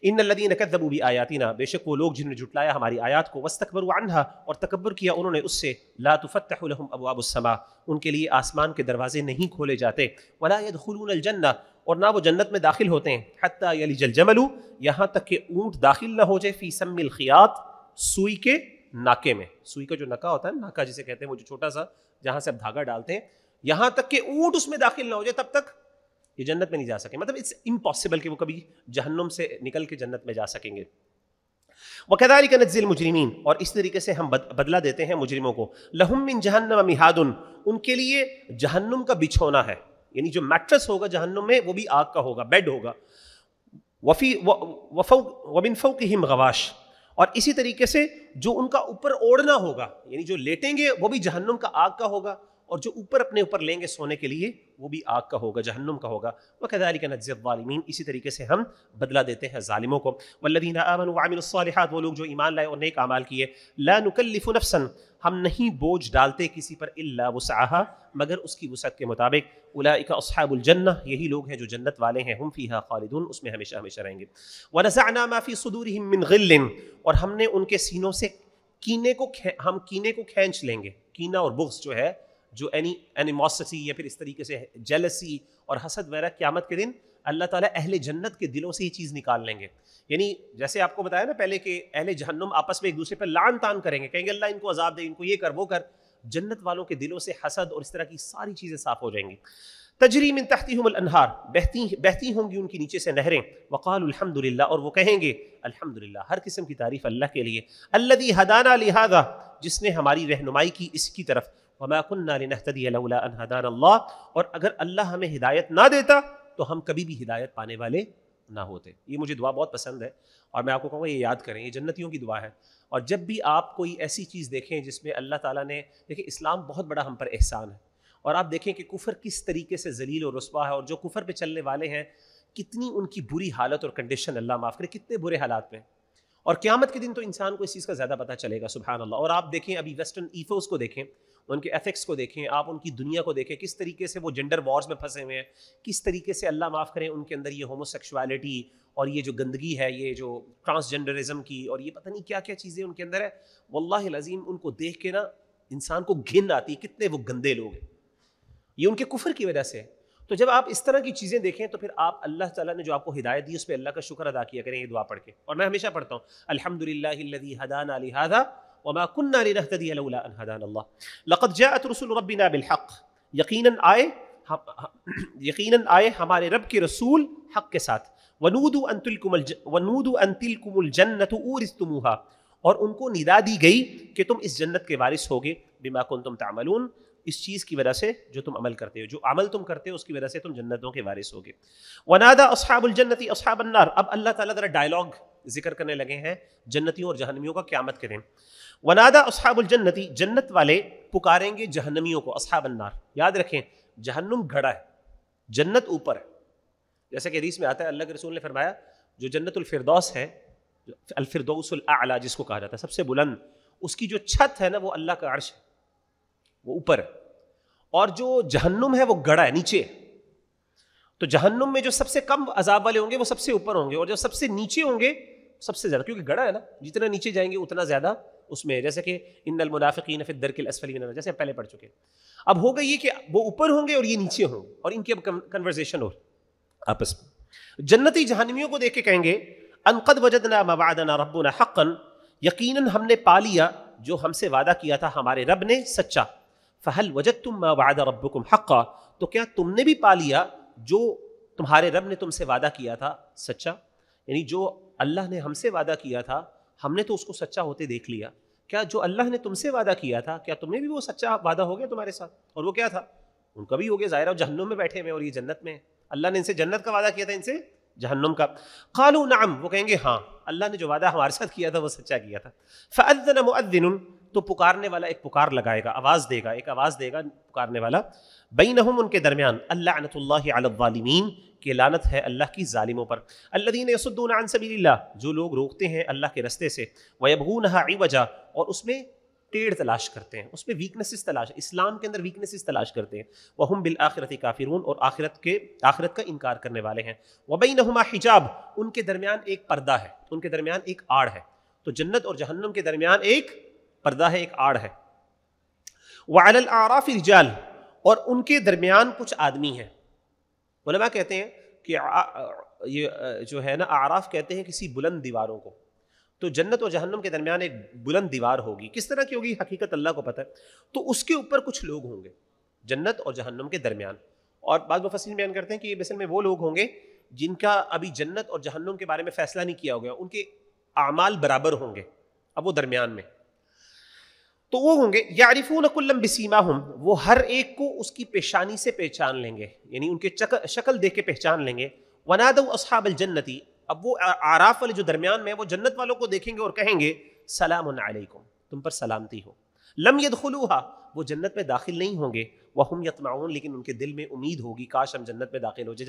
ان الذین کذبوا بآیاتنا، بے شک وہ لوگ جنہوں نے جھٹلایا ہماری آیات کو، واستکبروا عنہا، اور تکبر کیا انہوں نے اس سے، لا تفتح لهم ابواب السماء، ان کے لیے آسمان کے دروازے نہیں کھولے جاتے، ولا يدخلون الجنہ، اور نہ وہ جنت میں داخل ہوتے ہیں، حتی یلج الجمل، یہاں تک کہ اونٹ داخل نہ ہو جائے، فی سم الخیاط، سوئی کے ناکے میں، سوئی کا جو نکا ہوتا ہے، ناکا جسے کہتے ہیں وہ جو چھوٹا سا جہاں سے آپ دھاگا ڈالتے ہیں، یہاں تک کہ اونٹ اس میں داخل نہ ہو جائے تب تک یہ جنت میں نہیں جا سکیں، مطلب اٹس امپاسبل کہ وہ کبھی جہنم سے نکل کے جنت میں جا سکیں گے۔ وَكَذَلِكَ نَجْزِي الْمُجْرِمِينَ، اور اس طریقے سے ہم بدلہ دیتے ہیں مجرموں کو، لَهُم مِّن جَهَنَّمَ مِهَادٌ، ان کے لیے جہنم کا بچھونا ہے، یعنی جو میٹرس ہوگا جہنم میں وہ بھی آگ کا ہوگا، بیڈ ہوگا، وَمِن فَوْقِهِمْ غَوَاشٍ، اور اسی طریقے سے جو ان کا اوپر اوڑھنا ہوگا، یعنی جو لیٹیں گے وہ بھی جہنم کا آگ کا ہوگا، اور جو اوپر اپنے اوپر لیں گے سونے کے لیے وہ بھی آگ کا ہوگا، جہنم کا ہوگا۔ وَكَذَلِكَ نَجْزِي الظَّالِمِينَ، اسی طریقے سے ہم بدلہ دیتے ہیں ظالموں کو۔ وَالَّذِينَ آمَنُوا وَعَمِلُوا الصَّالِحَاتِ، وہ لوگ جو ایمان لائے اور نیک اعمال کیے، لَا نُكَلِّفُ نَفْسًا، ہم نہیں بوجھ ڈالتے کسی پر، إِلَّا وُسْعَهَا، مگر اس کی وسعت کے مطابق۔ أُولَئِكَ أَصْحَابُ الْجَنَّةِ، یہی لوگ ہیں جو جنت والے ہیں، ہم فیہا خالدون، اس میں ہمیشہ ہمیشہ رہیں گے۔ وَنَزَعْنَا مَا فِي صُدُورِهِم مِّن غِلٍّ، اور ہم نے ان کے سینوں سے کینے کو کھینچ لیں گے، کینہ اور بغض جو ہے، جو اینیموسٹی یا پھر اس طریقے سے جیلسی اور حسد وغیرہ، قیامت کے دن اللہ تعالیٰ اہل جنت کے دلوں سے یہ چیز نکال لیں گے۔ یعنی جیسے آپ کو بتایا نا پہلے کہ اہل جہنم آپس میں ایک دوسرے پر لعن تان کریں گے، کہیں گے اللہ ان کو عذاب دے، ان کو یہ کر وہ کر، جنت والوں کے دلوں سے حسد اور اس طرح کی ساری چیزیں صاف ہو جائیں گی۔ تجری من تحتہم الانہار، بہتی ہوں گی ان کی نیچے سے نہریں، وقالوا الحمدللہ، اور وہ کہیں گے الحمدللہ، ہر قسم کی تعریف اللہ کے لیے، الذی ہدانا لہذا، جس نے ہماری رہنمائی کی اس کی طرف، وما كنا لنهتدي لولا ان هدانا الله، اور اگر اللہ ہمیں ہدایت نہ دیتا تو ہم کبھی بھی ہدایت پانے والے نہ ہوتے۔ یہ مجھے دعا بہت پسند ہے اور میں آپ کو کہوں گا یہ یاد کریں، یہ جنتیوں کی دعا ہے۔ اور جب بھی آپ کوئی ایسی چیز دیکھیں جس میں اللہ تعالیٰ نے، دیکھیں اسلام بہت بڑا ہم پر احسان ہے، اور آپ دیکھیں کہ کفر کس طریقے سے ذلیل اور رسوا ہے، اور جو کفر پہ چلنے والے ہیں کتنی ان کی بری حالت اور کنڈیشن، اللہ معاف کرے، کتنے برے حالات میں، اور قیامت کے دن تو انسان کو اس چیز کا زیادہ پتہ چلے گا، سبحان اللہ۔ اور آپ دیکھیں ابھی ویسٹرن ایفوز کو دیکھیں، ان کے ایتھکس کو دیکھیں, آپ ان کی دنیا کو دیکھیں, کس طریقے سے وہ جینڈر وارز میں پھنسے ہوئے ہیں, کس طریقے سے اللہ معاف کریں ان کے اندر یہ ہومو سیکشوالٹی اور یہ جو گندگی ہے, یہ جو ٹرانسجینڈرزم کی اور یہ پتہ نہیں کیا کیا چیزیں ان کے اندر ہے. واللہ العظیم ان کو دیکھ کے نا انسان کو گھن آتی ہے, کتنے وہ گندے لوگ ہیں, یہ ان کے کفر کی وجہ سے. تو جب آپ اس طرح کی چیزیں دیکھیں تو پھر آپ اللہ تعالیٰ نے جو آپ کو ہدایت دی اس پہ اللہ کا شکر ادا کیا کریں, یہ دعا پڑھ کے. اور میں ہمیشہ پڑھتا ہوں الحمدللہ الذی ہدانا لہذا وما كنا لنهتدي لولا ان هدانا الله لقد جاءت رسل ربنا بالحق, یقیناً آئے ہمارے رب کے رسول حق کے ساتھ. ونودوا ان تلکم الجنۃ اورثتموها, اور ان کو ندا دی گئی کہ تم اس جنت کے وارث ہوگے, بما کنتم تعملون, اس چیز کی وجہ سے جو تم عمل کرتے ہو, جو عمل تم کرتے ہو اس کی وجہ سے تم جنتوں کے وارث ہوگے. ونادى اصحاب الجنۃ اصحاب النار, اب اللہ تعالیٰ ذرا ڈائلاگ ذکر کرنے لگے ہیں جنتیوں اور جہنمیوں کا قیامت کے دن. ونادى اصحاب الجنۃ, جنت والے پکاریں گے جہنمیوں کو, اصحاب النار. یاد رکھیں جہنم گھڑا ہے, جنت اوپر ہے. جیسے کہ حدیث میں آتا ہے اللہ کے رسول نے فرمایا جو جنت الفردوس ہے, الفردوس الاعلی جس کو کہا جاتا ہے سب سے بلند, اس کی جو چھت ہے نا وہ اللہ کا عرش ہے, وہ اوپر ہے. اور جو جہنم ہے وہ گڑا ہے, نیچے. تو جہنم میں جو سب سے کم عذاب والے ہوں گے وہ سب سے اوپر ہوں گے, اور جو سب سے نیچے ہوں گے سب سے زیادہ, کیونکہ گڑا ہے نا, جتنا نیچے جائیں گے اتنا زیادہ اس میں. جیسے کہ ان المنافقین فی الدرک الاسفل من النار, جیسے ہم پہلے پڑھ چکے. اب ہوگا یہ کہ وہ اوپر ہوں گے اور یہ نیچے ہوں گے, اور ان کی اب کنورزیشن ہو آپس میں. جنتی جہنمیوں کو دیکھ کے کہیں گے ان قد وجدنا ما وعدنا ربنا حقا, یقیناً ہم نے پا لیا جو ہم سے وعدہ کیا تھا ہمارے رب نے سچا. فہل وجدتم ما وعد ربکم حقا, تو کیا تم نے بھی پا لیا جو تمہارے رب نے تم سے وعدہ کیا تھا سچا. یعنی جو اللہ نے ہم سے وعدہ کیا تھا ہم نے تو اس کو سچا ہوتے دیکھ لیا, کیا جو اللہ نے تم سے وعدہ کیا تھا کیا تم نے بھی وہ سچا وعدہ ہو گیا تمہارے ساتھ؟ اور وہ کیا تھا؟ ان کا بھی ہو گیا, ظاہر ہے جہنم میں بیٹھے ہوئے اور یہ جنت میں. اللہ نے ان سے جنت کا وعدہ کیا تھا, ان سے جہنم کا. قالوا نعم, وہ کہیں گے ہاں اللہ نے جو وعدہ ہمارے ساتھ کیا تھا وہ سچا کیا تھا. فاذن مؤذن, تو پکارنے والا ایک پکار لگائے گا, آواز دے گا, ایک آواز دے گا پکارنے والا. بینہم, ان کے درمیان, اللعنۃ اللہ علی الظالمین, کہ لعنت ہے اللہ کی ظالموں پر. الذین یصدون عن سبیل اللہ, جو لوگ روکتے ہیں اللہ کے رستے سے. ویبغونہا عوجا, اور اس میں ٹیڑھ تلاش کرتے ہیں, اس میں ویکنسز تلاش, اسلام کے اندر ویکنسز تلاش کرتے ہیں. وہم بالآخرۃ کافرون, اور آخرت کا انکار کرنے والے ہیں. وبینہما حجاب, ان کے درمیان ایک پردہ ہے, ان کے درمیان ایک آڑ ہے. تو جنت اور جہنم کے درمیان ایک پردہ ہے, ایک آڑ ہے. وعلی الاعراف رجال, اور ان کے درمیان کچھ آدمی ہیں. علماء کہتے ہیں کہ یہ جو ہے نا اعراف کہتے ہیں کسی بلند دیواروں کو. تو جنت اور جہنم کے درمیان ایک بلند دیوار ہوگی, کس طرح کی ہوگی حقیقت اللہ کو پتہ ہے. تو اس کے اوپر کچھ لوگ ہوں گے جنت اور جہنم کے درمیان. اور بعض مفسرین بیان کرتے ہیں کہ یہ اصل میں وہ لوگ ہوں گے جن کا ابھی جنت اور جہنم کے بارے میں فیصلہ نہیں کیا ہو گیا, ان کے اعمال برابر ہوں گے, اب وہ درمیان میں. تو وہ ہوں گے یعرفون کلا بسیماہم, وہ ہر ایک کو اس کی پیشانی سے پہچان لیں گے, یعنی ان کے شکل دیکھ کے پہچان لیں گے. ونادوا اصحاب الجنت, اب وہ اعراف والے جو درمیان میں وہ جنت والوں کو دیکھیں گے اور کہیں گے سلام علیکم, تم پر سلامتی ہو. لم يدخلوها, وہ جنت میں داخل نہیں ہوں گے. وہم یطمعون, لیکن ان کے دل میں امید ہوگی کاش ہم جنت میں داخل ہو جائے.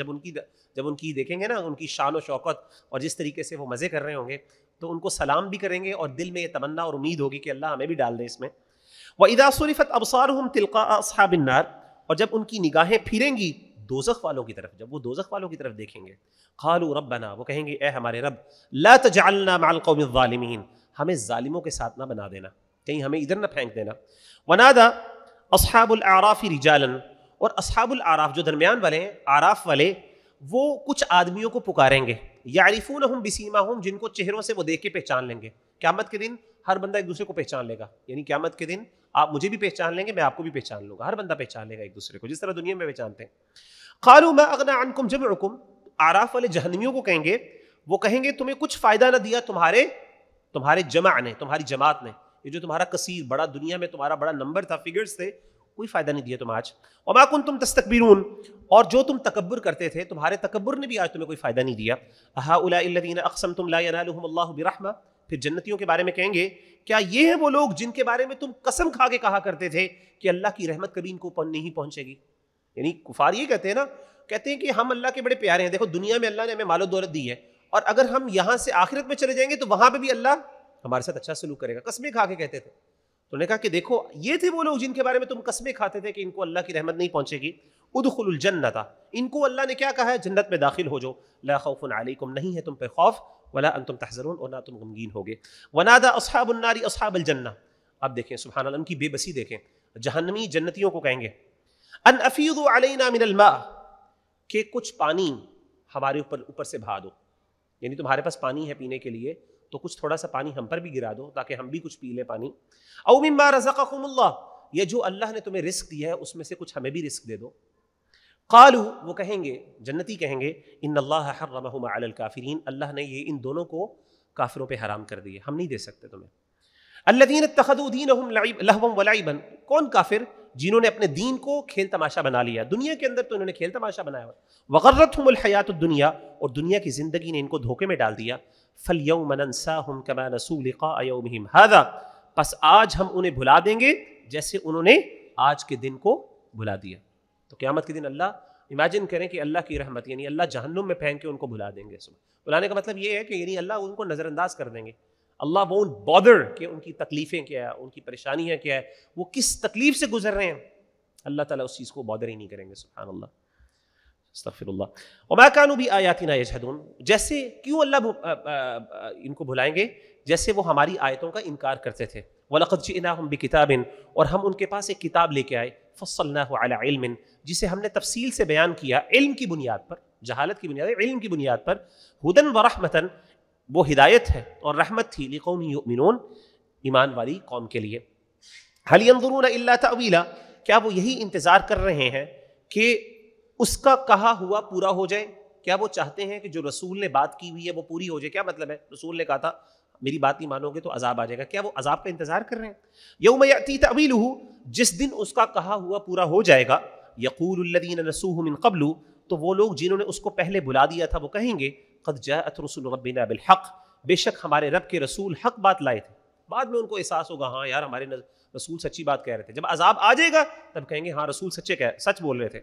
جب ان کی دیکھیں گے نا ان کی شان و شوکت اور جس طریقے سے وہ مزے کر رہے ہوں گے تو ان کو سلام بھی کریں گے اور دل میں یہ تمنا اور امید ہوگی کہ اللہ ہمیں بھی ڈال دے اس میں. وَإِذَا صُرِفَتْ أَبْصَارُهُمْ تِلْقَاءَ أَصْحَابِ النَّارِ, اور جب ان کی نگاہیں پھریں گی دوزخ والوں کی طرف, جب وہ دوزخ والوں کی طرف دیکھیں گے, قالوا ربنا, وہ کہیں گے اے ہمارے رب, لا تجعلنا مع القوم الظالمین, ہمیں ظالموں کے ساتھ نہ بنا دینا, کہیں ہمیں ادھر نہ پھینک دینا. ونادى اصحاب الاعراف رجالا, اور اصحاب الاعراف جو درمیان والے ہیں, اعراف والے, وہ کچھ آدمیوں کو پکاریں گے. یعرفونہم بسیماہم, جن کو چہروں سے وہ دیکھ کے پہچان لیں گے. قیامت کے دن ہر بندہ ایک دوسرے کو پہچان لے گا, یعنی قیامت کے دن آپ مجھے بھی پہچان لیں گے, میں آپ کو بھی پہچان لوں گا, ہر بندہ پہچان لے گا ایک دوسرے کو جس طرح دنیا میں پہچانتے ہیں. قالوا ما اغنى عنكم جمعكم, اعراف والے جہنمیوں کو کہیں گے, وہ کہیں گے تمہیں کچھ فائدہ نہ دیا تمہارے جمع نے, تمہاری جماعت نے, یہ جو تمہارا کثیر بڑا دنیا میں تمہارا بڑا نمبر تھا, فگرز تھے, کوئی فائدہ نہیں دیا تم آج. وما كنتم تستكبرون, اور جو تم تکبر کرتے تھے تمہارے تکبر نے بھی آج تمہیں کوئی فائدہ نہیں دیا. هؤلاء الذين اقسمتم لا ينالهم الله برحمة, پھر جنتیوں کے بارے میں کہیں گے کیا یہ ہیں وہ لوگ جن کے بارے میں تم قسم کھا کے کہا کرتے تھے کہ اللہ کی رحمت کبھی ان کو نہیں پہنچے گی. یعنی کفار یہ کہتے ہیں نا, کہتے ہیں کہ ہم اللہ کے بڑے پیارے ہیں, دیکھو دنیا میں اللہ نے ہمیں مال و دولت دی ہے, اور اگر ہم یہاں سے آخرت میں چلے جائیں گے تو وہاں پہ بھی اللہ ہمارے ساتھ اچھا سلوک کرے گا. قسمیں کھا کے کہتے تھے. تو نے کہا کہ دیکھو یہ تھے وہ لوگ جن کے بارے میں تم قسمیں کھاتے تھے کہ ان کو اللہ کی رحمت نہیں پہنچے گی. ادخلوا الجنت، ان کو اللہ نے کیا کہا ہے؟ جنت میں داخل ہو جاؤ. لا خوف علیکم، نہیں ہے تم پہ خوف، ولا انتم تحزنون، اور نہ تم غمگین ہوگے. ونادى اصحاب النار اصحاب الجنہ. اب دیکھیں سبحان اللہ، ان کی بے بسی دیکھیں. جہنمی جنتیوں کو کہیں گے ان افیضوا علینا من الماء، کہ کچھ پانی ہمارے اوپر سے بہا دو، یعنی تمہارے پاس پانی ہے پینے کے لیے تو کچھ تھوڑا سا پانی ہم پر بھی گرا دو تاکہ ہم بھی کچھ پی لیں پانی. او مما رزقکم اللہ، یہ جو اللہ نے تمہیں رزق دیا ہے اس میں سے کچھ ہمیں بھی رزق دے دو. قالوا، وہ کہیں گے، جنتی کہیں گے، ان اللہ حرمہما علی الکافرین، اللہ نے یہ ان دونوں کو کافروں پہ حرام کر دیے، ہم نہیں دے سکتے تمہیں. الذین اتخذوا دینہم لہوا ولعبا، کون کافر؟ جنہوں نے اپنے دین کو کھیل تماشا بنا لیا. دنیا کے اندر تو انہوں نے کھیل تماشا بنایا ہوا. وغرتہم الحیات الدنیا، اور دنیا کی زندگی نے ان کو دھوکے میں ڈال دیا. فالیوم ننساہم کما نسوا لقاء یومہم ھذا، پس آج ہم انہیں بھلا دیں گے جیسے انہوں نے آج کے دن کو بھلا دیا. تو قیامت کے دن اللہ، امیجن کریں کہ اللہ کی رحمت، یعنی اللہ جہنم میں پھینک کے ان کو بھلا دیں گے. بھلانے کا مطلب یہ ہے کہ یعنی اللہ ان کو نظر انداز کر دیں گے. اللہ won't bother کہ ان کی تکلیفیں کیا ہے، ان کی پریشانیاں کیا ہے، وہ کس تکلیف سے گزر رہے ہیں، اللہ تعالیٰ اس چیز کو بادر ہی نہیں کریں گے. سبحان اللہ، استغفر اللہ. وما كانوا بآیاتنا یجحدون، جیسے کیوں اللہ ان کو بھلائیں گے؟ جیسے وہ ہماری آیتوں کا انکار کرتے تھے. وَلَقَدْ جِئْنَاهُمْ بِكِتَابٍ، اور ہم ان کے پاس ایک کتاب لے کے آئے. فَصَّلْنَاهُ عَلَى عِلْمٍ، جسے ہم نے تفصیل سے بیان کیا، علم کی بنیاد پر، جہالت کی بنیاد، علم کی بنیاد پر. هُدًى وَرَحْمَةً، وہ ہدایت ہے اور رحمت تھی. لِقَوْمٍ يُؤْمِنُونَ، ایمان والی قوم کے لیے. هَلْ يَنظُرُونَ إِلَّا تَأْوِيلًا، کیا وہ یہی انتظار کر رہے ہیں کہ اس کا کہا ہوا پورا ہو جائے؟ کیا وہ چاہتے ہیں کہ جو رسول نے بات کی ہوئی ہے وہ پوری ہو جائے؟ کیا مطلب ہے؟ رسول نے کہا تھا میری بات نہیں مانو گے تو عذاب آ جائے گا، کیا وہ عذاب کا انتظار کر رہے ہیں؟ یوم یأتی تأویلہ، جس دن اس کا کہا ہوا پورا ہو جائے گا. یقول الذین نسوہ من قبل، تو وہ لوگ جنہوں نے اس کو پہلے بلا دیا تھا وہ کہیں گے قد جاءت رسل ربنا بالحق، بے شک ہمارے رب کے رسول حق بات لائے تھے. بعد میں ان کو احساس ہوگا ہاں یار ہمارے رسول سچی بات کہہ رہے تھے. جب عذاب آ جائے گا تب کہیں گے ہاں رسول سچ بول رہے تھے.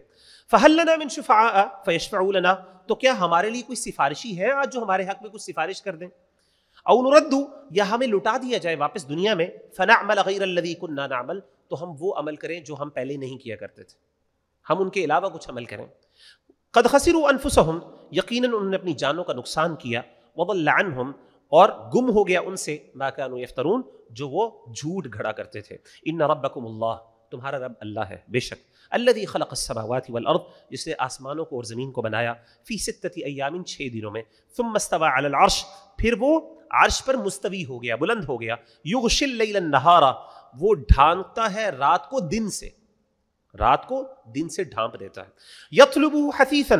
فہل لنا من شفعاء فیشفعوا لنا، تو کیا ہمارے لیے کوئی سفارشی ہے آج جو ہمارے حق میں کچھ سفارش کر دیں؟ او نرد، یا ہمیں لٹا دیا جائے واپس دنیا میں. فنعمل غیر الذی کنا نعمل، تو ہم وہ عمل کریں جو ہم پہلے نہیں کیا کرتے تھے، ہم ان کے علاوہ کچھ عمل کریں. قد خسروا انفسهم، یقیناً انہوں نے اپنی جانوں کا نقصان کیا. وضل عنہم، اور گم ہو گیا ان سے، ما كانوا یفترون، جو وہ جھوٹ گھڑا کرتے تھے. ان ربکم اللہ، تمہارا رب اللہ ہے بے شک. الذی خلق السماوات والارض، جس نے آسمانوں کو اور زمین کو بنایا. فی 6 ایام، 6 دنوں میں. ثم استوى علی العرش، پھر وہ عرش پر مستوی ہو گیا، بلند ہو گیا. یغشی اللیل النہار، وہ ڈھانپتا ہے رات کو دن سے، رات کو دن سے ڈھانپ دیتا ہے. یطلبہ حثیثا،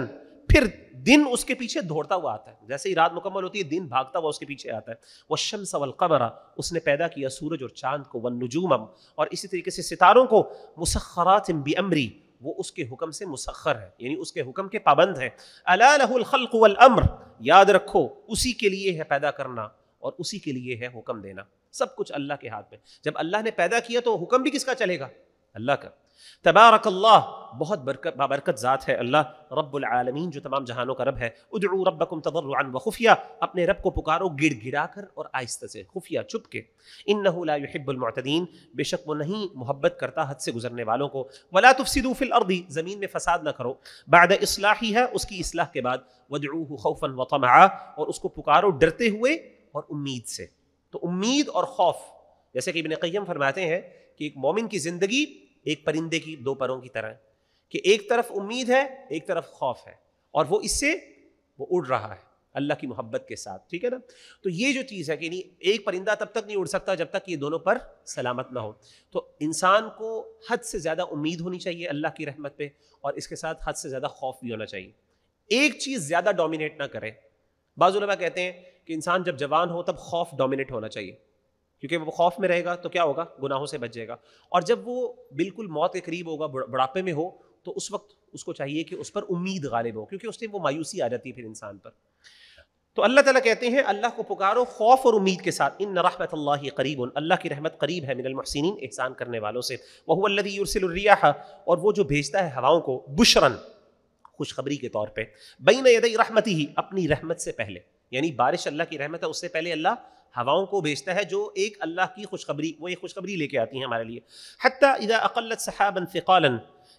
پھر دن اس کے پیچھے دوڑتا ہوا آتا ہے، جیسے ہی رات مکمل ہوتی ہے دن بھاگتا ہوا اس کے پیچھے آتا ہے. والشمس والقمر، اس نے پیدا کیا سورج اور چاند کو. والنجوم، اور اسی طریقے سے ستاروں کو. مسخرات بامری، وہ اس کے حکم سے مسخر ہے، یعنی اس کے حکم کے پابند ہیں. الا لہ الخلق والامر، یاد رکھو اسی کے لیے ہے پیدا کرنا اور اسی کے لیے ہے حکم دینا. سب کچھ اللہ کے ہاتھ میں. جب اللہ نے پیدا کیا تو حکم بھی کس کا چلے گا؟ اللہ کا. تبارک اللہ، بہت بابرکت ذات ہے اللہ، رب العالمین، جو تمام جہانوں کا رب ہے. ادعوا ربکم تضرعا وخفیا، اپنے رب کو پکارو گڑ گڑا کر اور آہستہ سے، خفیہ چھپ کے. انہ لا یحب المعتدین، بے شک وہ نہیں محبت کرتا حد سے گزرنے والوں کو. ولا تفسدوا فی الارض، زمین میں فساد نہ کرو. بعد اصلاحها، اس کی اصلاح کے بعد. وادعوه خوفا وطمعا، اور اس کو پکارو ڈرتے ہوئے اور امید سے. تو امید اور خوف، جیسے کہ ابن قیم فرماتے ہیں کہ ایک مومن کی زندگی ایک پرندے کی 2 پروں کی طرح ہے، کہ ایک طرف امید ہے ایک طرف خوف ہے، اور وہ اس سے وہ اڑ رہا ہے اللہ کی محبت کے ساتھ. ٹھیک ہے نا؟ تو یہ جو چیز ہے کہ ایک پرندہ تب تک نہیں اڑ سکتا جب تک یہ دونوں پر سلامت نہ ہو. تو انسان کو حد سے زیادہ امید ہونی چاہیے اللہ کی رحمت پہ، اور اس کے ساتھ حد سے زیادہ خوف بھی ہونا چاہیے. ایک چیز زیادہ ڈومینیٹ نہ کرے. بعض علماء کہتے ہیں کہ انسان جب جوان ہو تب خوف ڈومینیٹ ہونا چاہیے، کیونکہ وہ خوف میں رہے گا تو کیا ہوگا؟ گناہوں سے بچ جائے گا. اور جب وہ بالکل موت کے قریب ہوگا، بڑھاپے میں ہو، تو اس وقت اس کو چاہیے کہ اس پر امید غالب ہو، کیونکہ اس سے وہ مایوسی آ جاتی ہے پھر انسان پر. تو اللہ تعالیٰ کہتے ہیں اللہ کو پکارو خوف اور امید کے ساتھ. ان رحمت اللہ قریب، اللہ کی رحمت قریب ہے من المحسنین، احسان کرنے والوں سے. وہو الذی یرسل الریاح، اور وہ جو بھیجتا ہے ہواؤں کو. بشرن، خوشخبری کے طور پہ. بین یدی رحمتہ، اپنی رحمت سے پہلے، یعنی بارش اللہ کی رحمت ہے، اس سے پہلے اللہ ہواؤں کو بھیجتا ہے جو ایک اللہ کی خوشخبری، وہ ایک خوشخبری لے کے آتی ہیں ہمارے لیے. حتی اذا اقلت سحابا ثقالا،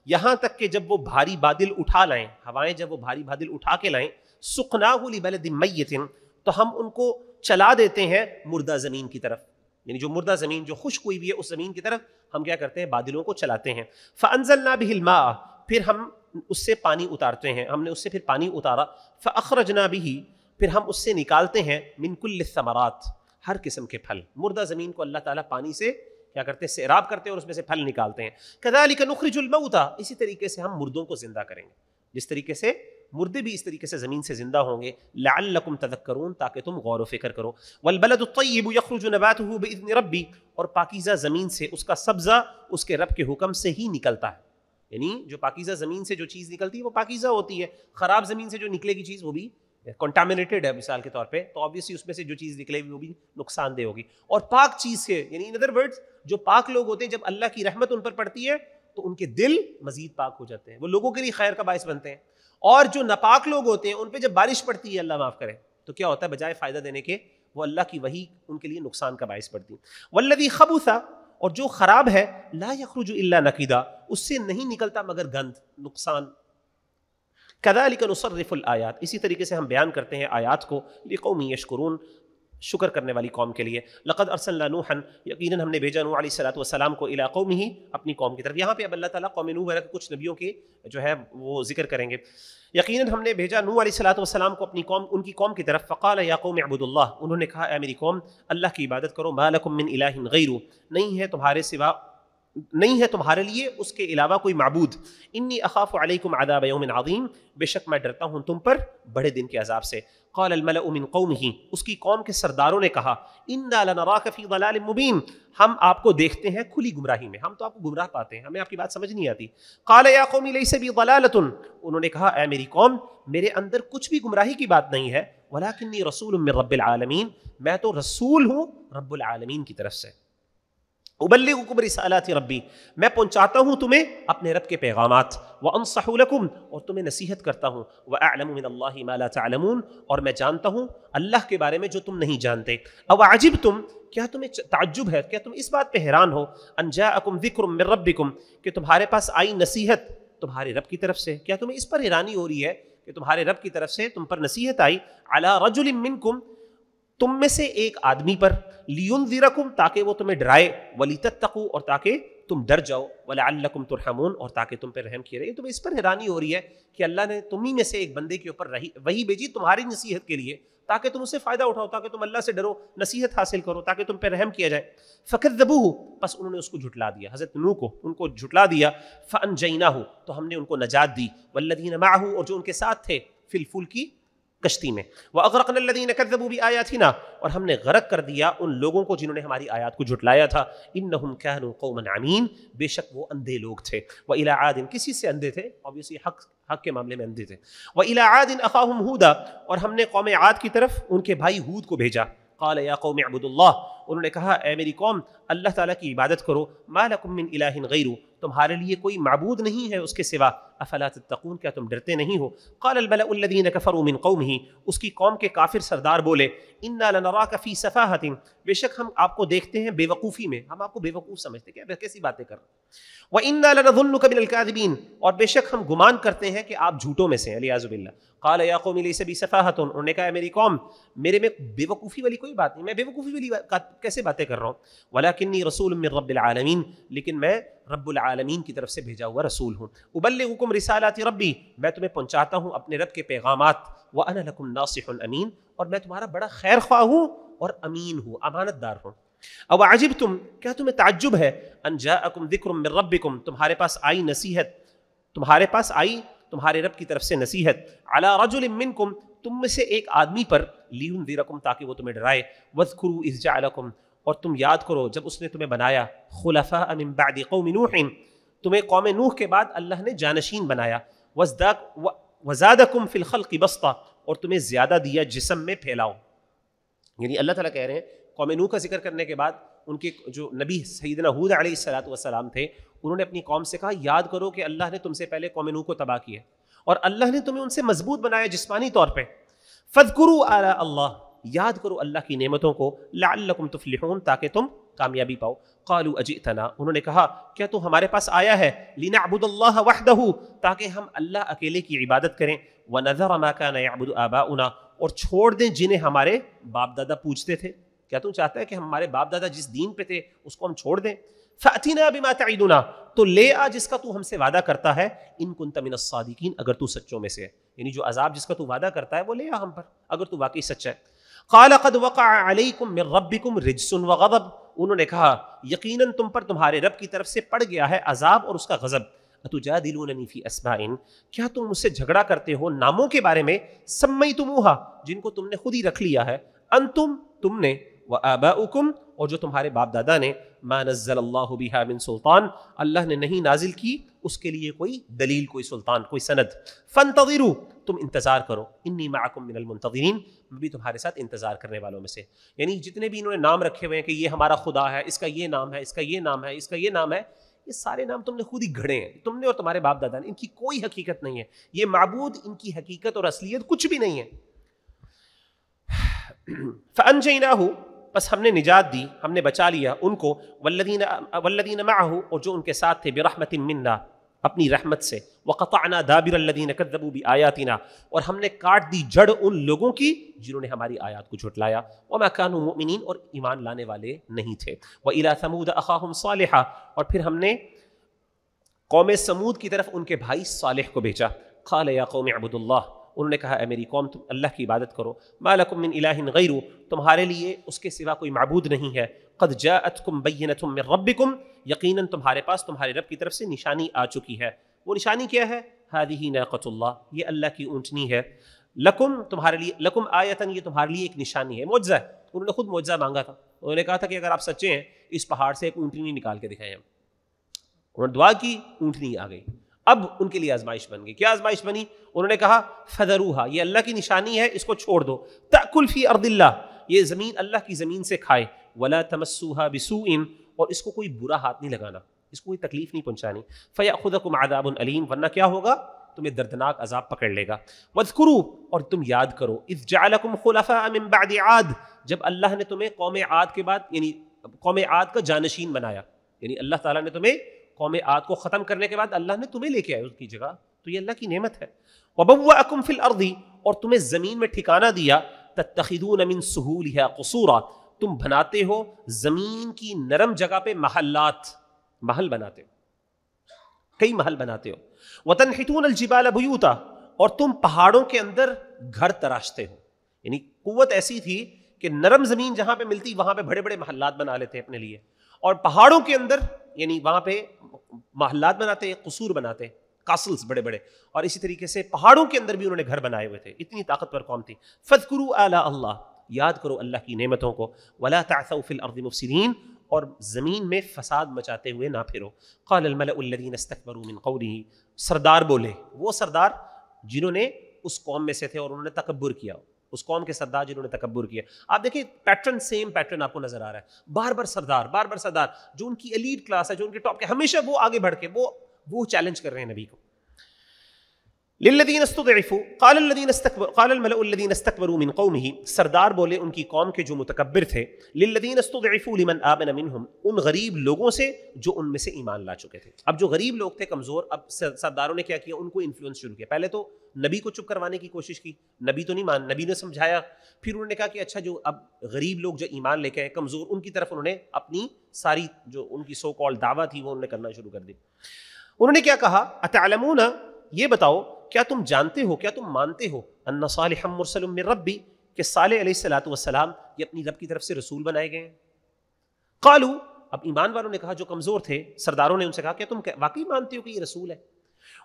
یہاں تک کہ جب وہ بھاری بادل اٹھا لائیں، ہوائیں جب وہ بھاری بادل اٹھا کے لائیں، سقناہ لبلد میت، تو ہم ان کو چلا دیتے ہیں مردہ زمین کی طرف، یعنی جو مردہ زمین جو خشک ہوئی ہوئی ہے اس زمین کی طرف ہم کیا کرتے ہیں، بادلوں کو چلاتے ہیں. فانزلنا به الماء، پھر ہم اس سے پانی اتارتے ہیں، ہم نے اس سے پھر پانی اتارا. فاخرجنا به، پھر ہم اس سے نکالتے ہیں من کل الثمرات، ہر قسم کے پھل. مردہ زمین کو اللہ تعالیٰ پانی سے کیا کرتے ہیں، سیراب کرتے ہیں اور اس میں سے پھل نکالتے ہیں. کذالک نخرج الموتى، اسی طریقے سے ہم مردوں کو زندہ کریں گے، جس طریقے سے مردے بھی اس طریقے سے زمین سے زندہ ہوں گے. لعلکم تذکرون، تاکہ تم غور و فکر کرو. والبلد الطیب یخرج نباته باذن ربی، اور پاکیزہ زمین سے اس کا سبزہ اس کے رب کے حکم سے ہی نکلتا ہے. یعنی جو پاکیزہ زمین سے جو چیز نکلتی ہے وہ پاکیزہ ہوتی ہے، خراب زمین سے جو نکلے گی چیز وہ بھی کنٹامنیٹڈ ہے مثال کے طور پہ، تو آبویسلی اس میں سے جو چیز نکلے گی وہ بھی نقصان دہ ہوگی. اور پاک چیز سے، یعنی ان ادر ورڈز جو پاک لوگ ہوتے ہیں جب اللہ کی رحمت ان پر پڑتی ہے تو ان کے دل مزید پاک ہو جاتے ہیں، وہ لوگوں کے لیے خیر کا باعث بنتے ہیں. اور جو ناپاک لوگ ہوتے ہیں ان پہ جب بارش پڑتی ہے، اللہ معاف کرے، تو کیا ہوتا ہے، بجائے فائدہ دینے کے وہ اللہ کی وحی ان کے لیے نقصان کا باعث پڑتی ہے. والذی خبث، اور جو خراب ہے، لا یخرج الا نقیدا، اس سے نہیں نکلتا مگر گند، نقصان. کذالک نصرف الآیات، اسی طریقے سے ہم بیان کرتے ہیں آیات کو، لقوم یشکرون، شکر کرنے والی قوم کے لیے. لقد ارسلنا نوحا، یقیناً ہم نے بھیجا نوح علیہ الصلوۃ والسلام کو، الی قومہ، اپنی قوم کی طرف. یہاں پہ اب اللہ تعالیٰ قوم نوح وغیرہ کے کچھ نبیوں کے جو ہے وہ ذکر کریں گے. یقیناً ہم نے بھیجا نوح علیہ الصلوۃ والسلام کو اپنی قوم، ان کی قوم کی طرف. فقال یا قوم اعبدوا اللہ، انہوں نے کہا اے میری قوم اللہ کی عبادت کرو. ما لکم من الہ غیرہ، نہیں ہے تمہارے سوا، نہیں ہے تمہارے لیے اس کے علاوہ کوئی معبود. انی اخاف علیکم عذاب یوم عظیم، بے شک میں ڈرتا ہوں تم پر بڑے دن کے عذاب سے. قال الملأ من قومه، اس کی قوم کے سرداروں نے کہا، انا لنراک فی ضلال مبین، ہم آپ کو دیکھتے ہیں کھلی گمراہی میں، ہم تو آپ کو گمراہ پاتے ہیں، ہمیں آپ کی بات سمجھ نہیں آتی. قال یا قوم لیس بی ضلالۃ، انہوں نے کہا اے میری قوم میرے اندر کچھ بھی گمراہی کی بات نہیں ہے. ولکنی رسول من رب العالمین، میں تو رسول ہوں رب العالمین کی طرف سے. ابلغکم رسالات ربی، میں پہنچاتا ہوں تمہیں اپنے رب کے پیغامات. وانصح لکم، اور تمہیں نصیحت کرتا ہوں. واعلم من اللہ ما لا تعلمون، اور میں جانتا ہوں اللہ کے بارے میں جو تم نہیں جانتے. او عجبتم، کیا تمہیں تعجب ہے، کیا تم اس بات پہ حیران ہو، ان جاءکم ذکر من ربکم، کہ تمہارے پاس آئی نصیحت تمہارے رب کی طرف سے. کیا تمہیں اس پر حیرانی ہو رہی ہے کہ تمہارے رب کی طرف سے تم پر نصیحت آئی. علی رجل منکم، تم میں سے ایک آدمی پر. لینذرکم، تاکہ وہ تمہیں ڈرائے. ولتتقوا، اور تاکہ تم ڈر جاؤ. ولعلکم ترحمون، اور تاکہ تم پہ رحم کیا رہے. تمہیں اس پر حیرانی ہو رہی ہے کہ اللہ نے تمہیں میں سے ایک بندے کے اوپر وحی بھیجی تمہاری نصیحت کے لیے، تاکہ تم اس سے فائدہ اٹھاؤ، تاکہ تم اللہ سے ڈرو، نصیحت حاصل کرو، تاکہ تم پہ رحم کیا جائے. فکذبوہ، پس انہوں نے اس کو جھٹلا دیا، حضرت نوح کو ان کو جھٹلا دیا. فانجیناہ، تو ہم نے ان کو نجات دی. والذین معہ، اور جو ان کے ساتھ تھے، فی الفلک، کشتی میں. وَأَغْرَقْنَا الَّذِينَ كَذَّبُوا بِآيَاتِنَا، اور ہم نے غرق کر دیا ان لوگوں کو جنہوں نے ہماری آیات کو جھٹلایا تھا. إِنَّهُمْ كَانُوا قَوْمًا عَمِينَ، بے شک وہ اندھے لوگ تھے. وَإِلَىٰ عَادٍ، کسی سے اندھے تھے، obviously حق کے معاملے میں اندھے تھے. وَإِلَىٰ عَادٍ أَخَاهُمْ هُودًا، اور ہم نے قوم عاد کی طرف ان کے بھائی ہود کو بھیجا. قال یا قوم اعبدوا اللہ، انہوں نے کہا اے میری قوم اللہ تعالیٰ کی عبادت کرو. ما لکم من الہ غیرہ، تمہارے لیے کوئی معبود نہیں ہے اس کے سوا. افلا تتقون، کیا تم ڈرتے نہیں ہو. قال الملأ الذین کفروا من قومہ، اس کی قوم کے کافر سردار بولے، انا لنراک فی سفاہۃ، بے شک ہم آپ کو دیکھتے ہیں بے وقوفی میں، ہم آپ کو بے وقوف سمجھتے ہیں، کیسی باتیں کر رہے ہیں. وَإِنَّا لَنَظُنُّكَ مِنَ الْكَاذِبِينَ، اور بے شک ہم گمان کرتے ہیں کہ آپ جھوٹوں میں سے ہیں، علیاذ باللہ. قال یا قوم لیس بی سفاہۃ، انہوں نے کہا اے میری قوم میرے میں بے وقوفی والی کوئی بات نہیں، میں بے وقوفی والی کیسے باتیں کر رہا ہوں. ولکنی رسول من رب العالمین، لیکن میں رب العالمین کی طرف سے بھیجا ہوا رسول ہوں. ابلغکم رسالات ربی، میں تمہیں پہنچاتا ہوں اپنے رب کے پیغامات. وانا لکم ناصح امین، اور میں تمہارا بڑا خیر خواہ ہوں اور امین ہوں، امانت دار ہوں. او عجبتم، کیا تمہیں تعجب ہے، ان جاءکم ذکر من ربکم، تمہارے پاس آئی نصیحت، تمہارے پاس آئی تمہارے رب کی طرف سے نصیحت. علی رجل منکم، تم میں سے ایک آدمی پر. لینذرکم، تاکہ وہ تمہیں ڈرائے. واذکروا اذ جعلکم، اور تم یاد کرو جب اس نے تمہیں بنایا. خلفاء من بعد قوم نوح، تمہیں قوم نوح کے بعد اللہ نے جانشین بنایا. وزادکم فی الخلق بسطا، اور تمہیں زیادہ دیا جسم میں پھیلاؤ. یعنی اللہ تعالیٰ کہہ رہے ہیں قوم نوح کا ذکر کرنے کے بعد ان کے جو نبی سیدنا ہود علیہ الصلوۃ والسلام تھے، انہوں نے اپنی قوم سے کہا یاد کرو کہ اللہ نے تم سے پہلے قوم نوح کو تباہ کیا اور اللہ نے تمہیں ان سے مضبوط بنایا جسمانی طور پہ. فاذکروا آلاء اللہ، یاد کرو اللہ کی نعمتوں کو، لعلکم تفلحون تاکہ تم کامیابی پاؤ۔ قالوا اجئتنا، انہوں نے کہا کیا تو ہمارے پاس آیا ہے، لنعبد اللہ وحدہ، تاکہ ہم اللہ اکیلے کی عبادت کریں، ونذر ما كان يعبد آباؤنا، اور چھوڑ دیں جنہیں ہمارے باپ دادا پوجتے تھے۔ کیا تم چاہتا ہے کہ ہمارے باپ دادا جس دین پہ تھے اس کو ہم چھوڑ دیں؟ فأتنا بما تعدنا، تو لے آ جس کا تو ہم سے وعدہ کرتا ہے، ان كنت من الصادقین، اگر تو سچوں میں سے ہے، یعنی جو عذاب جس کا تو وعدہ کرتا ہے وہ لے آ ہم پر اگر تو واقعی سچا ہے۔ قال قد وقع علیکم من ربکم رجس وغضب، انہوں نے کہا یقیناً تم پر تمہارے رب کی طرف سے پڑ گیا ہے عذاب اور اس کا غضب۔ اتجادلوننی فی اسماء، کیا تم مجھ سے جھگڑا کرتے ہو ناموں کے بارے میں، سمیتموہا، جن کو تم نے خود ہی رکھ لیا ہے، انتم، تم نے، وآباؤکم، اور جو تمہارے باپ دادا نے، ما نزل اللہ بہا من سلطان، اللہ نے نہیں نازل کی اس کے لیے کوئی دلیل، کوئی سلطان، کوئی سند۔ فانتظروا، تم انتظار کرو، انی معکم من المنتظرین، میں بھی تمہارے ساتھ انتظار کرنے والوں میں سے۔ یعنی جتنے بھی انہوں نے نام رکھے ہوئے ہیں کہ یہ ہمارا خدا ہے، اس کا یہ نام ہے، اس کا یہ نام ہے، اس کا یہ نام ہے، یہ سارے نام تم نے خود ہی گھڑے ہیں، تم نے اور تمہارے باپ دادا نے، ان کی کوئی حقیقت نہیں ہے، یہ معبود ان کی حقیقت اور اصلیت کچھ بھی نہیں ہے۔ فانجیناہ، بس ہم نے نجات دی، ہم نے بچا لیا ان کو، والذین معہ، اور جو ان کے ساتھ تھے، برحمت منا، اپنی رحمت سے، وقطعنا دابر الذین کذبوا بآیاتنا، اور ہم نے کاٹ دی جڑ ان لوگوں کی جنہوں نے ہماری آیات کو جھٹلایا، وما كانوا مؤمنین، اور ایمان لانے والے نہیں تھے۔ وإلی ثمود اخاہم صالحا، اور پھر ہم نے قوم سمود کی طرف ان کے بھائی صالح کو بھیجا۔ قال یا قوم اعبدوا اللہ، انہوں نے کہا اے میری قوم تم اللہ کی عبادت کرو، ما لکم من الہ غیرہ، تمہارے لیے اس کے سوا کوئی معبود نہیں ہے، قد جاءتکم بینۃ من ربکم، یقیناً تمہارے پاس تمہارے رب کی طرف سے نشانی آ چکی ہے۔ وہ نشانی کیا ہے؟ ہذہ ناقۃ اللہ، یہ اللہ کی اونٹنی ہے، لکم، تمہارے لیے، لکم آیتن، یہ تمہارے لیے ایک نشانی ہے، معجزہ ہے۔ انہوں نے خود معجزہ مانگا تھا، انہوں نے کہا تھا کہ اگر آپ سچے ہیں اس پہاڑ سے ایک اونٹنی نکال کے دکھائیں ہم۔ انہوں نے دعا کی، اونٹنی آ گئی۔ اب ان کے لیے آزمائش بن گئی۔ کیا آزمائش بنی؟ انہوں نے کہا فذروہا، یہ اللہ کی نشانی ہے، اس کو چھوڑ دو، تأکل فی ارض اللہ، یہ زمین اللہ کی زمین سے کھائے، ولا تمسوها بسوء، اور اس کو کوئی برا ہاتھ نہیں لگانا، اس کو کوئی تکلیف نہیں پہنچانی، فیأخذکم عذاب علیم، ورنہ کیا ہوگا؟ تمہیں دردناک عذاب پکڑ لے گا۔ واذکروا، اور تم یاد کرو، اذ جعلکم خلفاء من بعد عاد، جب اللہ نے تمہیں قوم عاد کے بعد، یعنی قوم عاد کا جانشین بنایا، یعنی اللہ تعالیٰ نے تمہیں قوم عاد کو ختم کرنے کے بعد اللہ نے تمہیں لے کے آئے اس کی جگہ، تو یہ اللہ کی نعمت ہے۔ وبوأکم فی الارض، اور تمہیں زمین میں ٹھکانہ دیا، تتخذون من سہولها قصورا، تم بناتے ہو زمین کی نرم جگہ پہ محلات، محل بناتے ہو، کئی محل بناتے ہو، وتنحتون الجبال بیوتا، اور تم پہاڑوں کے اندر گھر تراشتے ہو، یعنی قوت ایسی تھی کہ نرم زمین جہاں پہ ملتی وہاں پہ بڑے بڑے محلات بنا لیتے اپنے لیے، اور پہاڑوں کے اندر یعنی وہاں پہ محلات بناتے، قصور بناتے، کاسلز بڑے بڑے، اور اسی طریقے سے پہاڑوں کے اندر بھی انہوں نے گھر بنائے ہوئے تھے، اتنی طاقتور قوم تھی۔ فاذکروا آلاء اللہ، یاد کرو اللہ کی نعمتوں کو، ولا تعثوا فی الارض مفسدین، اور زمین میں فساد مچاتے ہوئے نہ پھرو۔ قال الملأ الذین استکبروا من قولہ، سردار بولے، وہ سردار جنہوں نے اس قوم میں سے تھے اور انہوں نے تکبر کیا، اس قوم کے سردار جنہوں نے تکبر کیا۔ آپ دیکھیں پیٹرن، سیم پیٹرن آپ کو نظر آ رہا ہے، بار بار سردار، بار بار سردار، جو ان کی ایلیٹ کلاس ہے، جو ان کے ٹاپ کے، ہمیشہ وہ آگے بڑھ کے وہ چیلنج کر رہے ہیں نبی کو۔ للذین استضعفوا قال الملأ الذین استکبروا من قومہ، سردار بولے ان کی قوم کے جو متکبر تھے، للذین استضعفوا لمن آمن منہم، ان غریب لوگوں سے جو ان میں سے ایمان لا چکے تھے۔ اب جو غریب لوگ تھے، کمزور، اب سرداروں نے کیا کیا؟ ان کو انفلوئنس شروع کیا۔ پہلے تو نبی کو چپ کروانے کی کوشش کی، نبی تو نہیں مان، نبی نے سمجھایا، پھر انہوں نے کہا کہ اچھا جو اب غریب لوگ جو ایمان لے کے آئے، کمزور، ان کی طرف انہوں نے اپنی ساری جو ان کی سو کال دعویٰ تھی وہ انہوں نے کرنا شروع کر دی۔ انہوں نے کیا کہا؟ اتعلمون، یہ بتاؤ کیا تم جانتے ہو، کیا تم مانتے ہو، ان صالحا مرسل من ربی، کہ صالح علیہ الصلوۃ والسلام یہ اپنی رب کی طرف سے رسول بنائے گئے ہیں؟ قالوا، اب ایمان والوں نے کہا، جو کمزور تھے سرداروں نے ان سے کہا کیا تم واقعی مانتے ہو کہ یہ رسول ہے؟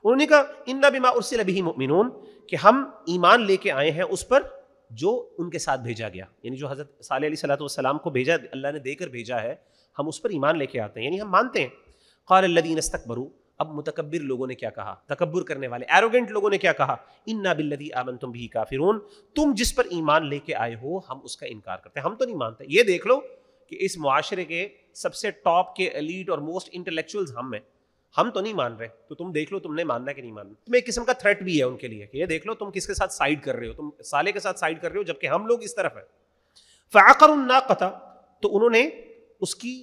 انہوں نے کہا انا بما ارسل بہ مؤمنون، کہ ہم ایمان لے کے آئے ہیں اس پر جو ان کے ساتھ بھیجا گیا، یعنی جو حضرت صالح علیہ الصلوۃ والسلام کو بھیجا، اللہ نے دے کر بھیجا ہے، ہم اس پر ایمان لے کے آتے ہیں، یعنی ہم مانتے ہیں۔ قال الذین استکبروا، اب متکبر لوگوں نے کیا کہا، تکبر کرنے والے ایروگنٹ لوگوں نے کیا کہا؟ انا بالذی آمنتم بہ کافرون، تم جس پر ایمان لے کے آئے ہو ہم اس کا انکار کرتے ہیں، ہم تو نہیں مانتے۔ یہ دیکھ لو کہ اس معاشرے کے سب سے ٹاپ کے ایلیٹ اور موسٹ انٹلیکچوئلز ہم ہیں، ہم تو نہیں مان رہے، تو تم دیکھ لو تم نے ماننا کہ نہیں ماننا۔ تمہیں ایک قسم کا تھریٹ بھی ہے ان کے لیے کہ یہ دیکھ لو تم کس کے ساتھ سائڈ کر رہے ہو، تم صالح کے ساتھ سائڈ کر رہے ہو جبکہ ہم لوگ اس طرف ہیں۔ فعقروا الناقۃ، تو انہوں نے اس کی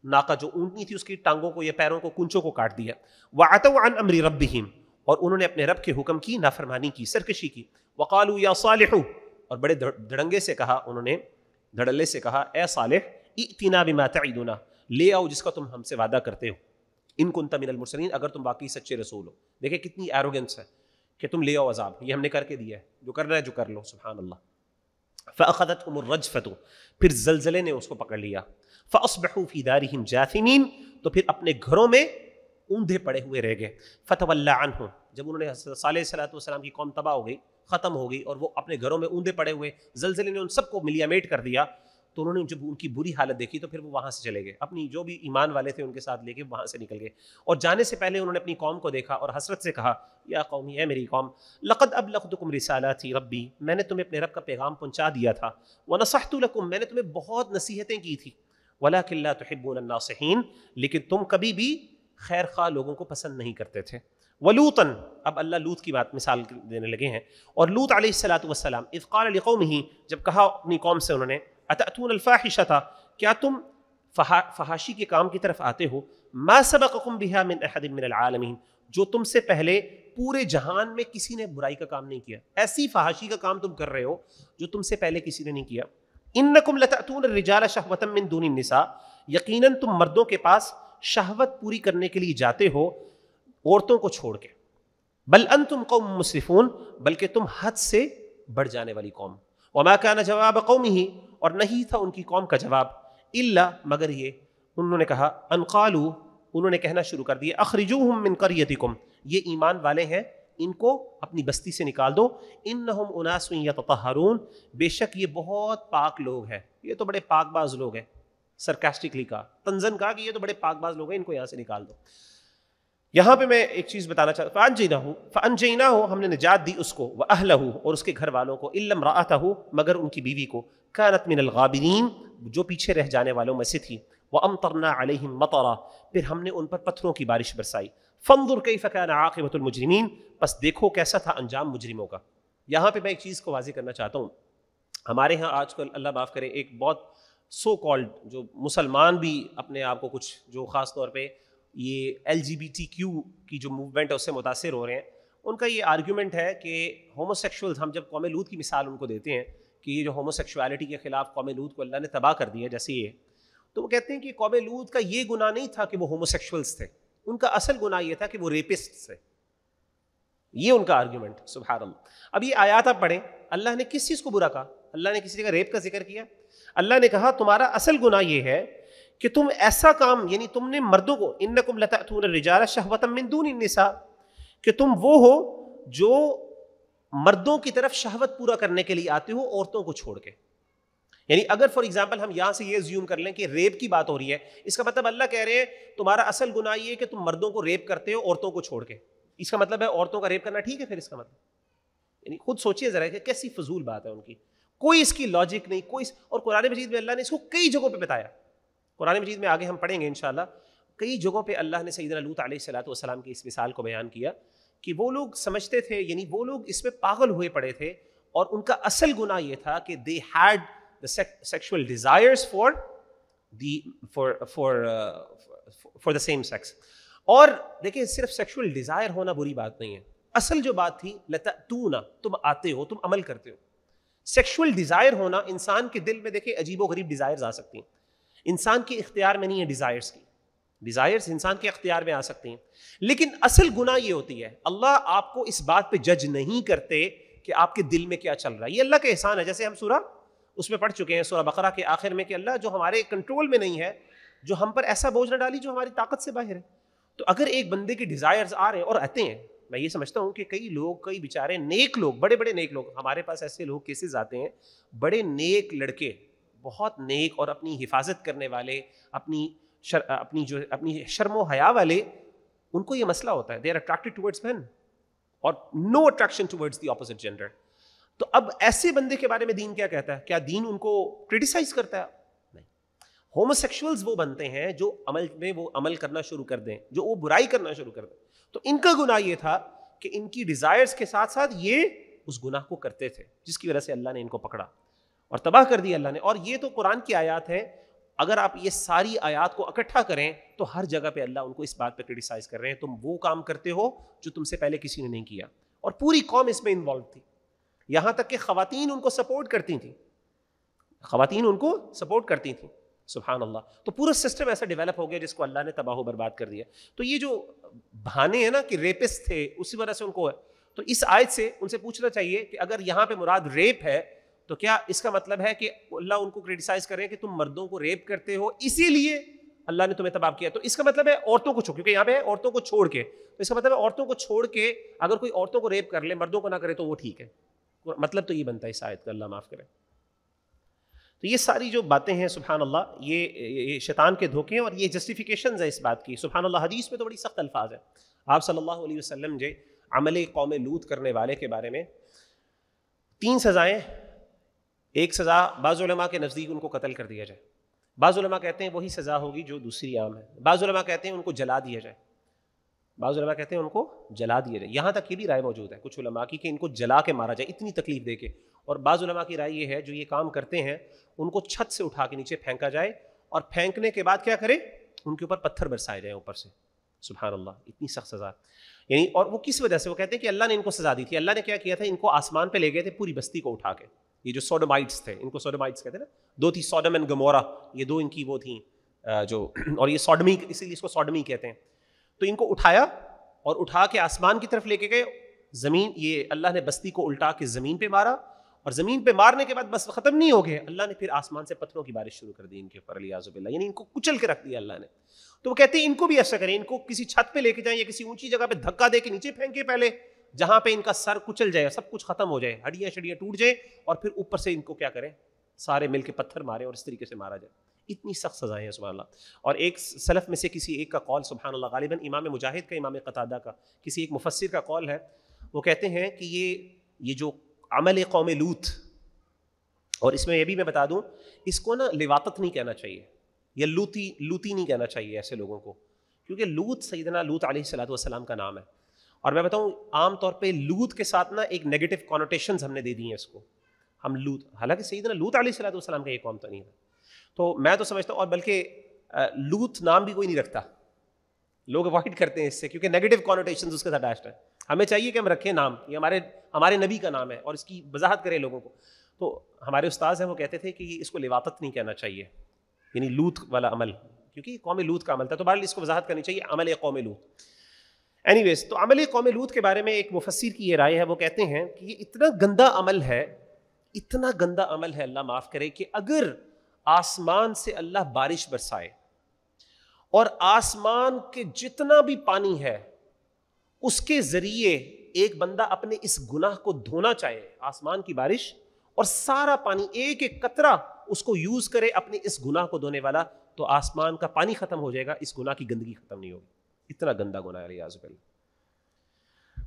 ناقہ جو اونٹنی تھی اس کی ٹانگوں کو یا پیروں کو کنچوں کو کاٹ دیا. وعتوا عن امر ربہم، اور انہوں نے اپنے رب کے حکم کی نافرمانی کی، سرکشی کی. وقالوا یا صالح، اور بڑے دھڑنگے سے کہا، انہوں نے دھڑلے سے کہا، اے صالح ائتنا بما تعدنا، لے آؤ جس کا تم ہم سے وعدہ کرتے ہو، ان کنت من المرسلین، اگر تم واقعی سچے رسول ہو. دیکھیں کتنی ایروگنس ہے کہ تم لے آؤ عذاب، یہ ہم نے کر کے دیا ہے، جو کرنا ہے جو کر لو. سبحان اللہ. فاخذتهم الرجفۃ، پھر زلزلے نے اس کو پکڑ لیا. فاصبحوا فی دارہم جاثمین، تو پھر اپنے گھروں میں اوندھے پڑے ہوئے رہ گئے. فتولی عنہم، جب انہوں نے صالح علیہ السلام کی قوم تباہ ہو گئی، ختم ہو گئی، اور وہ اپنے گھروں میں اوندھے پڑے ہوئے، زلزلے نے ان سب کو ملیا میٹ کر دیا. تو انہوں نے جب ان کی بری حالت دیکھی تو پھر وہ وہاں سے چلے گئے، اپنی جو بھی ایمان والے تھے ان کے ساتھ لے کے وہاں سے نکل گئے. اور جانے سے پہلے انہوں نے اپنی قوم کو دیکھا اور حسرت سے کہا، یا قومی، اے میری قوم، لقد ابلغتکم رسالات ربی، میں نے تمہیں اپنے رب کا پیغام پہنچا دیا تھا. ونصحت لکم، میں نے تمہیں بہت نصیحتیں کی تھی. ولکن لا تحبون الناصحین، لیکن تم کبھی بھی خیر خواہ لوگوں کو پسند نہیں کرتے تھے. ولوطن، اب اللہ لوط کی بات مثال دینے لگے ہیں. اور لوط علیہ السلام اذ قال لقومہ، جب کہا اپنی قوم سے انہوں نے، اتأتون الفاحشۃ، کیا تم فحاشی کے کام کی طرف آتے ہو، ما سبقکم بها من احد من العالمین، جو تم سے پہلے پورے جہان میں کسی نے برائی کا کام نہیں کیا. ایسی فحاشی کا کام تم کر رہے ہو جو تم سے پہلے کسی نے نہیں کیا. انکم لتأتون الرجال شہوۃ من دون النساء، یقیناً تم مردوں کے پاس شہوت پوری کرنے کے لیے جاتے ہو عورتوں کو چھوڑ کے. بل انتم قوم مسرفون، بلکہ تم حد سے بڑھ جانے والی قوم. وما كان جواب قومه، اور نہیں تھا ان کی قوم کا جواب، الا مگر یہ، انہوں نے کہا، ان قالوا، انہوں نے کہنا شروع کر دیا، اخرجوہم من قریتکم، یہ ایمان والے ہیں ان کو اپنی بستی سے نکال دو. انہم اناس یتطہرون، بے شک یہ بہت پاک لوگ ہیں، یہ تو بڑے پاک باز لوگ ہیں. سرکاسٹکلی کہا، طنزاً کہا کہ یہ تو بڑے پاک باز لوگ ہیں، ان کو یہاں سے نکال دو. یہاں پہ میں ایک چیز بتانا چاہتا ہوں، فانجیناہ، ہم نے نجات دی اس کو، واہلہ، اور اس کے گھر والوں کو، الا امرأتہ، مگر ان کی بیوی کو، کانت من الغابرین، جو پیچھے رہ جانے والوں میں سے تھی. وامطرنا علیہم مطرا، پھر ہم نے ان پر پتھروں کی بارش برسائی. فانظر کیف کان عاقبۃ المجرمین، پس دیکھو کیسا تھا انجام مجرموں کا. یہاں پہ میں ایک چیز کو واضح کرنا چاہتا ہوں. ہمارے ہاں آج کل، اللہ معاف کرے، ایک بہت سو کالڈ جو مسلمان بھی اپنے آپ کو کچھ، جو خاص طور پہ یہ LGBTQ کی جو موومنٹ ہے اس سے متاثر ہو رہے ہیں، ان کا یہ آرگیومنٹ ہے کہ ہوموسیکشولز، ہم جب قوم لوط کی مثال ان کو دیتے ہیں کہ یہ جو ہوموسیکشوالٹی کے خلاف قوم لوط کو اللہ نے تباہ کر دیا جیسے یہ، تو وہ کہتے ہیں کہ قوم لوط کا یہ گناہ نہیں تھا کہ وہ ہوموسیکشولز تھے، ان کا اصل گناہ یہ تھا کہ وہ ریپسٹ تھے. یہ ان کا آرگیومنٹ. سبحان اللہ. اب یہ آیات آپ پڑھیں، اللہ نے کس چیز کو برا کہا؟ اللہ نے کسی جگہ ریپ کا ذکر کیا؟ اللہ نے کہا تمہارا اصل گناہ یہ ہے کہ تم ایسا کام، یعنی تم نے مردوں کو، انکم لتأتون الرجال شہوۃ من دون النساء، کہ تم وہ ہو جو مردوں کی طرف شہوت پورا کرنے کے لیے آتے ہو عورتوں کو چھوڑ کے. یعنی اگر فار ایگزامپل ہم یہاں سے یہ زیوم کر لیں کہ ریپ کی بات ہو رہی ہے، اس کا مطلب اللہ کہہ رہے ہیں تمہارا اصل گناہ یہ ہے کہ تم مردوں کو ریپ کرتے ہو عورتوں کو چھوڑ کے. اس کا مطلب ہے عورتوں کا ریپ کرنا ٹھیک ہے پھر؟ اس کا مطلب، یعنی خود سوچیے ذرا کہ کیسی فضول بات ہے ان کی، کوئی اس کی لاجک نہیں، کوئی. اور قرآن مجید میں اللہ نے اس کو کئی جگہوں پہ بتایا. قرآن مجید میں آگے ہم پڑھیں گے انشاءاللہ، کئی جگہوں پہ اللہ نے سیدنا لوط علیہ السلام کی اس مثال کو بیان کیا کہ وہ لوگ سمجھتے تھے، یعنی وہ لوگ اس میں پاگل ہوئے پڑے تھے، اور ان کا اصل گناہ یہ تھا کہ they had the sexual desires for the same sex. اور دیکھیں صرف سیکشول ڈیزائر ہونا بری بات نہیں ہے، اصل جو بات تھی لتأتون، تم آتے ہو، تم عمل کرتے ہو. سیکشول ڈیزائر ہونا، انسان کے دل میں دیکھیں عجیب و غریب ڈیزائرز آ سکتی ہیں، انسان کے اختیار میں نہیں ہے ڈیزائرز کی، ڈیزائرز انسان کے اختیار میں آ سکتی ہیں، لیکن اصل گناہ یہ ہوتی ہے اللہ آپ کو اس بات پہ جج نہیں کرتے کہ آپ کے دل میں کیا چل رہا ہے. یہ اللہ کا احسان ہے، جیسے ہم سورہ اس میں پڑھ چکے ہیں، سورہ بقرہ کے آخر میں، کہ اللہ جو ہمارے کنٹرول میں نہیں ہے، جو ہم پر ایسا بوجھ نہ ڈالی جو ہماری طاقت سے باہر ہے. تو اگر ایک بندے کے ڈیزائرز آ رہے ہیں اور آتے ہیں، میں یہ سمجھتا ہوں کہ کئی لوگ، کئی بیچارے نیک لوگ، بڑے بڑے نیک لوگ، ہمارے پاس ایسے لوگ کیسز آتے ہیں، بڑے نیک لڑکے، بہت نیک اور اپنی حفاظت کرنے والے، اپنی شرم و حیا والے، ان کو یہ مسئلہ ہوتا ہے، they are attracted towards men اور no attraction towards the opposite gender. تو اب ایسے بندے کے بارے میں دین کیا کہتا ہے؟ کیا دین ان کو کرٹیسائز کرتا ہے؟ نہیں. ہوموسیکشولز وہ بنتے ہیں جو عمل میں وہ عمل کرنا شروع کر دیں، جو وہ برائی کرنا شروع کر دیں. تو ان کا گناہ یہ تھا کہ ان کی ڈیزائرز کے ساتھ ساتھ یہ اس گناہ کو کرتے تھے، جس کی وجہ سے اللہ نے ان کو پکڑا. اور تباہ کر دیا اللہ نے. اور یہ تو قرآن کی آیات ہیں, اگر آپ یہ ساری آیات کو اکٹھا کریں تو ہر جگہ پہ اللہ ان کو اس بات پہ کرٹیسائز کر رہے ہیں, تم وہ کام کرتے ہو جو تم سے پہلے کسی نے نہیں کیا. اور پوری قوم اس میں انوالو تھی, یہاں تک کہ خواتین ان کو سپورٹ کرتی تھیں, خواتین ان کو سپورٹ کرتی تھیں. سبحان اللہ. تو پورا سسٹم ایسا ڈیولپ ہو گیا جس کو اللہ نے تباہ و برباد کر دیا. تو یہ جو بہانے ہیں نا کہ ریپسٹ تھے, اسی وجہ سے ان کو ہے. تو اس آیت سے ان سے پوچھنا چاہیے کہ اگر یہاں پہ مراد ریپ ہے تو کیا اس کا مطلب ہے کہ اللہ ان کو کرٹیسائز کر رہے ہیں کہ تم مردوں کو ریپ کرتے ہو اسی لیے اللہ نے تمہیں تباہ کیا؟ تو اس کا مطلب ہے عورتوں کو چھوڑ, کیونکہ یہاں پہ ہے عورتوں کو چھوڑ کے, تو اس کا مطلب ہے عورتوں کو چھوڑ کے اگر کوئی عورتوں کو ریپ کر لے مردوں کو نہ کرے تو وہ ٹھیک ہے. مطلب تو یہ بنتا ہے اس آیت کا, اللہ معاف کرے. تو یہ ساری جو باتیں ہیں سبحان اللہ, یہ شیطان کے دھوکے ہیں اور یہ جسٹیفیکیشنز ہیں اس بات کی. سبحان اللہ. حدیث میں تو بڑی سخت الفاظ ہیں. آپ صلی اللہ علیہ وسلم جو عمل قوم لوط کرنے والے کے بارے میں 3 سزائیں. ایک سزا بعض علماء کے نزدیک ان کو قتل کر دیا جائے, بعض علماء کہتے ہیں وہی سزا ہوگی جو دوسری عام ہے, بعض علماء کہتے ہیں ان کو جلا دیا جائے, بعض علماء کہتے ہیں ان کو جلا دیا جائے. یہاں تک یہ بھی رائے موجود ہے کچھ علماء کی کہ ان کو جلا کے مارا جائے, اتنی تکلیف دے کے. اور بعض علماء کی رائے یہ ہے جو یہ کام کرتے ہیں ان کو چھت سے اٹھا کے نیچے پھینکا جائے, اور پھینکنے کے بعد کیا کرے, ان کے اوپر پتھر برسائے جائیں اوپر سے. سبحان اللہ. اتنی سخت سزا. یعنی اور وہ کس وجہ سے, وہ کہتے ہیں کہ اللہ نے ان کو سزا دی تھی. اللہ نے کیا کیا تھا, ان کو آسمان پہ لے گئے تھے پوری بستی کو اٹھا کے. یہ جو سوڈومائٹس تھے, ان کو سوڈومائٹس کہتے ہیں نا, 2 تھی سوڈم اینڈ گمورا, یہ 2 ان کی وہ تھیں جو, اور یہ سوڈمی, اسی لیے اس کو سوڈمی کہتے ہیں. تو ان کو اٹھایا اور اٹھا کے آسمان کی طرف لے کے گئے. زمین, یہ اللہ نے بستی کو الٹا کے زمین پہ مارا, اور زمین پہ مارنے کے بعد بس ختم نہیں ہو گئے, اللہ نے پھر آسمان سے پتھروں کی بارش شروع کر دی ان کے اوپر, الیاذ باللہ. یعنی ان کو کچل کے رکھ دیا اللہ نے. تو وہ کہتے ہیں ان کو بھی ایسا کریں, ان کو کسی چھت پہ لے کے جائیں یا کسی اونچی جگہ پہ دھکا دے کے نیچے پھینکے پہلے, جہاں پہ ان کا سر کچل جائے, سب کچھ ختم ہو جائے, ہڈیاں شڈیاں ٹوٹ جائیں, اور پھر اوپر سے ان کو کیا کریں, سارے مل کے پتھر مارے اور اس طریقے سے مارا جائے. اتنی سخت سزائیں ہیں سبحان اللہ. اور ایک سلف میں سے کسی ایک کا قول, سبحان اللہ, غالباً امام مجاہد کا, امام قتادہ کا, کسی ایک مفسر کا قول ہے. وہ کہتے ہیں کہ یہ جو عمل قوم لوط, اور اس میں یہ بھی میں بتا دوں, اس کو نا لواطت نہیں کہنا چاہیے یا لوتی نہیں کہنا چاہیے ایسے لوگوں کو, کیونکہ لوط سیدنا لوط علیہ الصلوۃ والسلام کا نام ہے. اور میں بتاؤں عام طور پہ لوط کے ساتھ نا ایک نیگیٹو کونوٹیشنز ہم نے دے دی ہیں اس کو, ہم لوط, حالانکہ سیدنا لوط علیہ الصلوۃ والسلام کا یہ قوم تو نہیں ہے. تو میں تو سمجھتا ہوں, اور بلکہ لوط نام بھی کوئی نہیں رکھتا, لوگ اوائڈ کرتے ہیں اس سے, کیونکہ نیگیٹو کونوٹیشنز اس کے ساتھ اٹیچڈ ہے. ہمیں چاہیے کہ ہم رکھیں نام, یہ ہمارے نبی کا نام ہے, اور اس کی وضاحت کریں لوگوں کو. تو ہمارے استاذ ہیں وہ کہتے تھے کہ اس کو لواطت نہیں کہنا چاہیے, یعنی لوط والا عمل, کیونکہ یہ قوم لوط کا عمل تھا. تو بہرحال اس کو وضاحت کرنی چاہیے, عمل قوم لوط. اینی ویز, تو عمل قوم لوط کے بارے میں ایک مفسر کی یہ رائے ہے. وہ کہتے ہیں کہ یہ اتنا گندا عمل ہے, اتنا گندا عمل ہے, اللہ معاف کرے, کہ اگر آسمان سے اللہ بارش برسائے اور آسمان کے جتنا بھی پانی ہے اس کے ذریعے ایک بندہ اپنے اس گناہ کو دھونا چاہے, آسمان کی بارش اور سارا پانی ایک ایک قطرہ اس کو یوز کرے اپنے اس گناہ کو دھونے والا, تو آسمان کا پانی ختم ہو جائے گا, اس گناہ کی گندگی ختم نہیں ہوگی. اتنا گندا گناہ ہے الیاذ باللہ.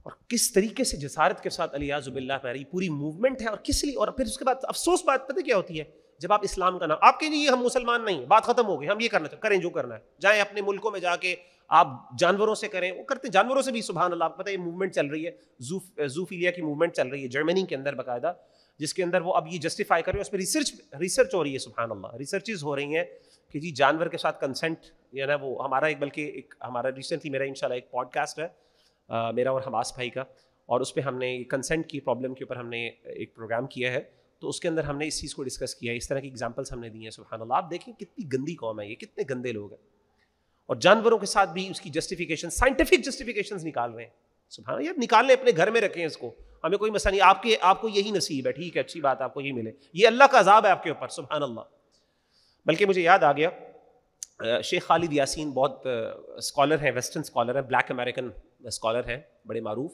اور کس طریقے سے جسارت کے ساتھ الیاذ باللہ ہماری پوری موومنٹ ہے, اور کس لیے. اور پھر اس کے بعد افسوس بات پتہ کیا ہوتی ہے, جب آپ اسلام کا نام, آپ کے لیے ہم مسلمان نہیں, بات ختم ہو گئی, ہم یہ کرنا چاہتے کریں جو کرنا ہے, جائیں اپنے ملکوں میں جا کے آپ جانوروں سے کریں, وہ کرتے جانوروں سے بھی. سبحان اللہ, آپ پتہ ہے یہ موومنٹ چل رہی ہے, زوفیلیا کی موومنٹ چل رہی ہے جرمنی کے اندر باقاعدہ, جس کے اندر وہ اب یہ جسٹیفائی کر رہے ہیں, اس پہ ریسرچ ہو رہی ہے. سبحان اللہ, ریسرچز ہو رہی ہیں کہ جی جانور کے ساتھ کنسنٹ, یا نا وہ ہمارا ایک, بلکہ ایک ہمارا ریسنٹلی میرا انشاءاللہ ایک پوڈ کاسٹ ہے میرا اور حماس بھائی کا, اور اس پہ ہم نے کنسنٹ کی پرابلم کے اوپر ہم نے ایک پروگرام کیا ہے. تو اس کے اندر ہم نے اس چیز کو ڈسکس کیا ہے, اس طرح کی ایگزامپلس ہم نے دی ہیں. سبحان اللہ, آپ دیکھیں کتنی گندی قوم ہے یہ, کتنے گندے لوگ ہیں, اور جانوروں کے ساتھ بھی اس کی جسٹیفیکیشن, سائنٹیفک جسٹیفیکیشنز نکال رہے ہیں. سبحان اللہ, یہ نکال لیں, اپنے گھر میں رکھیں اس کو, ہمیں کوئی مسئلہ نہیں. آپ کو یہی نصیب ہے, ٹھیک ہے, اچھی بات, آپ کو یہی ملے, یہ اللہ کا عذاب ہے آپ کے اوپر. سبحان اللہ. بلکہ مجھے یاد آ گیا, شیخ خالد یاسین بہت اسکالر ہیں, ویسٹرن اسکالر ہیں, بلیک امریکن اسکالر ہیں, بڑے معروف.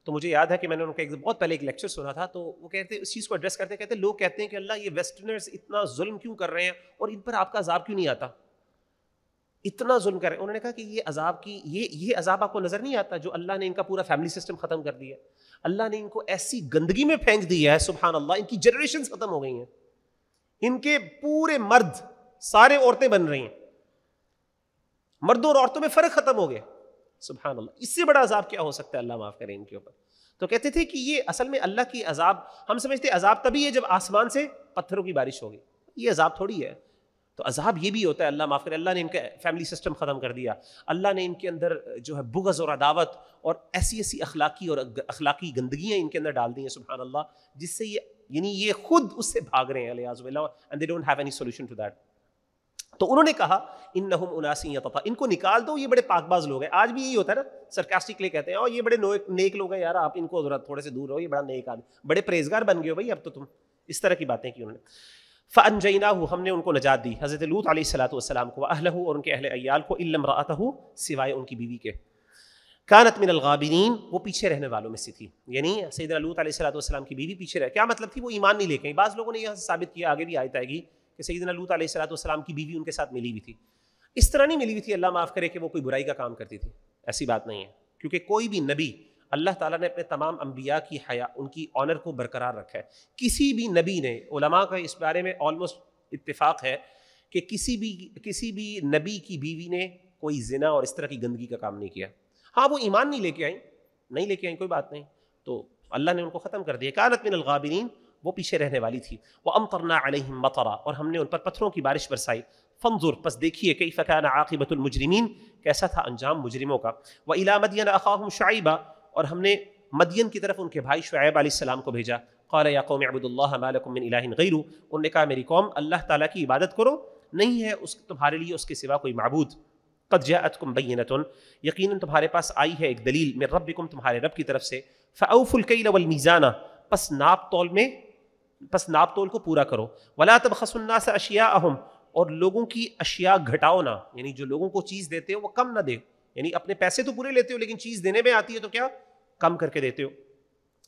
تو مجھے یاد ہے کہ میں نے ان کا بہت پہلے ایک لیکچر سنا تھا, تو وہ کہتے اس چیز کو ایڈریس کرتے, کہتے لوگ کہتے ہیں کہ اللہ یہ ویسٹرنرز اتنا ظلم کیوں کر رہے ہیں, اور ان پر آپ کا عذاب کیوں نہیں آتا, اتنا ظلم کر رہے ہیں. انہوں نے کہا کہ یہ عذاب کی یہ عذاب آپ کو نظر نہیں آتا جو اللہ نے ان کا پورا فیملی سسٹم ختم کر دیا, اللہ نے ان کو ایسی گندگی میں پھینک دیا ہے. سبحان اللہ, ان کی جنریشنز ختم ہو گئی ہیں, ان کے پورے مرد سارے عورتیں بن رہی ہیں, مردوں اور عورتوں میں فرق ختم ہو گیا. سبحان اللہ, اس سے بڑا عذاب کیا ہو سکتا ہے, اللہ معاف کرے ان کے اوپر. تو کہتے تھے کہ یہ اصل میں اللہ کی عذاب، ہم سمجھتے عذاب تبھی ہے جب آسمان سے پتھروں کی بارش ہوگی، یہ عذاب تھوڑی ہے. تو عذاب یہ بھی ہوتا ہے، اللہ معاف کرے، اللہ نے ان کا فیملی سسٹم ختم کر دیا، اللہ نے ان کے اندر جو ہے بغض اور عداوت اور ایسی ایسی اخلاقی گندگیاں ان کے اندر ڈال دی ہیں سبحان اللہ، جس سے یہ خود اس سے بھاگ رہے ہیں الیاذ باللہ، and they don't have any solution to that. تو انہوں نے کہا انہم اناس یتطہرون، ان کو نکال دو، یہ بڑے پاک باز لوگ ہیں. آج بھی یہی ہوتا ہے نا، سرکاسٹکلی کہتے ہیں اور یہ بڑے نیک لوگ ہیں یار، آپ ان کو ذرا تھوڑے سے دور رہو، یہ بڑا نیک آدمی، بڑے پرہیزگار بن گئے ہو بھائی اب تو تم. اس طرح کی باتیں کی انہوں نے. فانجیناہ، ہم نے ان کو نجات دی، حضرت لوط علیہ الصلوۃ والسلام کو، واہلہ، اور ان کے اہل عیال کو، الا امرأتہ، سوائے ان کی بیوی کے، کانت من الغابرین، وہ پیچھے رہنے والوں میں سے تھی. یعنی سیدنا لوط علیہ الصلوۃ والسلام کی بیوی پیچھے رہے. کیا مطلب تھی؟ وہ ایمان نہیں لے کے آئی. بعض لوگوں نے یہ ثابت کیا، آگے بھی آیت آئے گی، کہ سیدنا لوط علیہ الصلوۃ والسلام کی بیوی ان کے ساتھ ملی ہوئی تھی. اس طرح نہیں ملی ہوئی تھی اللہ معاف کرے کہ وہ کوئی برائی کا کام کرتی تھی، ایسی بات نہیں ہے. کیونکہ کوئی بھی نبی، اللہ تعالیٰ نے اپنے تمام انبیاء کی حیا، ان کی آنر کو برقرار رکھا ہے. کسی بھی نبی نے، علماء کا اس بارے میں آلموسٹ اتفاق ہے کہ کسی بھی نبی کی بیوی نے کوئی زنا اور اس طرح کی گندگی کا کام نہیں کیا. ہاں وہ ایمان نہیں لے کے آئیں کوئی بات نہیں، تو اللہ نے ان کو ختم کر دیا. کانت من الغابرین، وہ پیچھے رہنے والی تھی. وامطرنا علیہم مطرا، اور ہم نے ان پر پتھروں کی بارش برسائی. فانظر، پس دیکھیے، کیف کان عاقبۃ المجرمین، کیسا تھا انجام مجرموں کا. وإلی مدین اخاہم شعیبا، اور ہم نے مدین کی طرف ان کے بھائی شعیب علیہ السلام کو بھیجا. قال یا قوم اعبدوا اللہ ما لکم من الہ غیرہ، انہوں نے کہا میری قوم، اللہ تعالیٰ کی عبادت کرو، نہیں ہے تمہارے لیے اس کے سوا کوئی معبود. قد جاءتکم بینۃ، یقیناً تمہارے پاس آئی ہے ایک دلیل، من ربکم، تمہارے رب کی طرف سے. فاوفوا الکیل والمیزان، پس ناپ تول کو پورا کرو. ولا تبخسوا الناس اشیاءہم، اور لوگوں کی اشیاء گھٹاؤ نہ، یعنی جو لوگوں کو چیز دیتے ہو وہ کم نہ دے، یعنی اپنے پیسے تو پورے لیتے ہو لیکن چیز دینے میں آتی ہے تو کیا کم کر کے دیتے ہو.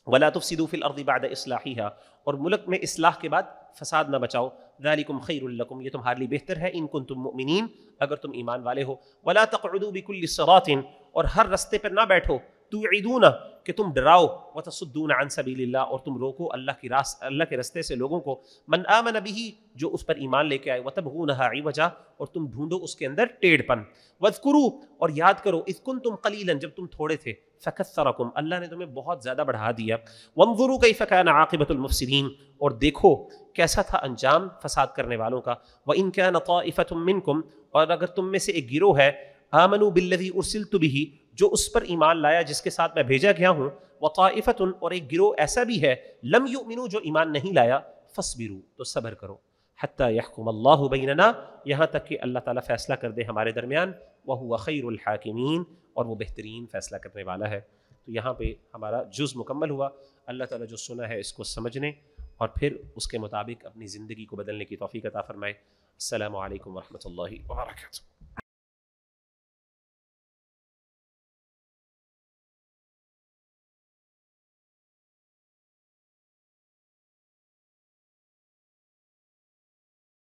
ولا تفسدوا فی الارض بعد اصلاحها، اور ملک میں اصلاح کے بعد فساد نہ بچاؤ. ذالکم خیر لکم، یہ تمہارے لیے بہتر ہے، ان کنتم مؤمنین، اگر تم ایمان والے ہو. ولا تقعدوا بکل صراط، اور ہر رستے پر نہ بیٹھو، توعدون، کہ تم ڈراؤ، وتصدون عن سبیل اللہ، اور تم روکو اللہ کے رستے سے لوگوں کو. من آمن بہ، جو اس پر ایمان لے کے آئے. وتبغونها عوجا، اور تم ڈھونڈو اس کے اندر ٹیڑھ پن. واذکروا، اور یاد کرو، اذ کنتم قلیلا، جب تم تھوڑے تھے. فکثرکم، اللہ نے تمہیں بہت زیادہ بڑھا دیا. وانظروا کیف کان عاقبۃ المفسدین، اور دیکھو کیسا تھا انجام فساد کرنے والوں کا. وان کان طائفۃ منکم، اور اگر تم میں سے ایک گروہ ہے، آمنوا بالذی ارسلت بہ، جو اس پر ایمان لایا جس کے ساتھ میں بھیجا گیا ہوں. وطائفۃ، اور ایک گروہ ایسا بھی ہے، لم یؤمنوا، جو ایمان نہیں لایا. فاصبروا، تو صبر کرو. حتی یحکم اللہ بیننا، یہاں تک کہ اللہ تعالیٰ فیصلہ کر دے ہمارے درمیان. وہو خیر الحاکمین، اور وہ بہترین فیصلہ کرنے والا ہے. تو یہاں پہ ہمارا جز مکمل ہوا. اللہ تعالیٰ جو سنا ہے اس کو سمجھنے اور پھر اس کے مطابق اپنی زندگی کو بدلنے کی توفیق عطا فرمائے. السلام علیکم ورحمۃ اللہ وبرکاتہ.